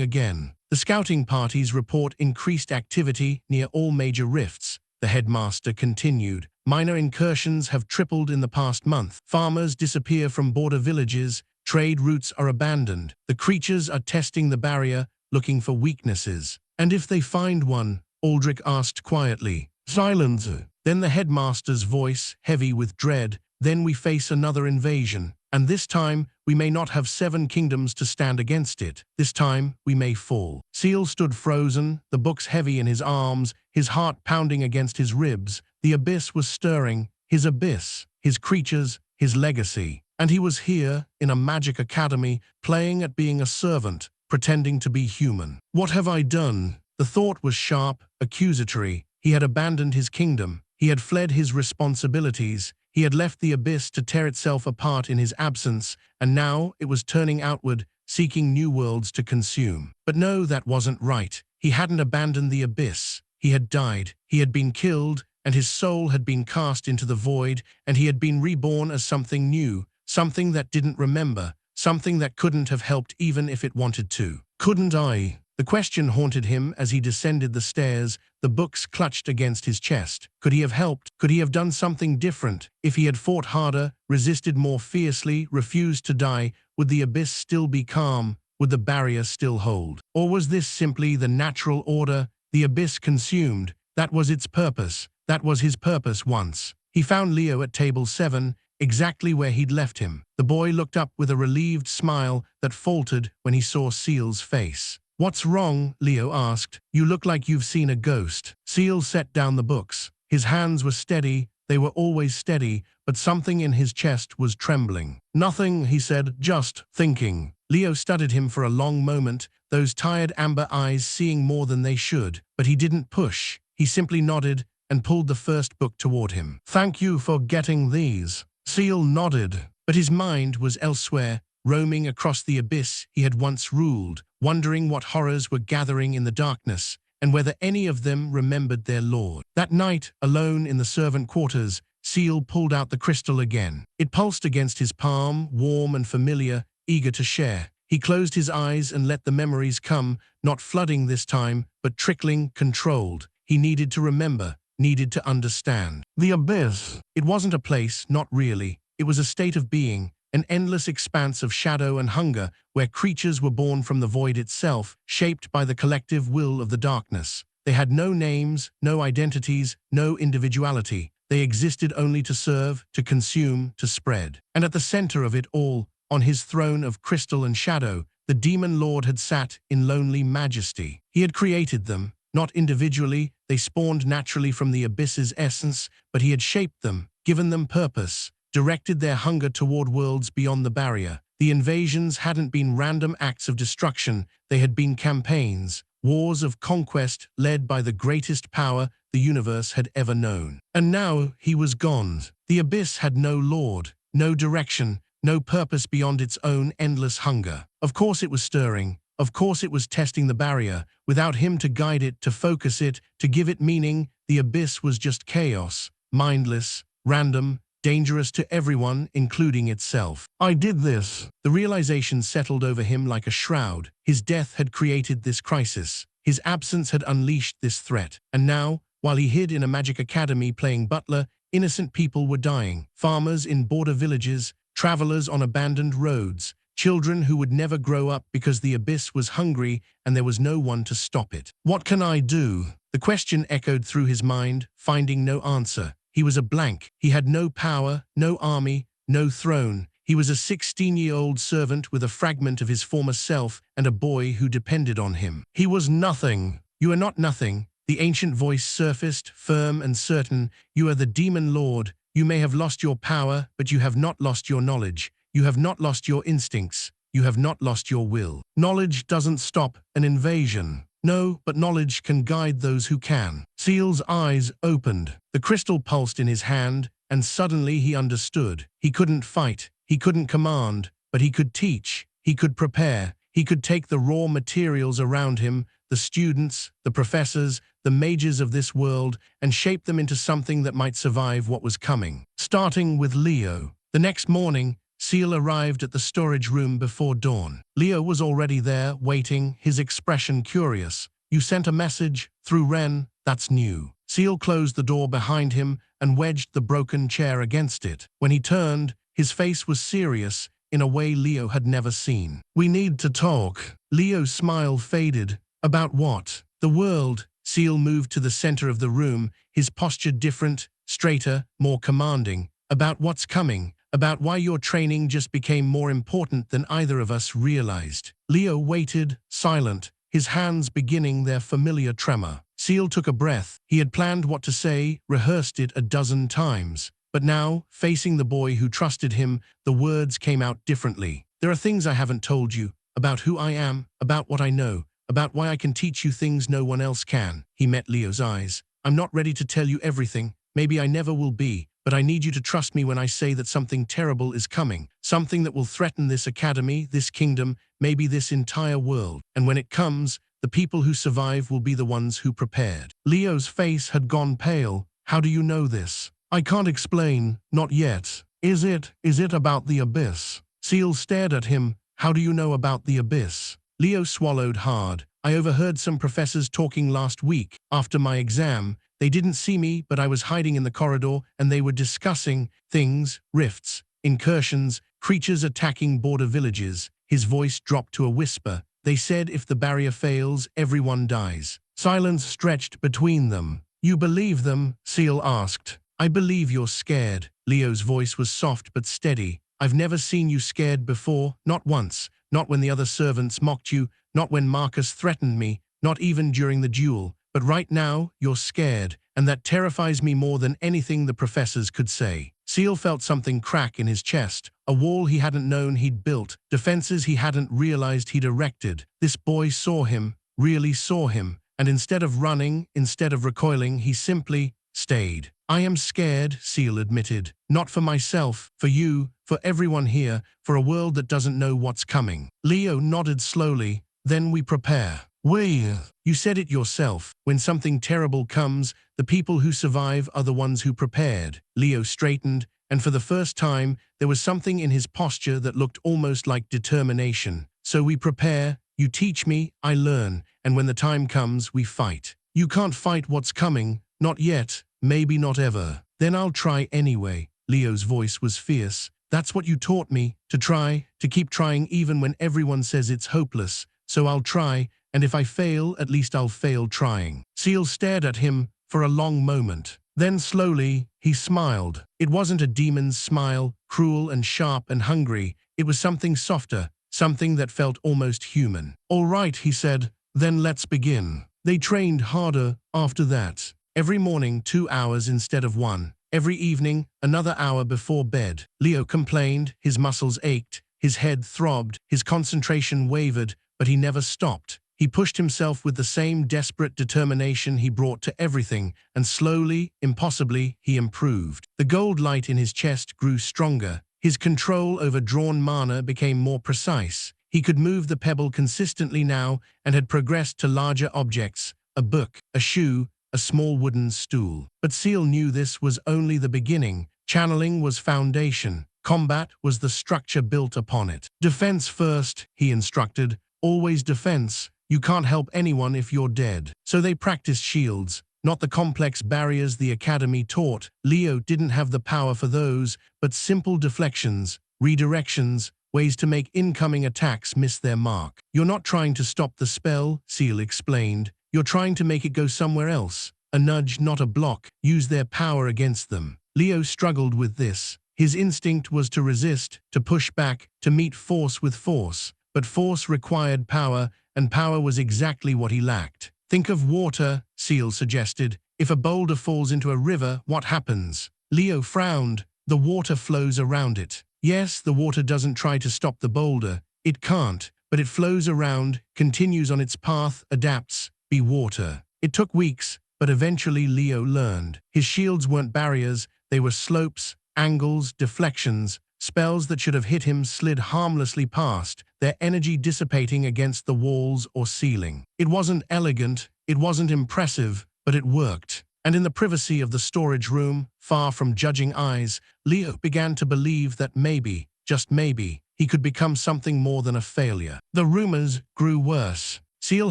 again. The scouting parties report increased activity near all major rifts. The headmaster continued. "Minor incursions have tripled in the past month. Farmers disappear from border villages. Trade routes are abandoned. The creatures are testing the barrier, looking for weaknesses." "And if they find one?" Aldrich asked quietly. "Silence." Then the headmaster's voice, heavy with dread. "Then we face another invasion. And this time, we may not have 7 kingdoms to stand against it. This time, we may fall." Ciel stood frozen, the books heavy in his arms, his heart pounding against his ribs. The abyss was stirring, his abyss, his creatures, his legacy. And he was here, in a magic academy, playing at being a servant, pretending to be human. "What have I done?" The thought was sharp, accusatory. He had abandoned his kingdom. He had fled his responsibilities. He had left the abyss to tear itself apart in his absence, and now it was turning outward, seeking new worlds to consume. But no, that wasn't right. He hadn't abandoned the abyss. He had died. He had been killed, and his soul had been cast into the void, and he had been reborn as something new, something that didn't remember, something that couldn't have helped even if it wanted to. "Couldn't I?" The question haunted him as he descended the stairs, the books clutched against his chest. Could he have helped? Could he have done something different? If he had fought harder, resisted more fiercely, refused to die, would the abyss still be calm? Would the barrier still hold? Or was this simply the natural order? The abyss consumed, That was its purpose. That was his purpose once. He found Leo at table 7, exactly where he'd left him. The boy looked up with a relieved smile that faltered when he saw Ciel's face. "What's wrong?" Leo asked. "You look like you've seen a ghost." Ciel set down the books. His hands were steady. They were always steady, but something in his chest was trembling. "Nothing," he said, "just thinking." Leo studied him for a long moment, those tired amber eyes seeing more than they should, but he didn't push. He simply nodded and pulled the first book toward him. "Thank you for getting these." Ciel nodded, but his mind was elsewhere, roaming across the abyss he had once ruled, wondering what horrors were gathering in the darkness, and whether any of them remembered their lord. That night, alone in the servant quarters, Ciel pulled out the crystal again. It pulsed against his palm, warm and familiar, eager to share. He closed his eyes and let the memories come, not flooding this time, but trickling, controlled. He needed to remember, needed to understand. The abyss. It wasn't a place, not really. It was a state of being, an endless expanse of shadow and hunger, where creatures were born from the void itself, shaped by the collective will of the darkness. They had no names, no identities, no individuality. They existed only to serve, to consume, to spread. And at the center of it all, on his throne of crystal and shadow, the Demon Lord had sat in lonely majesty. He had created them, not individually. They spawned naturally from the abyss's essence, but he had shaped them, given them purpose, directed their hunger toward worlds beyond the barrier. The invasions hadn't been random acts of destruction. They had been campaigns, wars of conquest led by the greatest power the universe had ever known. And now he was gone. The abyss had no lord, no direction, no purpose beyond its own endless hunger. Of course it was stirring. Of course it was testing the barrier. Without him to guide it, to focus it, to give it meaning, the abyss was just chaos, mindless, random, dangerous to everyone, including itself. "I did this." The realization settled over him like a shroud. His death had created this crisis. His absence had unleashed this threat. And now, while he hid in a magic academy playing butler, innocent people were dying. Farmers in border villages, travelers on abandoned roads, children who would never grow up because the abyss was hungry and there was no one to stop it. "What can I do?" The question echoed through his mind, finding no answer. He was a blank. He had no power, no army, no throne. He was a 16-year-old servant with a fragment of his former self and a boy who depended on him. He was nothing. "You are not nothing." The ancient voice surfaced, firm and certain. "You are the Demon Lord. You may have lost your power, but you have not lost your knowledge. You have not lost your instincts. You have not lost your will. Knowledge doesn't stop an invasion." "No, but knowledge can guide those who can." Ciel's eyes opened. The crystal pulsed in his hand, and suddenly he understood. He couldn't fight. He couldn't command, but he could teach. He could prepare. He could take the raw materials around him, the students, the professors, the mages of this world, and shape them into something that might survive what was coming. Starting with Leo. The next morning, Ciel arrived at the storage room before dawn. Leo was already there, waiting, his expression curious. "You sent a message? Through Ren? That's new." Ciel closed the door behind him and wedged the broken chair against it. When he turned, his face was serious, in a way Leo had never seen. "We need to talk." Leo's smile faded. "About what?" "The world." Ciel moved to the center of the room, his posture different, straighter, more commanding. "About what's coming. About why your training just became more important than either of us realized." Leo waited, silent, his hands beginning their familiar tremor. Ciel took a breath. He had planned what to say, rehearsed it a dozen times. But now, facing the boy who trusted him, the words came out differently. "There are things I haven't told you, about who I am, about what I know, about why I can teach you things no one else can." He met Leo's eyes. "I'm not ready to tell you everything. Maybe I never will be. But I need you to trust me when I say that something terrible is coming. Something that will threaten this academy, this kingdom, maybe this entire world. And when it comes, the people who survive will be the ones who prepared." Leo's face had gone pale. "How do you know this?" "I can't explain, not yet." Is it about the abyss?" Ciel stared at him. "How do you know about the abyss?" Leo swallowed hard. "I overheard some professors talking last week, after my exam. They didn't see me, but I was hiding in the corridor, and they were discussing things, rifts, incursions, creatures attacking border villages." His voice dropped to a whisper. "They said if the barrier fails, everyone dies." Silence stretched between them. You believe them? Ciel asked. I believe you're scared. Leo's voice was soft but steady. I've never seen you scared before, not once. Not when the other servants mocked you, not when Marcus threatened me, not even during the duel. But right now, you're scared, and that terrifies me more than anything the professors could say. Ciel felt something crack in his chest, a wall he hadn't known he'd built, defenses he hadn't realized he'd erected. This boy saw him, really saw him, and instead of running, instead of recoiling, he simply stayed. I am scared, Ciel admitted. Not for myself, for you, for everyone here, for a world that doesn't know what's coming. Leo nodded slowly. Then we prepare. You said it yourself. When something terrible comes, the people who survive are the ones who prepared. Leo straightened, and for the first time, there was something in his posture that looked almost like determination. So we prepare, you teach me, I learn, and when the time comes, we fight. You can't fight what's coming, not yet, maybe not ever. Then I'll try anyway. Leo's voice was fierce. That's what you taught me, to try, to keep trying even when everyone says it's hopeless. So I'll try, and if I fail, at least I'll fail trying. Ciel stared at him for a long moment. Then slowly, he smiled. It wasn't a demon's smile, cruel and sharp and hungry. It was something softer, something that felt almost human. All right, he said, then let's begin. They trained harder after that. Every morning, 2 hours instead of 1. Every evening, another hour before bed. Leo complained, his muscles ached, his head throbbed, his concentration wavered, but he never stopped. He pushed himself with the same desperate determination he brought to everything, and slowly, impossibly, he improved. The gold light in his chest grew stronger. His control over drawn mana became more precise. He could move the pebble consistently now and had progressed to larger objects, a book, a shoe, a small wooden stool. But Ciel knew this was only the beginning. Channeling was foundation. Combat was the structure built upon it. Defense first, he instructed. Always defense. You can't help anyone if you're dead. So they practiced shields, not the complex barriers the academy taught. Leo didn't have the power for those, but simple deflections, redirections, ways to make incoming attacks miss their mark. You're not trying to stop the spell, Ciel explained. You're trying to make it go somewhere else. A nudge, not a block. Use their power against them. Leo struggled with this. His instinct was to resist, to push back, to meet force with force. But force required power, and power was exactly what he lacked. Think of water, Ciel suggested. If a boulder falls into a river, what happens? Leo frowned. The water flows around it. Yes, the water doesn't try to stop the boulder. It can't, but it flows around, continues on its path, adapts. Be water. It took weeks, but eventually Leo learned. His shields weren't barriers, they were slopes, angles, deflections. Spells that should have hit him slid harmlessly past, their energy dissipating against the walls or ceiling. It wasn't elegant, it wasn't impressive, but it worked. And in the privacy of the storage room, far from judging eyes, Leo began to believe that maybe, just maybe, he could become something more than a failure. The rumors grew worse. Ciel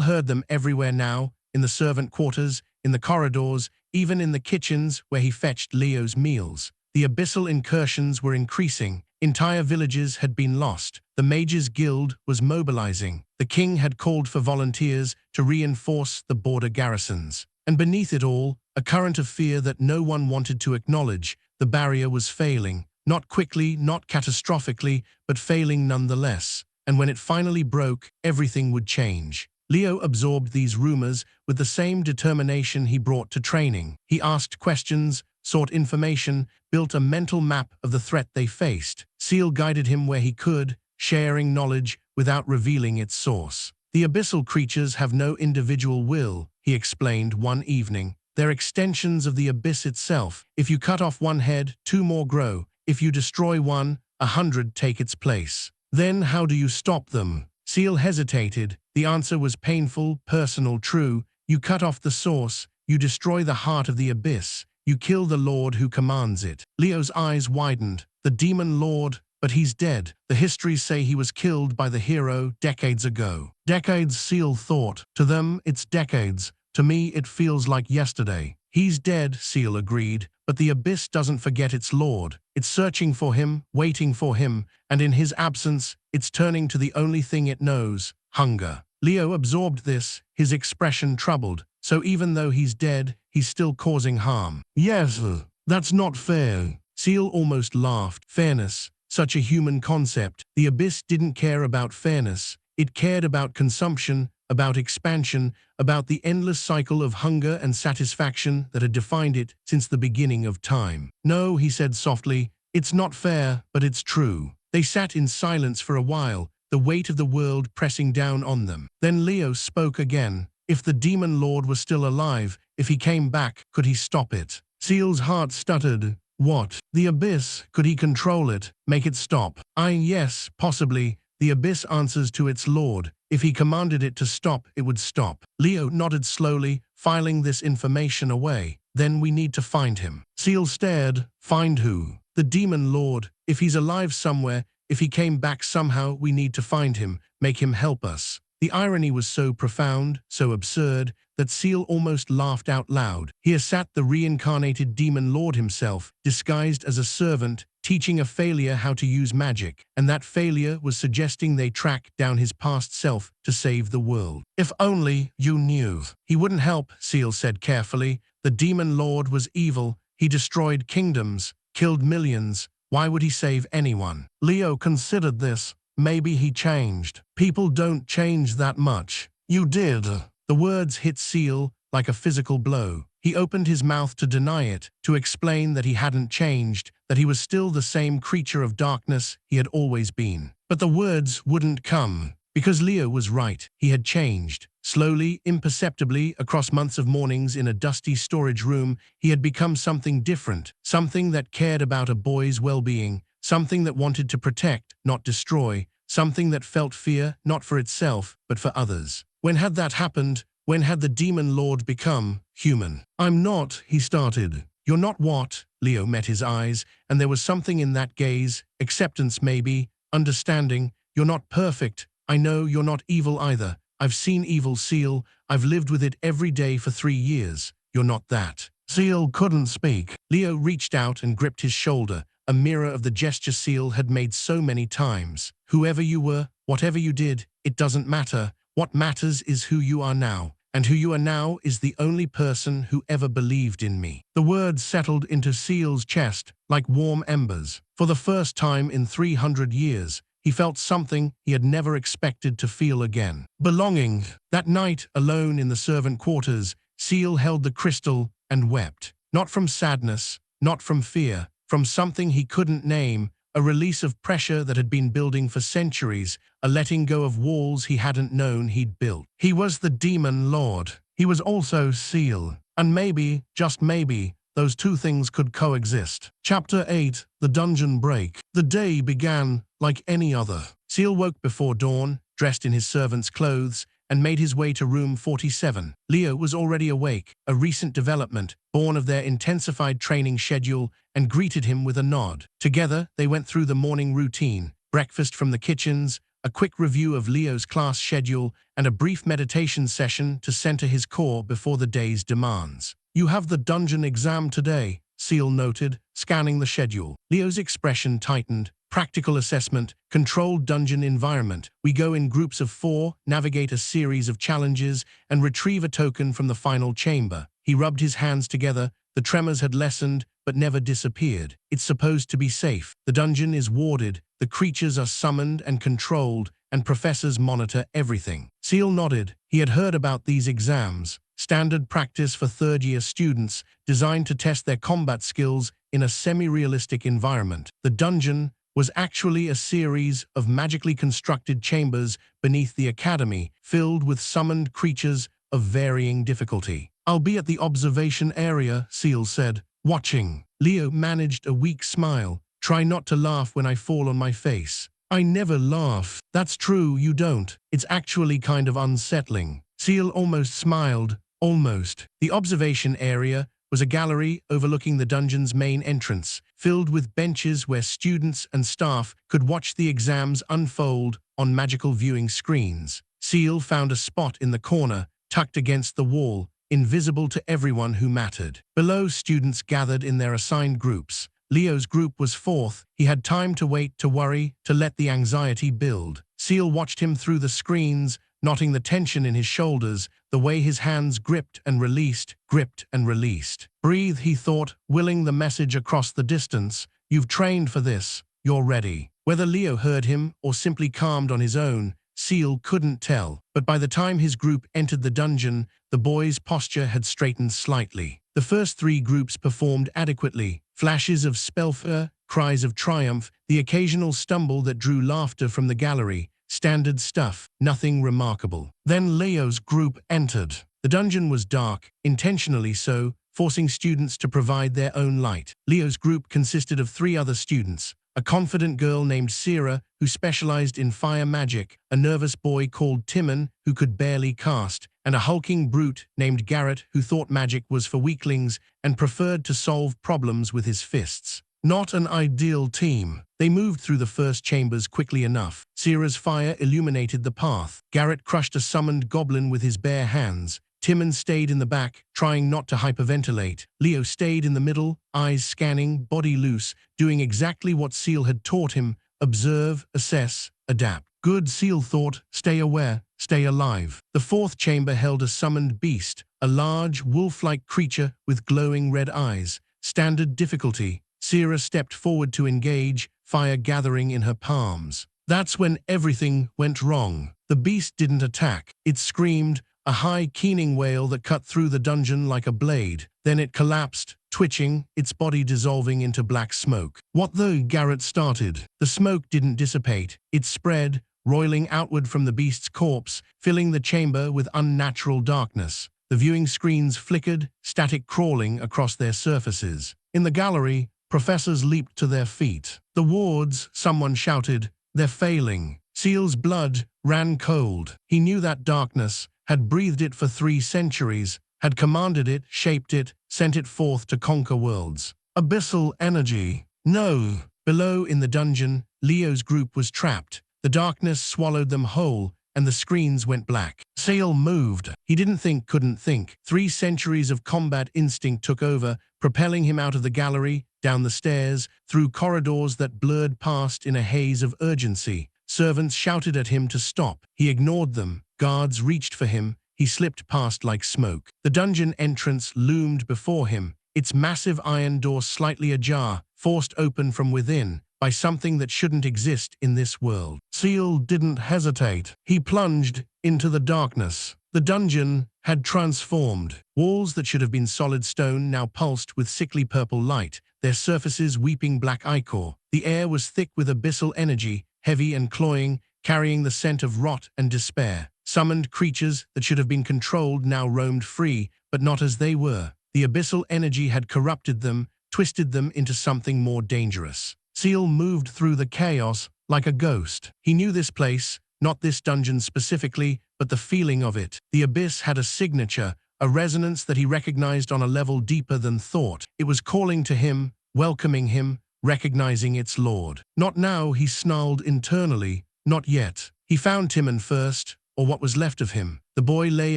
heard them everywhere now, in the servant quarters, in the corridors, even in the kitchens where he fetched Leo's meals. The abyssal incursions were increasing. Entire villages had been lost. The Mage's guild was mobilizing. The king had called for volunteers to reinforce the border garrisons. And beneath it all, a current of fear that no one wanted to acknowledge. The barrier was failing. Not quickly, not catastrophically, but failing nonetheless. And when it finally broke, everything would change. Leo absorbed these rumors with the same determination he brought to training. He asked questions, sought information, built a mental map of the threat they faced. Ciel guided him where he could, sharing knowledge without revealing its source. The abyssal creatures have no individual will, he explained one evening. They're extensions of the abyss itself. If you cut off one head, 2 more grow. If you destroy one, 100 take its place. Then how do you stop them? Ciel hesitated. The answer was painful, personal, true. You cut off the source, you destroy the heart of the abyss. You kill the Lord who commands it. Leo's eyes widened. The Demon Lord, but he's dead. The histories say he was killed by the hero decades ago. Decades, Ciel thought. To them, it's decades. To me, it feels like yesterday. He's dead, Ciel agreed, but the abyss doesn't forget its Lord. It's searching for him, waiting for him, and in his absence, it's turning to the only thing it knows, hunger. Leo absorbed this, his expression troubled. So even though he's dead, he's still causing harm. Yes, that's not fair. Ciel almost laughed. Fairness, such a human concept. The abyss didn't care about fairness. It cared about consumption, about expansion, about the endless cycle of hunger and satisfaction that had defined it since the beginning of time. No, he said softly, it's not fair, but it's true. They sat in silence for a while, the weight of the world pressing down on them. Then Leo spoke again. If the Demon Lord was still alive, if he came back, could he stop it? Ciel's heart stuttered. What? The abyss? Could he control it? Make it stop? Yes, possibly. The abyss answers to its lord. If he commanded it to stop, it would stop. Leo nodded slowly, filing this information away. Then we need to find him. Ciel stared. Find who? The Demon Lord. If he's alive somewhere, if he came back somehow, we need to find him, make him help us. The irony was so profound, so absurd, that Ciel almost laughed out loud. Here sat the reincarnated Demon Lord himself, disguised as a servant, teaching a failure how to use magic, and that failure was suggesting they track down his past self to save the world. If only you knew. He wouldn't help, Ciel said carefully. The Demon Lord was evil. He destroyed kingdoms, killed millions. Why would he save anyone? Leo considered this. Maybe he changed. People don't change that much. You did. The words hit Ciel like a physical blow. He opened his mouth to deny it, to explain that he hadn't changed, that he was still the same creature of darkness he had always been. But the words wouldn't come, because Leo was right. He had changed. Slowly, imperceptibly, across months of mornings in a dusty storage room, he had become something different, something that cared about a boy's well-being, something that wanted to protect, not destroy, something that felt fear, not for itself, but for others. When had that happened? When had the Demon Lord become human? I'm not, he started. You're not what? Leo met his eyes, and there was something in that gaze, acceptance maybe, understanding. You're not perfect. I know you're not evil either. I've seen evil, Ciel. I've lived with it every day for 3 years. You're not that. Ciel couldn't speak. Leo reached out and gripped his shoulder, a mirror of the gesture Ciel had made so many times. Whoever you were, whatever you did, it doesn't matter. What matters is who you are now, and who you are now is the only person who ever believed in me. The words settled into Ciel's chest like warm embers. For the first time in 300 years, he felt something he had never expected to feel again. Belonging. That night, alone in the servant quarters, Ciel held the crystal and wept. Not from sadness, not from fear, from something he couldn't name, a release of pressure that had been building for centuries, a letting go of walls he hadn't known he'd built. He was the Demon Lord. He was also Ciel. And maybe, just maybe, those two things could coexist. Chapter 8, The Dungeon Break. The day began like any other. Ciel woke before dawn, dressed in his servant's clothes, and made his way to room 47. Leo was already awake, a recent development, born of their intensified training schedule, and greeted him with a nod. Together, they went through the morning routine, breakfast from the kitchens, a quick review of Leo's class schedule, and a brief meditation session to center his core before the day's demands. You have the dungeon exam today, Ciel noted, scanning the schedule. Leo's expression tightened. Practical assessment, controlled dungeon environment. We go in groups of 4, navigate a series of challenges, and retrieve a token from the final chamber. He rubbed his hands together. The tremors had lessened, but never disappeared. It's supposed to be safe. The dungeon is warded. The creatures are summoned and controlled, and professors monitor everything. Ciel nodded. He had heard about these exams. Standard practice for third-year students, designed to test their combat skills in a semi-realistic environment. The dungeon was actually a series of magically constructed chambers beneath the academy, filled with summoned creatures of varying difficulty. I'll be at the observation area, Ciel said, watching. Leo managed a weak smile. Try not to laugh when I fall on my face. I never laugh. That's true, you don't. It's actually kind of unsettling. Ciel almost smiled. Almost. The observation area was a gallery overlooking the dungeon's main entrance, filled with benches where students and staff could watch the exams unfold on magical viewing screens. Ciel found a spot in the corner, tucked against the wall, invisible to everyone who mattered. Below, students gathered in their assigned groups. Leo's group was fourth. He had time to wait, to worry, to let the anxiety build. Ciel watched him through the screens, knotting the tension in his shoulders, the way his hands gripped and released, gripped and released. Breathe, he thought, willing the message across the distance. You've trained for this. You're ready. Whether Leo heard him or simply calmed on his own, Ciel couldn't tell. But by the time his group entered the dungeon, the boy's posture had straightened slightly. The first three groups performed adequately. Flashes of spellfire, cries of triumph, the occasional stumble that drew laughter from the gallery. Standard stuff, nothing remarkable. Then Leo's group entered. The dungeon was dark, intentionally so, forcing students to provide their own light. Leo's group consisted of 3 other students. A confident girl named Ciel, who specialized in fire magic, a nervous boy called Timon, who could barely cast, and a hulking brute named Garrett, who thought magic was for weaklings and preferred to solve problems with his fists. Not an ideal team. They moved through the first chambers quickly enough. Ciel's fire illuminated the path. Garrett crushed a summoned goblin with his bare hands. Timon stayed in the back, trying not to hyperventilate. Leo stayed in the middle, eyes scanning, body loose, doing exactly what Ciel had taught him: observe, assess, adapt. Good, Ciel thought, stay aware, stay alive. The fourth chamber held a summoned beast, a large, wolf-like creature with glowing red eyes. Standard difficulty. Ciel stepped forward to engage, fire gathering in her palms. That's when everything went wrong. The beast didn't attack. It screamed, a high, keening wail that cut through the dungeon like a blade. Then it collapsed, twitching, its body dissolving into black smoke. What though? Garrett started. The smoke didn't dissipate. It spread, roiling outward from the beast's corpse, filling the chamber with unnatural darkness. The viewing screens flickered, static crawling across their surfaces. In the gallery, professors leaped to their feet. The wards, someone shouted, they're failing. Ciel's blood ran cold. He knew that darkness, had breathed it for 3 centuries, had commanded it, shaped it, sent it forth to conquer worlds. Abyssal energy. No. Below in the dungeon, Leo's group was trapped. The darkness swallowed them whole, and the screens went black. Ciel moved. He didn't think, couldn't think. 3 centuries of combat instinct took over, propelling him out of the gallery, down the stairs, through corridors that blurred past in a haze of urgency. Servants shouted at him to stop. He ignored them. Guards reached for him. He slipped past like smoke. The dungeon entrance loomed before him, its massive iron door slightly ajar, forced open from within by something that shouldn't exist in this world. Ciel didn't hesitate. He plunged into the darkness. The dungeon had transformed. Walls that should have been solid stone now pulsed with sickly purple light, their surfaces weeping black ichor. The air was thick with abyssal energy, heavy and cloying, carrying the scent of rot and despair. Summoned creatures that should have been controlled now roamed free, but not as they were. The abyssal energy had corrupted them, twisted them into something more dangerous. Ciel moved through the chaos like a ghost. He knew this place, not this dungeon specifically, but the feeling of it. The abyss had a signature, a resonance that he recognized on a level deeper than thought. It was calling to him, welcoming him, recognizing its lord. Not now, he snarled internally. Not yet. He found Timon first, or what was left of him. The boy lay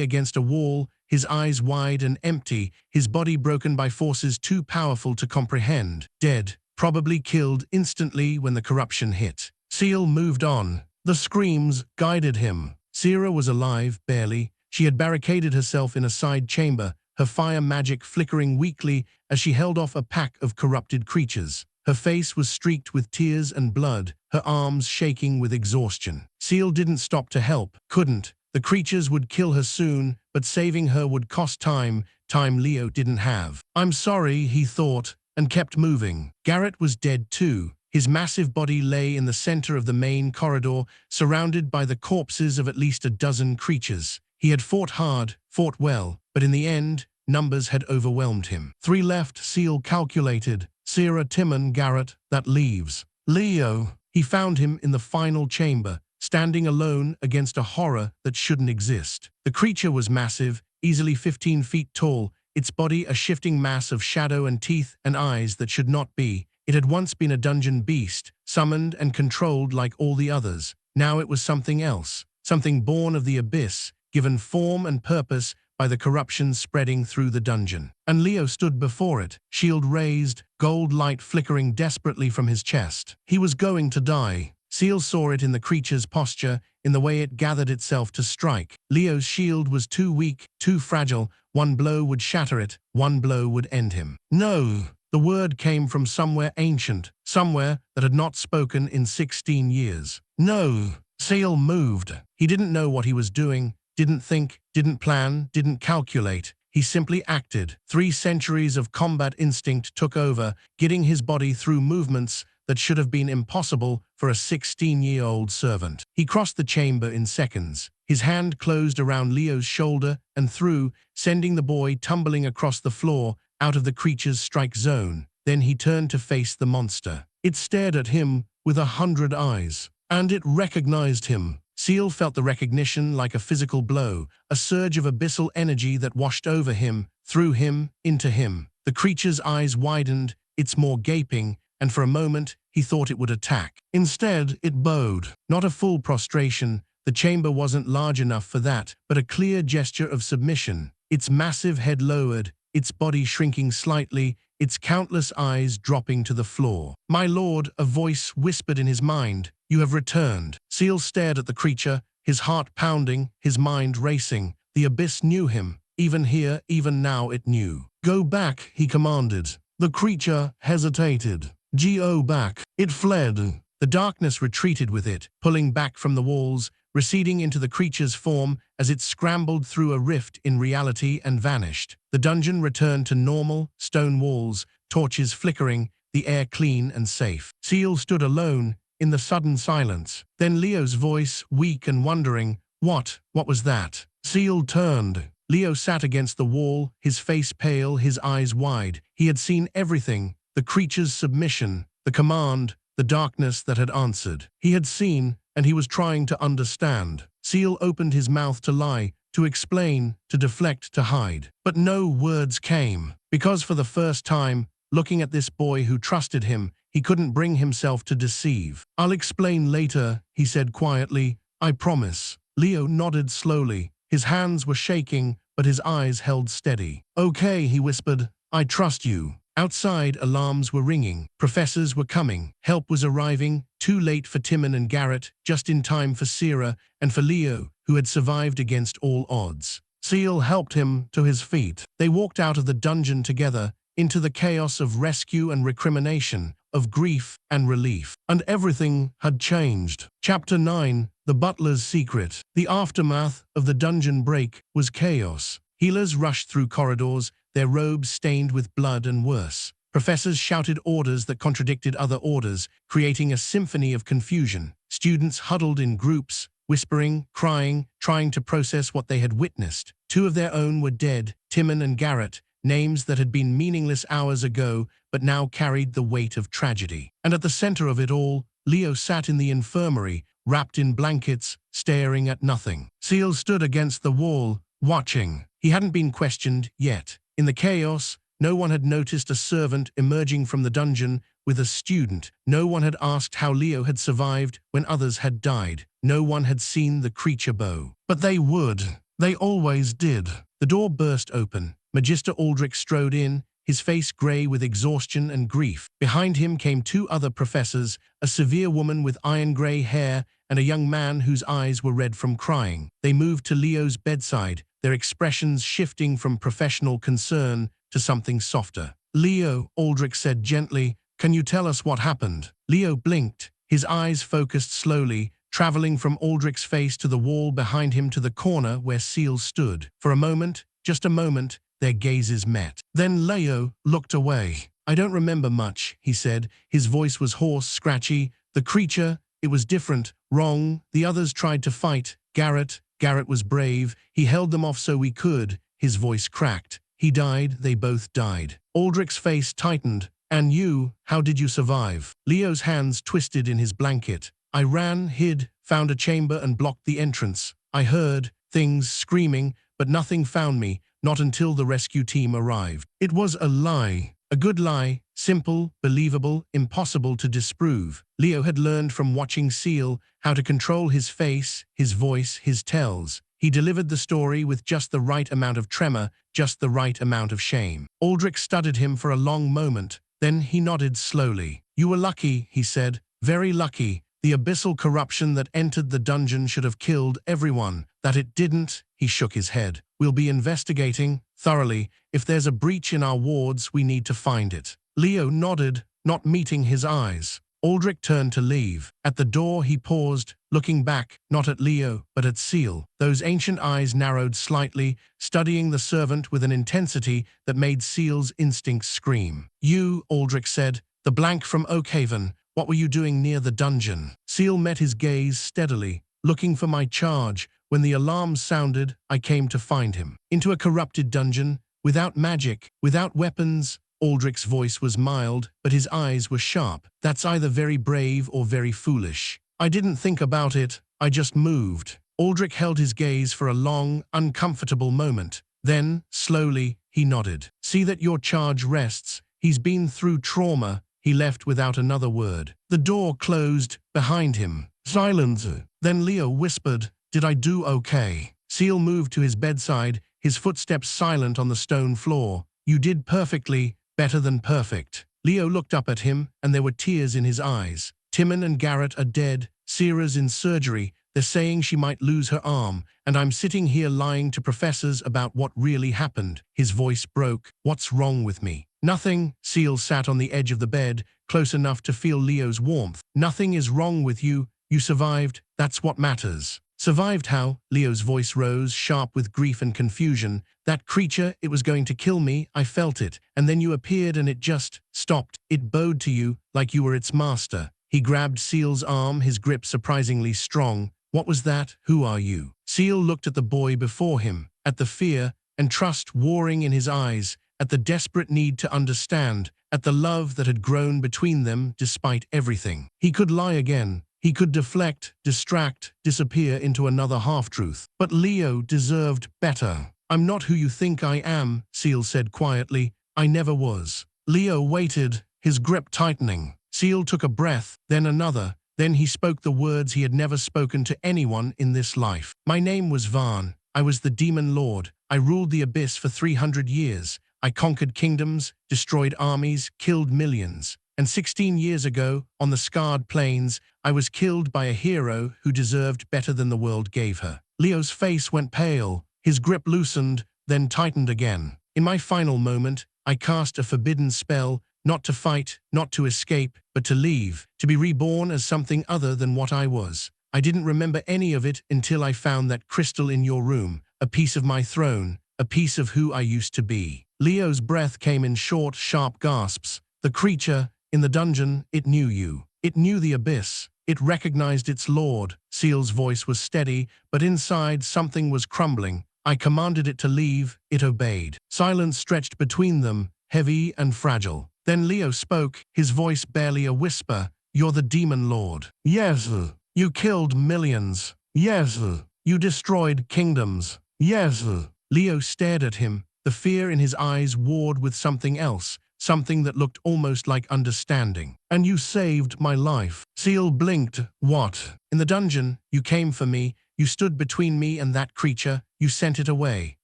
against a wall, his eyes wide and empty, his body broken by forces too powerful to comprehend. Dead, probably killed instantly when the corruption hit. Ciel moved on. The screams guided him. Ciel was alive, barely. She had barricaded herself in a side chamber, her fire magic flickering weakly as she held off a pack of corrupted creatures. Her face was streaked with tears and blood, her arms shaking with exhaustion. Ciel didn't stop to help, couldn't. The creatures would kill her soon, but saving her would cost time Leo didn't have. I'm sorry, he thought, and kept moving. Garrett was dead too. His massive body lay in the center of the main corridor, surrounded by the corpses of at least a dozen creatures. He had fought hard, fought well, but in the end, numbers had overwhelmed him. 3 left, Ciel calculated. Ciel, Timon, Garrett, that leaves Leo. He found him in the final chamber, standing alone against a horror that shouldn't exist. The creature was massive, easily 15 feet tall, its body a shifting mass of shadow and teeth and eyes that should not be. It had once been a dungeon beast, summoned and controlled like all the others. Now it was something else, something born of the abyss, given form and purpose by the corruption spreading through the dungeon. And Leo stood before it, shield raised, gold light flickering desperately from his chest. He was going to die. Ciel saw it in the creature's posture, in the way it gathered itself to strike. Leo's shield was too weak, too fragile. One blow would shatter it, one blow would end him. No! The word came from somewhere ancient, somewhere that had not spoken in 16 years. No! Ciel moved. He didn't know what he was doing, didn't think, didn't plan, didn't calculate. He simply acted. 3 centuries of combat instinct took over, getting his body through movements that should have been impossible for a 16-year-old servant. He crossed the chamber in seconds. His hand closed around Leo's shoulder and through, sending the boy tumbling across the floor out of the creature's strike zone. Then he turned to face the monster. It stared at him with 100 eyes. And it recognized him. Ciel felt the recognition like a physical blow, a surge of abyssal energy that washed over him, through him, into him. The creature's eyes widened, its maw gaping, and for a moment he thought it would attack. Instead, it bowed. Not a full prostration. The chamber wasn't large enough for that, but a clear gesture of submission. Its massive head lowered, its body shrinking slightly, its countless eyes dropping to the floor. "My lord," a voice whispered in his mind, "you have returned." Ciel stared at the creature, his heart pounding, his mind racing. The abyss knew him. Even here, even now it knew. "Go back," he commanded. The creature hesitated. "Go back." It fled. The darkness retreated with it, pulling back from the walls, receding into the creature's form as it scrambled through a rift in reality and vanished. The dungeon returned to normal, stone walls, torches flickering, the air clean and safe. Ciel stood alone in the sudden silence. Then Leo's voice, weak and wondering, What was that?" Ciel turned. Leo sat against the wall, his face pale, his eyes wide. He had seen everything, the creature's submission, the command, the darkness that had answered. He had seen, and he was trying to understand. Ciel opened his mouth to lie, to explain, to deflect, to hide. But no words came, because for the first time, looking at this boy who trusted him, he couldn't bring himself to deceive. "I'll explain later," he said quietly. "I promise." Leo nodded slowly. His hands were shaking, but his eyes held steady. "Okay," he whispered. "I trust you." Outside, alarms were ringing. Professors were coming. Help was arriving, too late for Timon and Garrett, just in time for Sierra and for Leo, who had survived against all odds. Ciel helped him to his feet. They walked out of the dungeon together, into the chaos of rescue and recrimination, of grief and relief. And everything had changed. Chapter 9, The Butler's Secret. The aftermath of the dungeon break was chaos. Healers rushed through corridors, their robes stained with blood and worse. Professors shouted orders that contradicted other orders, creating a symphony of confusion. Students huddled in groups, whispering, crying, trying to process what they had witnessed. 2 of their own were dead, Timon and Garrett, names that had been meaningless hours ago, but now carried the weight of tragedy. And at the center of it all, Leo sat in the infirmary, wrapped in blankets, staring at nothing. Ciel stood against the wall, watching. He hadn't been questioned yet. In the chaos, no one had noticed a servant emerging from the dungeon with a student. No one had asked how Leo had survived when others had died. No one had seen the creature bow. But they would. They always did. The door burst open. Magister Aldrich strode in, his face gray with exhaustion and grief. Behind him came 2 other professors, a severe woman with iron-gray hair and a young man whose eyes were red from crying. They moved to Leo's bedside, their expressions shifting from professional concern to something softer. "Leo," Aldrich said gently, "can you tell us what happened?" Leo blinked, his eyes focused slowly, traveling from Aldrich's face to the wall behind him to the corner where Ciel stood. For a moment, just a moment, their gazes met. Then Leo looked away. "I don't remember much," he said. His voice was hoarse, scratchy. "The creature, it was different, wrong. The others tried to fight. Garrett was brave. He held them off so we could." His voice cracked. "He died, they both died." Aldrich's face tightened. "And you, how did you survive?" Leo's hands twisted in his blanket. "I ran, hid, found a chamber and blocked the entrance. I heard things screaming, but nothing found me, not until the rescue team arrived." It was a lie. A good lie, simple, believable, impossible to disprove. Leo had learned from watching Ciel how to control his face, his voice, his tells. He delivered the story with just the right amount of tremor, just the right amount of shame. Aldrich studied him for a long moment. Then he nodded slowly. "You were lucky," he said. "Very lucky. The abyssal corruption that entered the dungeon should have killed everyone. That it didn't, he shook his head. We'll be investigating thoroughly. If there's a breach in our wards, we need to find it. Leo nodded, not meeting his eyes. Aldrich turned to leave. At the door he paused, looking back, not at Leo, but at Ciel. Those ancient eyes narrowed slightly, studying the servant with an intensity that made Ciel's instincts scream. You, Aldrich said, the blank from Oakhaven, what were you doing near the dungeon? Ciel met his gaze steadily, looking for my charge. When the alarm sounded, I came to find him. Into a corrupted dungeon, without magic, without weapons. Aldrich's voice was mild, but his eyes were sharp. That's either very brave or very foolish. I didn't think about it, I just moved. Aldrich held his gaze for a long, uncomfortable moment. Then, slowly, he nodded. See that your charge rests. He's been through trauma. He left without another word. The door closed behind him. Silence. Then Leo whispered, did I do okay? Ciel moved to his bedside, his footsteps silent on the stone floor. You did perfectly. Better than perfect. Leo looked up at him, and there were tears in his eyes. Timon and Garrett are dead. Sierra's in surgery. They're saying she might lose her arm, and I'm sitting here lying to professors about what really happened. His voice broke. What's wrong with me? Nothing. Ciel sat on the edge of the bed, close enough to feel Leo's warmth. Nothing is wrong with you. You survived. That's what matters. Survived how? Leo's voice rose, sharp with grief and confusion. That creature, it was going to kill me, I felt it. And then you appeared and it just stopped. It bowed to you, like you were its master. He grabbed Ciel's arm, his grip surprisingly strong. What was that? Who are you? Ciel looked at the boy before him, at the fear and trust warring in his eyes, at the desperate need to understand, at the love that had grown between them despite everything. He could lie again. He could deflect, distract, disappear into another half-truth. But Leo deserved better. I'm not who you think I am, Ciel said quietly. I never was. Leo waited, his grip tightening. Ciel took a breath, then another. Then he spoke the words he had never spoken to anyone in this life. My name was Vahn. I was the Demon Lord. I ruled the Abyss for 300 years. I conquered kingdoms, destroyed armies, killed millions. And 16 years ago, on the scarred plains, I was killed by a hero who deserved better than the world gave her. Leo's face went pale, his grip loosened, then tightened again. In my final moment, I cast a forbidden spell, not to fight, not to escape, but to leave, to be reborn as something other than what I was. I didn't remember any of it until I found that crystal in your room, a piece of my throne, a piece of who I used to be. Leo's breath came in short, sharp gasps. The creature, in the dungeon, it knew you. It knew the Abyss. It recognized its lord. Ciel's voice was steady, but inside something was crumbling. I commanded it to leave. It obeyed. Silence stretched between them, heavy and fragile. Then Leo spoke, his voice barely a whisper. You're the Demon Lord. Yes. You killed millions. Yes. You destroyed kingdoms. Yes. Leo stared at him, the fear in his eyes warred with something else. Something that looked almost like understanding. And you saved my life. Ciel blinked. What? In the dungeon, you came for me. You stood between me and that creature. You sent it away.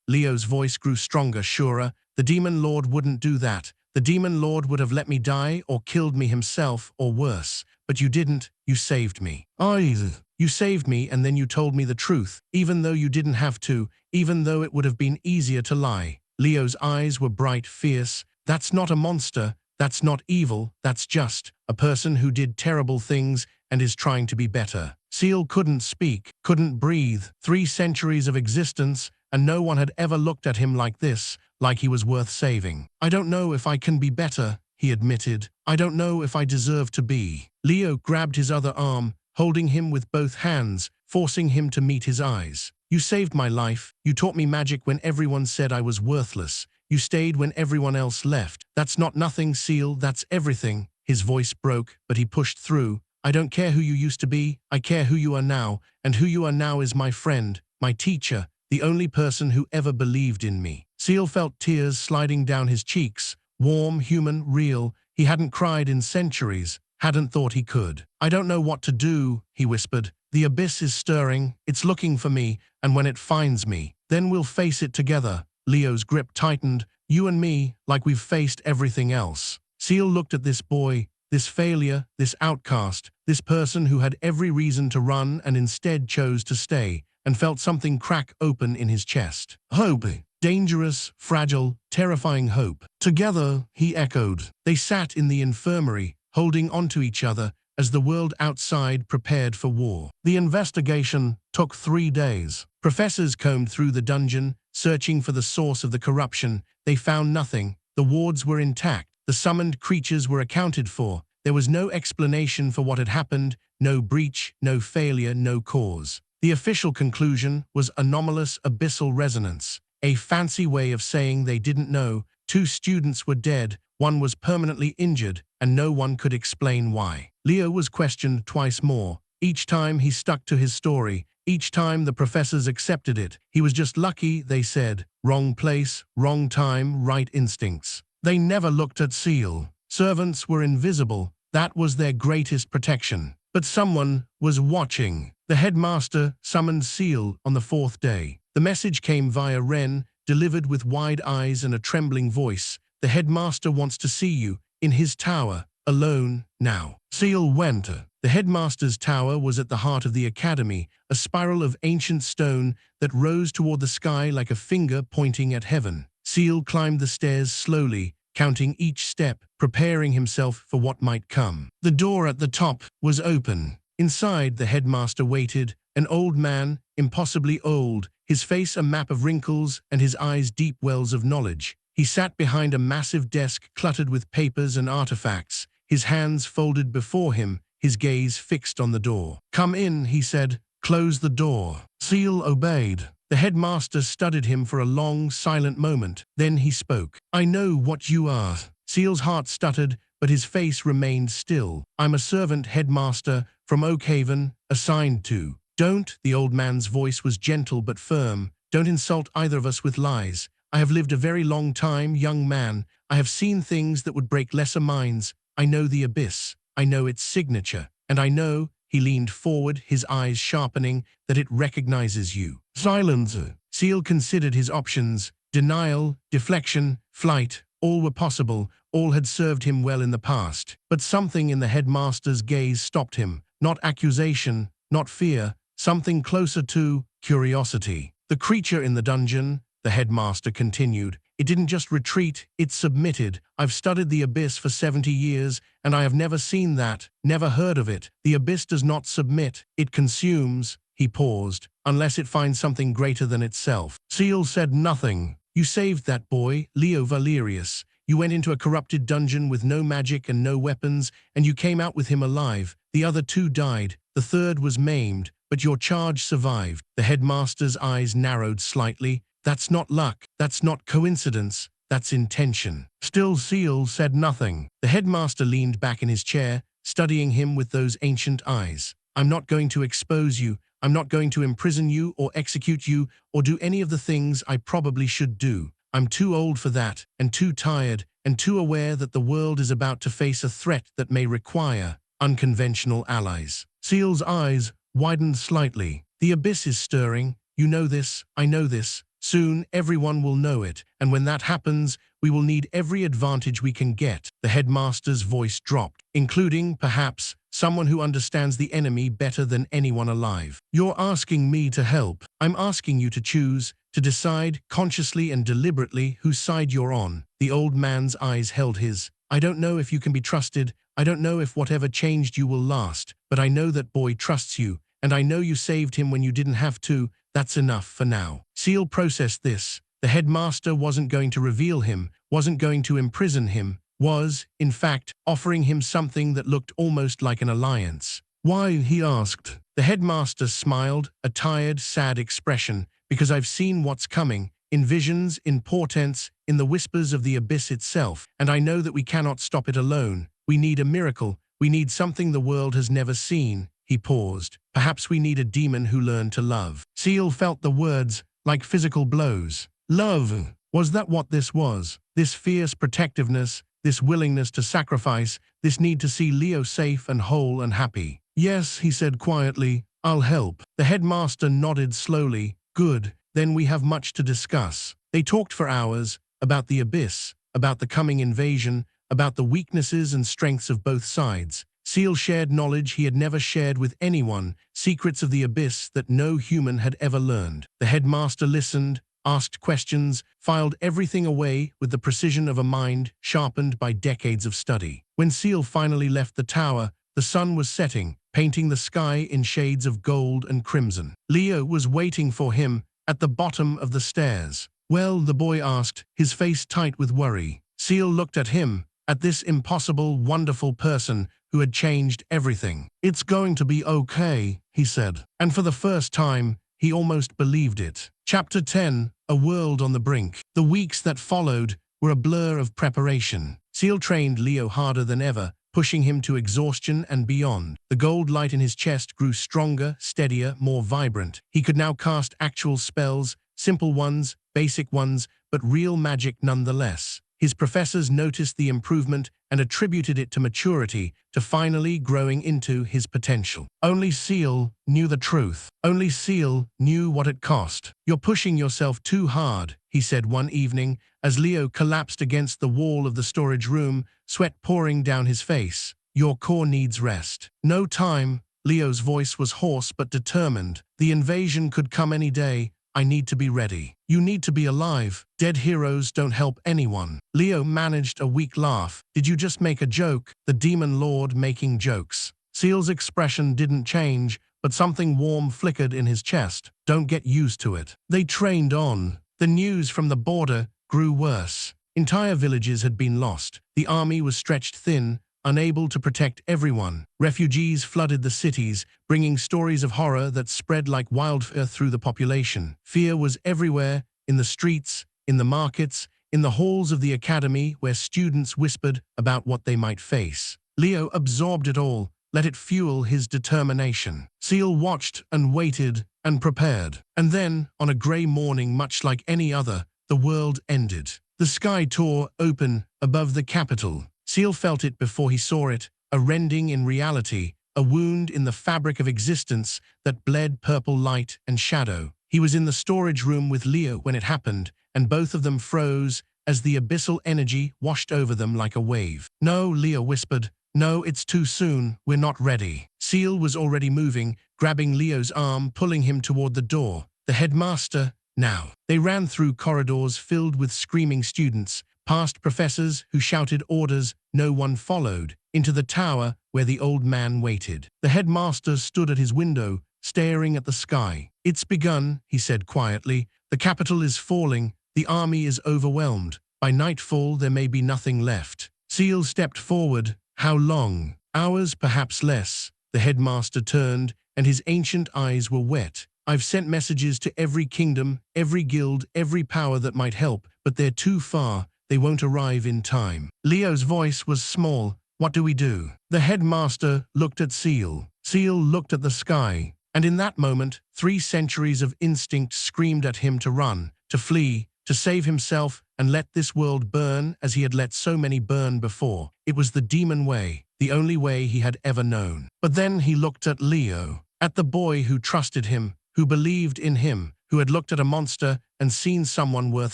Leo's voice grew stronger, surer. The Demon Lord wouldn't do that. The Demon Lord would have let me die or killed me himself or worse. But you didn't. You saved me. You saved me and then you told me the truth, even though you didn't have to, even though it would have been easier to lie. Leo's eyes were bright, fierce. That's not a monster, that's not evil, that's just a person who did terrible things and is trying to be better. Ciel couldn't speak, couldn't breathe. 3 centuries of existence, and no one had ever looked at him like this, like he was worth saving. I don't know if I can be better, he admitted. I don't know if I deserve to be. Leo grabbed his other arm, holding him with both hands, forcing him to meet his eyes. You saved my life. You taught me magic when everyone said I was worthless. You stayed when everyone else left. That's not nothing, Ciel, that's everything. His voice broke, but he pushed through. I don't care who you used to be, I care who you are now, and who you are now is my friend, my teacher, the only person who ever believed in me. Ciel felt tears sliding down his cheeks, warm, human, real. He hadn't cried in centuries, hadn't thought he could. I don't know what to do, he whispered. The Abyss is stirring, it's looking for me, and when it finds me, then we'll face it together. Leo's grip tightened. You and me, like we've faced everything else. Ciel looked at this boy, this failure, this outcast, this person who had every reason to run and instead chose to stay, and felt something crack open in his chest. Hope. Dangerous, fragile, terrifying hope. Together, he echoed. They sat in the infirmary, holding onto each other as the world outside prepared for war. The investigation took 3 days. Professors combed through the dungeon, searching for the source of the corruption. They found nothing. The wards were intact. The summoned creatures were accounted for. There was no explanation for what had happened, no breach, no failure, no cause. The official conclusion was anomalous abyssal resonance, a fancy way of saying they didn't know. 2 students were dead, 1 was permanently injured, and no one could explain why. Leo was questioned twice more. Each time he stuck to his story. Each time the professors accepted it. He was just lucky, they said. Wrong place, wrong time, right instincts. They never looked at Ciel. Servants were invisible. That was their greatest protection. But someone was watching. The headmaster summoned Ciel on the 4th day. The message came via Ren, delivered with wide eyes and a trembling voice. The headmaster wants to see you, in his tower, alone, now. Ciel went. The headmaster's tower was at the heart of the academy, a spiral of ancient stone that rose toward the sky like a finger pointing at heaven. Ciel climbed the stairs slowly, counting each step, preparing himself for what might come. The door at the top was open. Inside, the headmaster waited, an old man, impossibly old, his face a map of wrinkles and his eyes deep wells of knowledge. He sat behind a massive desk cluttered with papers and artifacts, his hands folded before him, his gaze fixed on the door. "Come in," he said. "Close the door." Ciel obeyed. The headmaster studied him for a long, silent moment. Then he spoke. "I know what you are." Ciel's heart stuttered, but his face remained still. "I'm a servant headmaster from Oakhaven, assigned to." "Don't," the old man's voice was gentle but firm, "don't insult either of us with lies. I have lived a very long time, young man. I have seen things that would break lesser minds. I know the abyss. I know its signature. And I know," he leaned forward, his eyes sharpening, "that it recognizes you." Silence. Ciel considered his options. Denial, deflection, flight, all were possible. All had served him well in the past. But something in the headmaster's gaze stopped him. Not accusation, not fear, something closer to curiosity. "The creature in the dungeon," the headmaster continued, "it didn't just retreat, it submitted. I've studied the abyss for 70 years, and I have never seen that, never heard of it. The abyss does not submit, it consumes." He paused. "Unless it finds something greater than itself." Ciel said nothing. "You saved that boy, Leo Valerius. You went into a corrupted dungeon with no magic and no weapons, and you came out with him alive. The other 2 died. The 3rd was maimed, but your charge survived." The headmaster's eyes narrowed slightly. "That's not luck. That's not coincidence. That's intention." Still Ciel said nothing. The headmaster leaned back in his chair, studying him with those ancient eyes. "I'm not going to expose you. I'm not going to imprison you or execute you or do any of the things I probably should do. I'm too old for that, and too tired, and too aware that the world is about to face a threat that may require unconventional allies." Ciel's eyes widened slightly. "The abyss is stirring. You know this, I know this. Soon everyone will know it, and when that happens, we will need every advantage we can get." The headmaster's voice dropped, "including, perhaps, someone who understands the enemy better than anyone alive. You're asking me to help. I'm asking you to choose, to decide, consciously and deliberately, whose side you're on." The old man's eyes held his. "I don't know if you can be trusted. I don't know if whatever changed you will last, but I know that boy trusts you, and I know you saved him when you didn't have to. That's enough for now." Ciel processed this. The headmaster wasn't going to reveal him, wasn't going to imprison him, was, in fact, offering him something that looked almost like an alliance. "Why?" he asked. The headmaster smiled, a tired, sad expression. "Because I've seen what's coming, in visions, in portents, in the whispers of the abyss itself, and I know that we cannot stop it alone. We need a miracle. We need something the world has never seen." He paused. "Perhaps we need a demon who learned to love." Ciel felt the words like physical blows. Love. Was that what this was? This fierce protectiveness, this willingness to sacrifice, this need to see Leo safe and whole and happy. "Yes," he said quietly, "I'll help." The headmaster nodded slowly. "Good, then we have much to discuss." They talked for hours, about the abyss, about the coming invasion, about the weaknesses and strengths of both sides. Ciel shared knowledge he had never shared with anyone, secrets of the abyss that no human had ever learned. The headmaster listened, asked questions, filed everything away with the precision of a mind sharpened by decades of study. When Ciel finally left the tower, the sun was setting, painting the sky in shades of gold and crimson. Leo was waiting for him at the bottom of the stairs. "Well?" the boy asked, his face tight with worry. Ciel looked at him, at this impossible, wonderful person who had changed everything. "It's going to be okay," he said. And for the first time, he almost believed it. Chapter 10, A World on the Brink. The weeks that followed were a blur of preparation. Ciel trained Leo harder than ever, pushing him to exhaustion and beyond. The gold light in his chest grew stronger, steadier, more vibrant. He could now cast actual spells, simple ones, basic ones, but real magic nonetheless. His professors noticed the improvement and attributed it to maturity, to finally growing into his potential. Only Ciel knew the truth. Only Ciel knew what it cost. "You're pushing yourself too hard," he said one evening, as Leo collapsed against the wall of the storage room, sweat pouring down his face. "Your core needs rest." "No time." Leo's voice was hoarse but determined. "The invasion could come any day. I need to be ready." "You need to be alive. Dead heroes don't help anyone." Leo managed a weak laugh. "Did you just make a joke?" The Demon Lord making jokes. Ciel's expression didn't change, but something warm flickered in his chest. "Don't get used to it." They trained on. The news from the border grew worse. Entire villages had been lost. The army was stretched thin, unable to protect everyone. Refugees flooded the cities, bringing stories of horror that spread like wildfire through the population. Fear was everywhere, in the streets, in the markets, in the halls of the academy where students whispered about what they might face. Leo absorbed it all, let it fuel his determination. Ciel watched and waited and prepared. And then, on a grey morning much like any other, the world ended. The sky tore open above the capital. Ciel felt it before he saw it, a rending in reality, a wound in the fabric of existence that bled purple light and shadow. He was in the storage room with Leo when it happened, and both of them froze as the abyssal energy washed over them like a wave. "No," Leo whispered. "No, it's too soon. We're not ready." Ciel was already moving, grabbing Leo's arm, pulling him toward the door. The headmaster, now. They ran through corridors filled with screaming students, past professors who shouted orders no one followed, into the tower where the old man waited. The headmaster stood at his window, staring at the sky. "It's begun," he said quietly. "The capital is falling. The army is overwhelmed. By nightfall there may be nothing left." Ciel stepped forward. "How long?" "Hours, perhaps less." The headmaster turned, and his ancient eyes were wet. "I've sent messages to every kingdom, every guild, every power that might help, but they're too far. They won't arrive in time." Leo's voice was small. "What do we do?" The headmaster looked at Ciel. Ciel looked at the sky. And in that moment, 3 centuries of instinct screamed at him to run, to flee, to save himself and let this world burn as he had let so many burn before. It was the demon way, the only way he had ever known. But then he looked at Leo, at the boy who trusted him, who believed in him, who had looked at a monster and seen someone worth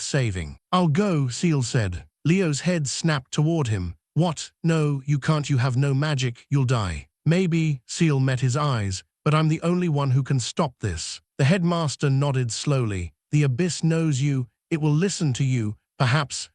saving. "I'll go," Ciel said. Leo's head snapped toward him. "What? No, you can't. You have no magic. You'll die." "Maybe," Ciel met his eyes, "but I'm the only one who can stop this." The headmaster nodded slowly. "The abyss knows you. It will listen to you. Perhaps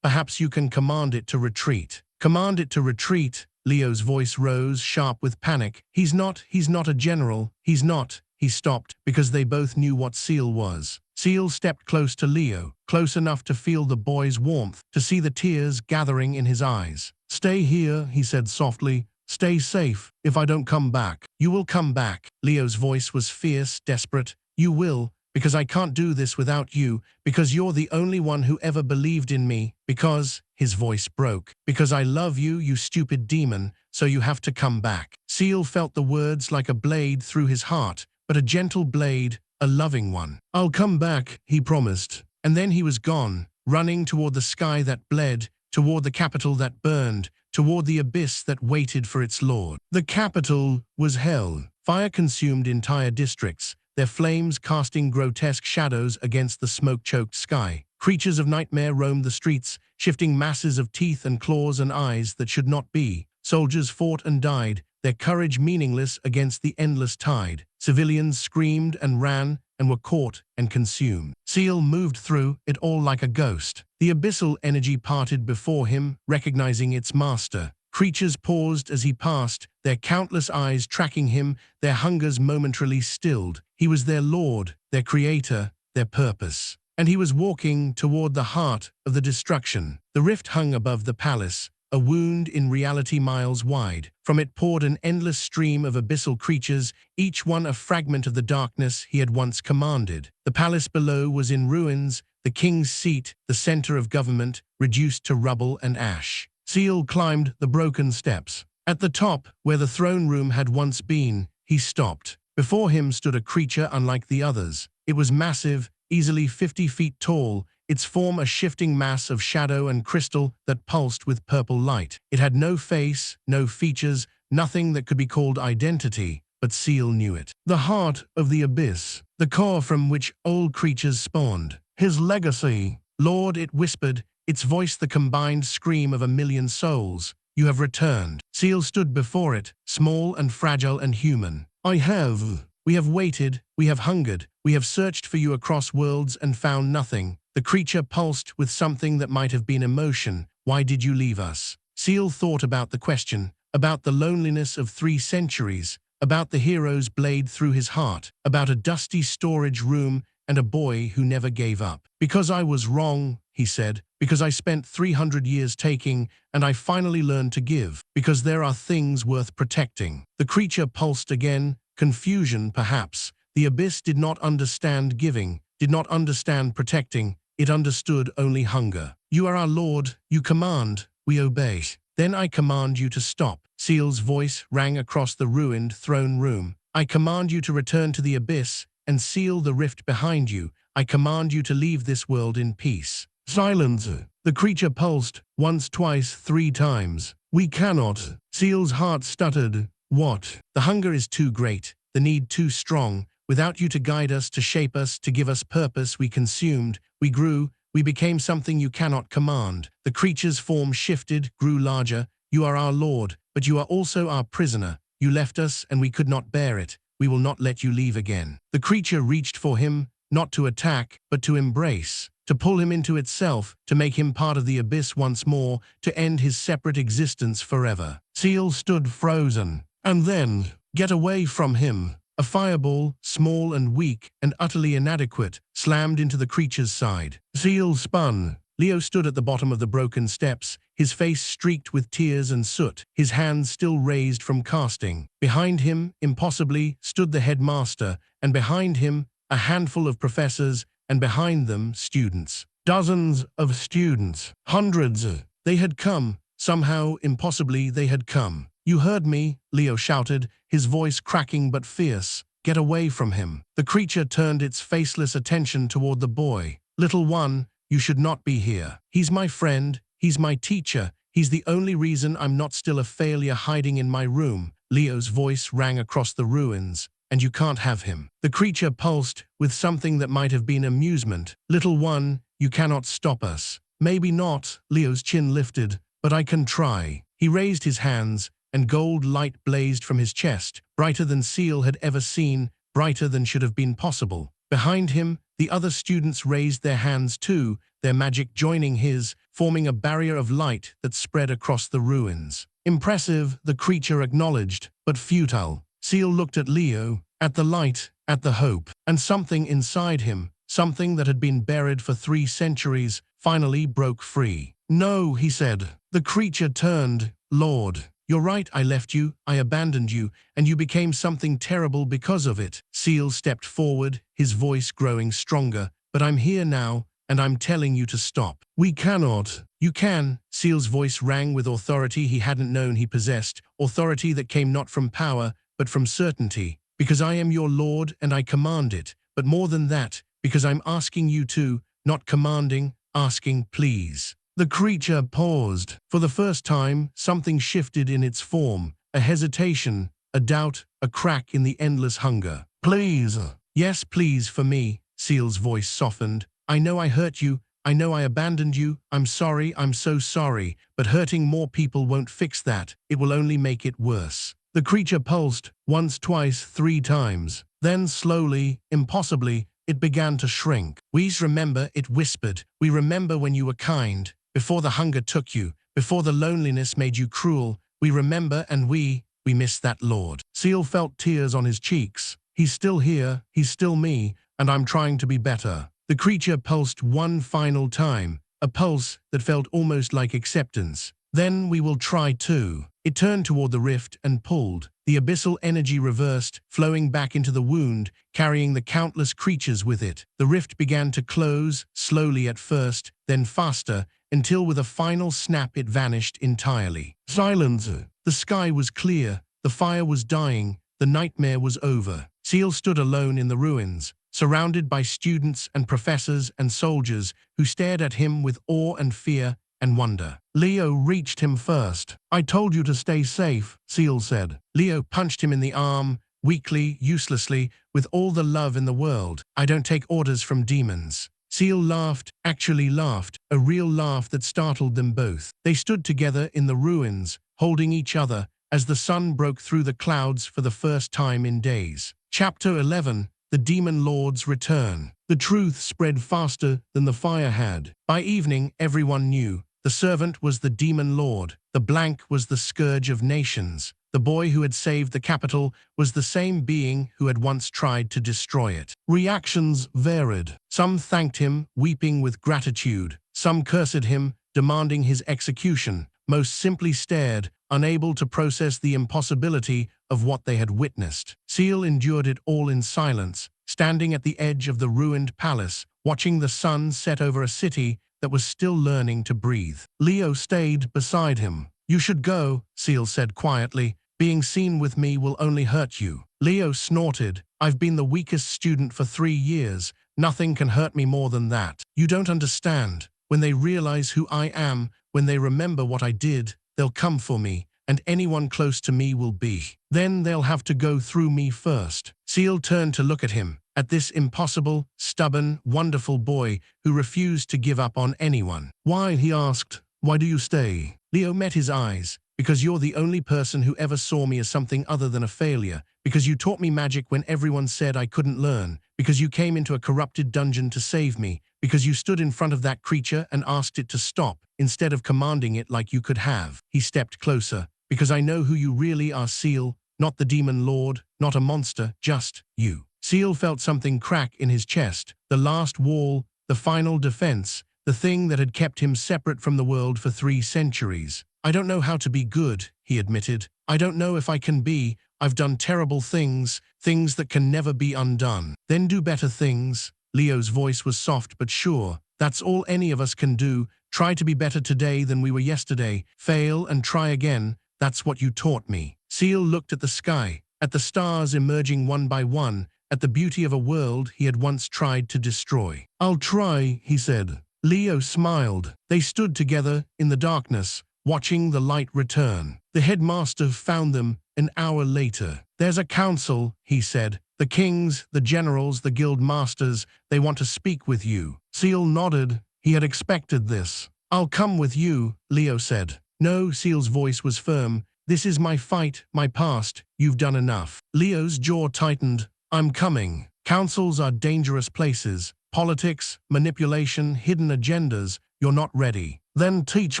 you can command it to retreat." "Command it to retreat?" Leo's voice rose, sharp with panic. He's not a general. He's not." He stopped, because they both knew what Ciel was. Ciel stepped close to Leo, close enough to feel the boy's warmth, to see the tears gathering in his eyes. "Stay here," he said softly. "Stay safe. If I don't come back." "You will come back." Leo's voice was fierce, desperate. "You will, because I can't do this without you, because you're the only one who ever believed in me, because," his voice broke, "because I love you, you stupid demon, so you have to come back." Ciel felt the words like a blade through his heart, but a gentle blade, a loving one. "I'll come back," he promised. And then he was gone, running toward the sky that bled, toward the capital that burned, toward the abyss that waited for its lord. The capital was hell. Fire consumed entire districts, their flames casting grotesque shadows against the smoke-choked sky. Creatures of nightmare roamed the streets, shifting masses of teeth and claws and eyes that should not be. Soldiers fought and died, their courage meaningless against the endless tide. Civilians screamed and ran and were caught and consumed. Ciel moved through it all like a ghost. The abyssal energy parted before him, recognizing its master. Creatures paused as he passed, their countless eyes tracking him, their hungers momentarily stilled. He was their lord, their creator, their purpose. And he was walking toward the heart of the destruction. The rift hung above the palace, a wound in reality miles wide. From it poured an endless stream of abyssal creatures, each one a fragment of the darkness he had once commanded. The palace below was in ruins, the king's seat, the center of government, reduced to rubble and ash. Ciel climbed the broken steps. At the top, where the throne room had once been, he stopped. Before him stood a creature unlike the others. It was massive, easily 50 feet tall, its form a shifting mass of shadow and crystal that pulsed with purple light. It had no face, no features, nothing that could be called identity, but Ciel knew it. The heart of the abyss, the core from which old creatures spawned. His legacy. Lord, it whispered, its voice the combined scream of a million souls. You have returned. Ciel stood before it, small and fragile and human. I have. We have waited, we have hungered, we have searched for you across worlds and found nothing. The creature pulsed with something that might have been emotion. Why did you leave us? Ciel thought about the question, about the loneliness of 3 centuries, about the hero's blade through his heart, about a dusty storage room and a boy who never gave up. Because I was wrong, he said, because I spent 300 years taking and I finally learned to give, because there are things worth protecting. The creature pulsed again, confusion perhaps. The abyss did not understand giving, did not understand protecting. It understood only hunger. You are our lord, you command, we obey. Then I command you to stop. Ciel's voice rang across the ruined throne room. I command you to return to the abyss and seal the rift behind you. I command you to leave this world in peace. Silence. The creature pulsed, once, twice, 3 times. We cannot. Ciel's heart stuttered. What? The hunger is too great, the need too strong. Without you to guide us, to shape us, to give us purpose, we consumed, we grew, we became something you cannot command. The creature's form shifted, grew larger. You are our lord, but you are also our prisoner. You left us and we could not bear it. We will not let you leave again. The creature reached for him, not to attack, but to embrace, to pull him into itself, to make him part of the abyss once more, to end his separate existence forever. Ciel stood frozen. And then, get away from him. A fireball, small and weak and utterly inadequate, slammed into the creature's side. Ciel spun. Leo stood at the bottom of the broken steps, his face streaked with tears and soot, his hands still raised from casting. Behind him, impossibly, stood the headmaster, and behind him, a handful of professors, and behind them, students. Dozens of students. Hundreds. They had come. Somehow, impossibly, they had come. You heard me, Leo shouted, his voice cracking but fierce. Get away from him. The creature turned its faceless attention toward the boy. Little one, you should not be here. He's my friend, he's my teacher, he's the only reason I'm not still a failure hiding in my room. Leo's voice rang across the ruins. And you can't have him. The creature pulsed with something that might have been amusement. Little one, you cannot stop us. Maybe not, Leo's chin lifted, but I can try. He raised his hands, and gold light blazed from his chest, brighter than Ciel had ever seen, brighter than should have been possible. Behind him, the other students raised their hands too, their magic joining his, forming a barrier of light that spread across the ruins. Impressive, the creature acknowledged, but futile. Ciel looked at Leo, at the light, at the hope, and something inside him, something that had been buried for 3 centuries, finally broke free. No, he said. The creature turned. Lord, you're right, I left you, I abandoned you, and you became something terrible because of it. Ciel stepped forward, his voice growing stronger. But I'm here now, and I'm telling you to stop. We cannot. You can. Ciel's voice rang with authority he hadn't known he possessed, authority that came not from power, but from certainty. Because I am your lord and I command it. But more than that, because I'm asking you to, not commanding, asking, please. The creature paused. For the first time, something shifted in its form, a hesitation, a doubt, a crack in the endless hunger. Please. Yes, please for me. Ciel's voice softened. I know I hurt you. I know I abandoned you. I'm sorry, I'm so sorry, but hurting more people won't fix that. It will only make it worse. The creature pulsed, once, twice, 3 times. Then slowly, impossibly, it began to shrink. We remember, it whispered. We remember when you were kind, before the hunger took you, before the loneliness made you cruel. We remember, and we miss that Lord. Ciel felt tears on his cheeks. He's still here, he's still me, and I'm trying to be better. The creature pulsed one final time, a pulse that felt almost like acceptance. Then we will try too. It turned toward the rift and pulled. The abyssal energy reversed, flowing back into the wound, carrying the countless creatures with it. The rift began to close, slowly at first, then faster, until with a final snap it vanished entirely. Silence. The sky was clear, the fire was dying, the nightmare was over. Ciel stood alone in the ruins, surrounded by students and professors and soldiers who stared at him with awe and fear and wonder. Leo reached him first. I told you to stay safe, Ciel said. Leo punched him in the arm, weakly, uselessly, with all the love in the world. I don't take orders from demons. Ciel laughed, actually laughed, a real laugh that startled them both. They stood together in the ruins, holding each other, as the sun broke through the clouds for the first time in days. Chapter 11. The Demon Lord's Return. The truth spread faster than the fire had. By evening, everyone knew. The servant was the Demon Lord. The blank was the scourge of nations. The boy who had saved the capital was the same being who had once tried to destroy it. Reactions varied. Some thanked him, weeping with gratitude. Some cursed him, demanding his execution. Most simply stared, unable to process the impossibility of what they had witnessed. Ciel endured it all in silence, standing at the edge of the ruined palace, watching the sun set over a city that was still learning to breathe. Leo stayed beside him. You should go, Ciel said quietly. Being seen with me will only hurt you. Leo snorted. I've been the weakest student for 3 years. Nothing can hurt me more than that. You don't understand. When they realize who I am, when they remember what I did, they'll come for me, and anyone close to me will be. Then they'll have to go through me first. Ciel turned to look at him, at this impossible, stubborn, wonderful boy who refused to give up on anyone. Why, he asked, why do you stay? Leo met his eyes. Because you're the only person who ever saw me as something other than a failure. Because you taught me magic when everyone said I couldn't learn. Because you came into a corrupted dungeon to save me. Because you stood in front of that creature and asked it to stop, instead of commanding it like you could have. He stepped closer. Because I know who you really are, Ciel. Not the Demon Lord, not a monster, just you. Ciel felt something crack in his chest. The last wall, the final defense, the thing that had kept him separate from the world for 3 centuries. I don't know how to be good, he admitted. I don't know if I can be. I've done terrible things, things that can never be undone. Then do better things. Leo's voice was soft but sure. That's all any of us can do. Try to be better today than we were yesterday. Fail and try again. That's what you taught me. Ciel looked at the sky, at the stars emerging one by one, at the beauty of a world he had once tried to destroy. I'll try, he said. Leo smiled. They stood together in the darkness, watching the light return. The headmaster found them an hour later. There's a council, he said. The kings, the generals, the guild masters, they want to speak with you. Ciel nodded. He had expected this. I'll come with you, Leo said. No, Ciel's voice was firm. This is my fight, my past. You've done enough. Leo's jaw tightened. I'm coming. Councils are dangerous places. Politics, manipulation, hidden agendas. You're not ready. Then teach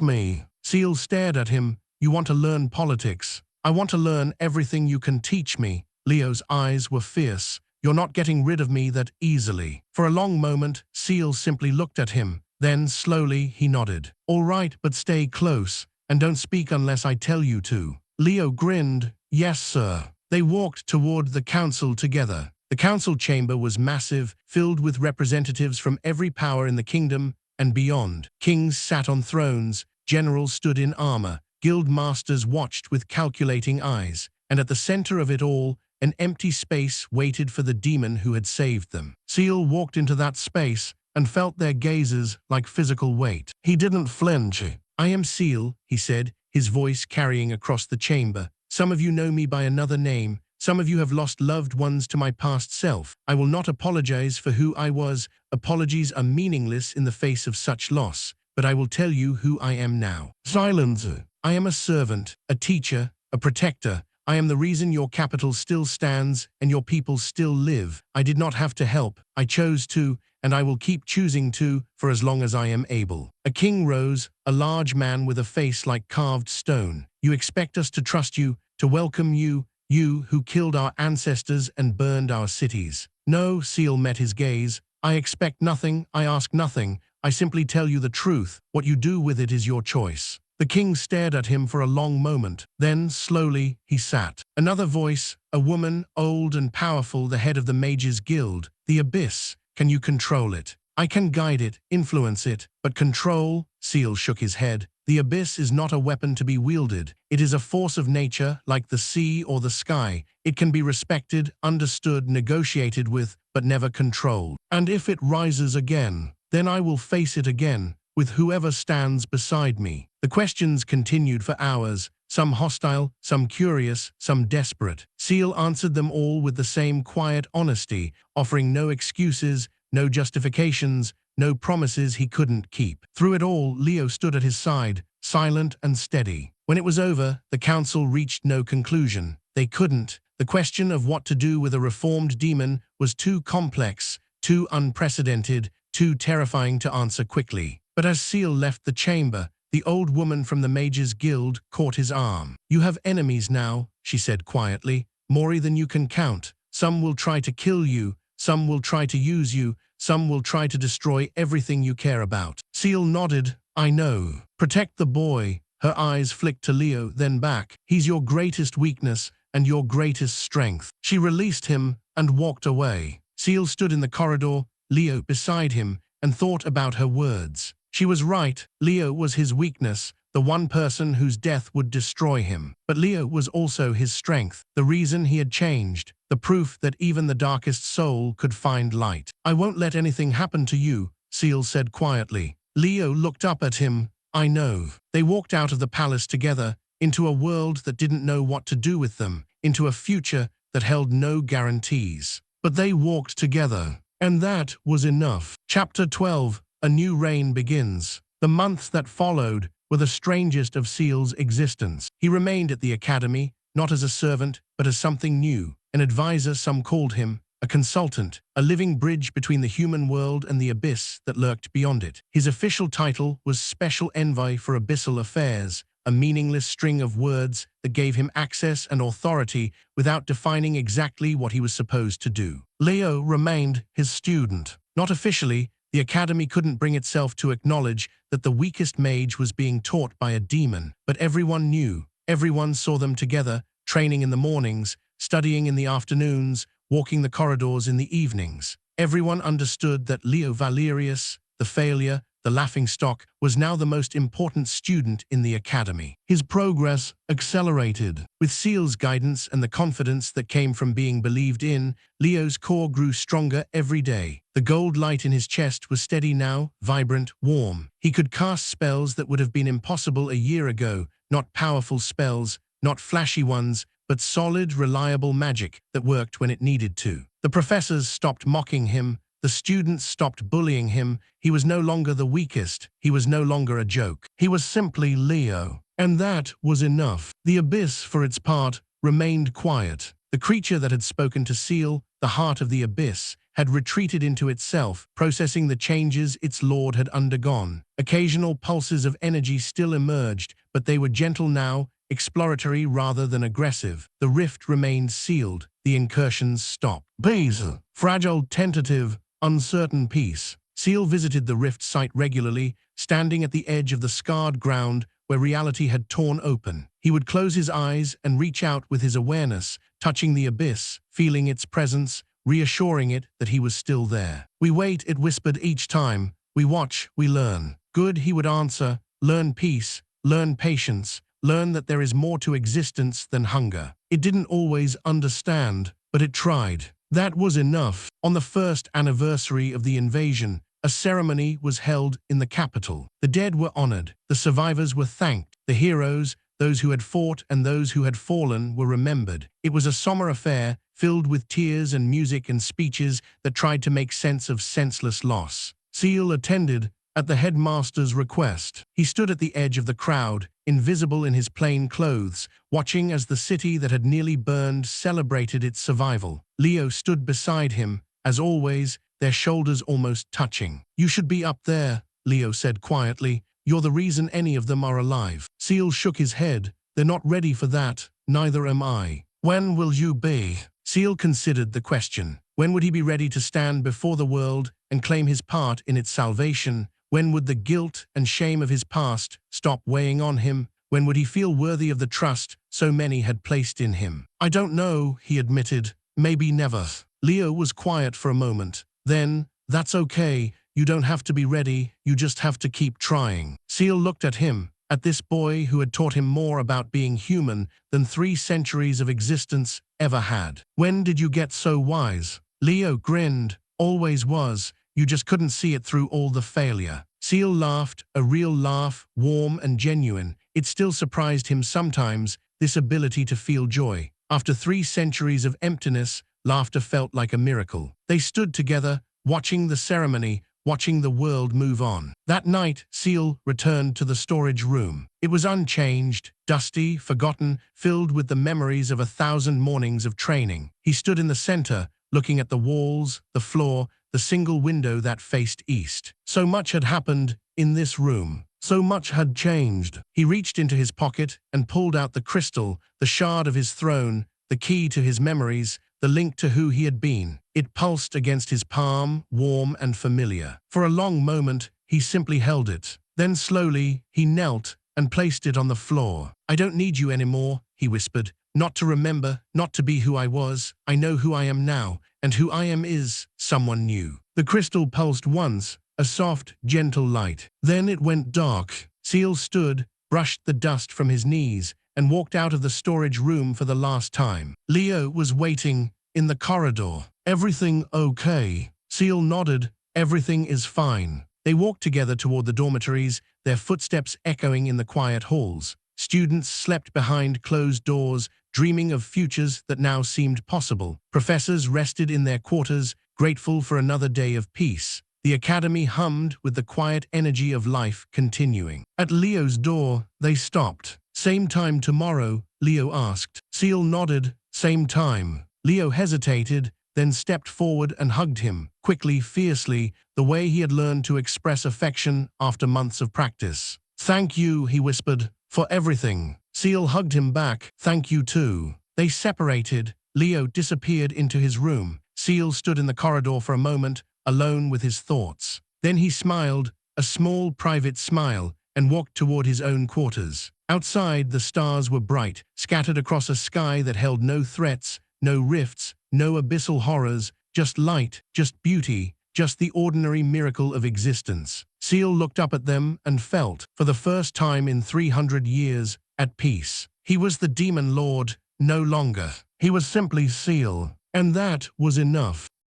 me. Ciel stared at him. You want to learn politics? I want to learn everything you can teach me. Leo's eyes were fierce. You're not getting rid of me that easily. For a long moment, Ciel simply looked at him. Then, slowly, he nodded. All right, but stay close, and don't speak unless I tell you to. Leo grinned. Yes, sir. They walked toward the council together. The council chamber was massive, filled with representatives from every power in the kingdom and beyond. Kings sat on thrones. Generals stood in armor, guild masters watched with calculating eyes, and at the center of it all, an empty space waited for the demon who had saved them. Ciel walked into that space and felt their gazes like physical weight. He didn't flinch. I am Ciel, he said, his voice carrying across the chamber. Some of you know me by another name, Some of you have lost loved ones to my past self. I will not apologize for who I was. Apologies are meaningless in the face of such loss. But I will tell you who I am now. Silence. I am a servant, a teacher, a protector. I am the reason your capital still stands and your people still live. I did not have to help. I chose to, and I will keep choosing to for as long as I am able. A king rose, a large man with a face like carved stone. You expect us to trust you, to welcome you, you who killed our ancestors and burned our cities. No, Ciel met his gaze. I expect nothing, I ask nothing. I simply tell you the truth. What you do with it is your choice. The king stared at him for a long moment. Then, slowly, he sat. Another voice, a woman, old and powerful, the head of the Mage's Guild. The abyss. Can you control it? I can guide it, influence it, but control? Ciel shook his head. The abyss is not a weapon to be wielded. It is a force of nature, like the sea or the sky. It can be respected, understood, negotiated with, but never controlled. And if it rises again, then I will face it again, with whoever stands beside me. The questions continued for hours, some hostile, some curious, some desperate. Ciel answered them all with the same quiet honesty, offering no excuses, no justifications, no promises he couldn't keep. Through it all, Leo stood at his side, silent and steady. When it was over, the council reached no conclusion. They couldn't. The question of what to do with a reformed demon was too complex, too unprecedented, too terrifying to answer quickly. But as Ciel left the chamber, the old woman from the Mage's Guild caught his arm. You have enemies now, she said quietly, more than you can count. Some will try to kill you, some will try to use you, some will try to destroy everything you care about. Ciel nodded. I know. Protect the boy. Her eyes flicked to Leo, then back. He's your greatest weakness and your greatest strength. She released him and walked away. Ciel stood in the corridor, Leo beside him, and thought about her words. She was right. Leo was his weakness, the one person whose death would destroy him. But Leo was also his strength, the reason he had changed, the proof that even the darkest soul could find light. I won't let anything happen to you, Ciel said quietly. Leo looked up at him. I know. They walked out of the palace together, into a world that didn't know what to do with them, into a future that held no guarantees. But they walked together. And that was enough. Chapter 12. A new reign begins. The months that followed were the strangest of Ciel's existence. He remained at the academy, not as a servant, but as something new. An advisor, some called him, a consultant, a living bridge between the human world and the abyss that lurked beyond it. His official title was Special Envoy for Abyssal Affairs, a meaningless string of words that gave him access and authority without defining exactly what he was supposed to do. Leo remained his student. Not officially, the academy couldn't bring itself to acknowledge that the weakest mage was being taught by a demon, but everyone knew. Everyone saw them together, training in the mornings, studying in the afternoons, walking the corridors in the evenings. Everyone understood that Leo Valerius, the failure, the laughingstock, was now the most important student in the academy. His progress accelerated. With Ciel's guidance and the confidence that came from being believed in, Leo's core grew stronger every day. The gold light in his chest was steady now, vibrant, warm. He could cast spells that would have been impossible a year ago, not powerful spells, not flashy ones, but solid, reliable magic that worked when it needed to. The professors stopped mocking him. The students stopped bullying him. He was no longer the weakest. He was no longer a joke. He was simply Leo. And that was enough. The abyss, for its part, remained quiet. The creature that had spoken to Ciel, the heart of the abyss, had retreated into itself, processing the changes its lord had undergone. Occasional pulses of energy still emerged, but they were gentle now, exploratory rather than aggressive. The rift remained sealed. The incursions stopped. Basil. Fragile, tentative, uncertain peace. Ciel visited the rift site regularly, standing at the edge of the scarred ground where reality had torn open. He would close his eyes and reach out with his awareness, touching the abyss, feeling its presence, reassuring it that he was still there. We wait, it whispered each time. We watch, we learn. Good, he would answer. Learn peace, learn patience, learn that there is more to existence than hunger. It didn't always understand, but it tried. That was enough. On the first anniversary of the invasion, a ceremony was held in the capital. The dead were honored. The survivors were thanked. The heroes, Those who had fought and those who had fallen were remembered. It was a somber affair, filled with tears and music and speeches that tried to make sense of senseless loss. Ciel attended at the headmaster's request. He stood at the edge of the crowd, invisible in his plain clothes, watching as the city that had nearly burned celebrated its survival. Leo stood beside him, as always, their shoulders almost touching. "You should be up there," Leo said quietly. "You're the reason any of them are alive." Ciel shook his head. "They're not ready for that, neither am I." "When will you be?" Ciel considered the question. When would he be ready to stand before the world and claim his part in its salvation? When would the guilt and shame of his past stop weighing on him? When would he feel worthy of the trust so many had placed in him? "I don't know," he admitted. "Maybe never." Leo was quiet for a moment. Then, "That's okay. You don't have to be ready. You just have to keep trying." Ciel looked at him, at this boy who had taught him more about being human than 3 centuries of existence ever had. "When did you get so wise?" Leo grinned. "Always was. You just couldn't see it through all the failure." Ciel laughed, a real laugh, warm and genuine. It still surprised him sometimes, this ability to feel joy. After 3 centuries of emptiness, laughter felt like a miracle. They stood together, watching the ceremony, watching the world move on. That night, Ciel returned to the storage room. It was unchanged, dusty, forgotten, filled with the memories of 1,000 mornings of training. He stood in the center, looking at the walls, the floor, the single window that faced east. So much had happened in this room. So much had changed. He reached into his pocket and pulled out the crystal, the shard of his throne, the key to his memories, the link to who he had been. It pulsed against his palm, warm and familiar. For a long moment, he simply held it. Then slowly, he knelt and placed it on the floor. "I don't need you anymore," he whispered. "Not to remember, not to be who I was. I know who I am now, and who I am is someone new." The crystal pulsed once, a soft, gentle light. Then it went dark. Ciel stood, brushed the dust from his knees, and walked out of the storage room for the last time. Leo was waiting in the corridor. "Everything okay?" Ciel nodded. "Everything is fine." They walked together toward the dormitories, their footsteps echoing in the quiet halls. Students slept behind closed doors, dreaming of futures that now seemed possible. Professors rested in their quarters, grateful for another day of peace. The academy hummed with the quiet energy of life continuing. At Leo's door, they stopped. "Same time tomorrow?" Leo asked. Ciel nodded. "Same time." Leo hesitated, then stepped forward and hugged him, quickly, fiercely, the way he had learned to express affection after months of practice. "Thank you," he whispered, "for everything." Ciel hugged him back. "Thank you too." They separated. Leo disappeared into his room. Ciel stood in the corridor for a moment, alone with his thoughts. Then he smiled, a small private smile, and walked toward his own quarters. Outside, the stars were bright, scattered across a sky that held no threats, no rifts, no abyssal horrors, just light, just beauty, just the ordinary miracle of existence. Ciel looked up at them and felt, for the first time in 300 years, at peace. He was the Demon Lord, no longer. He was simply Ciel, and that was enough.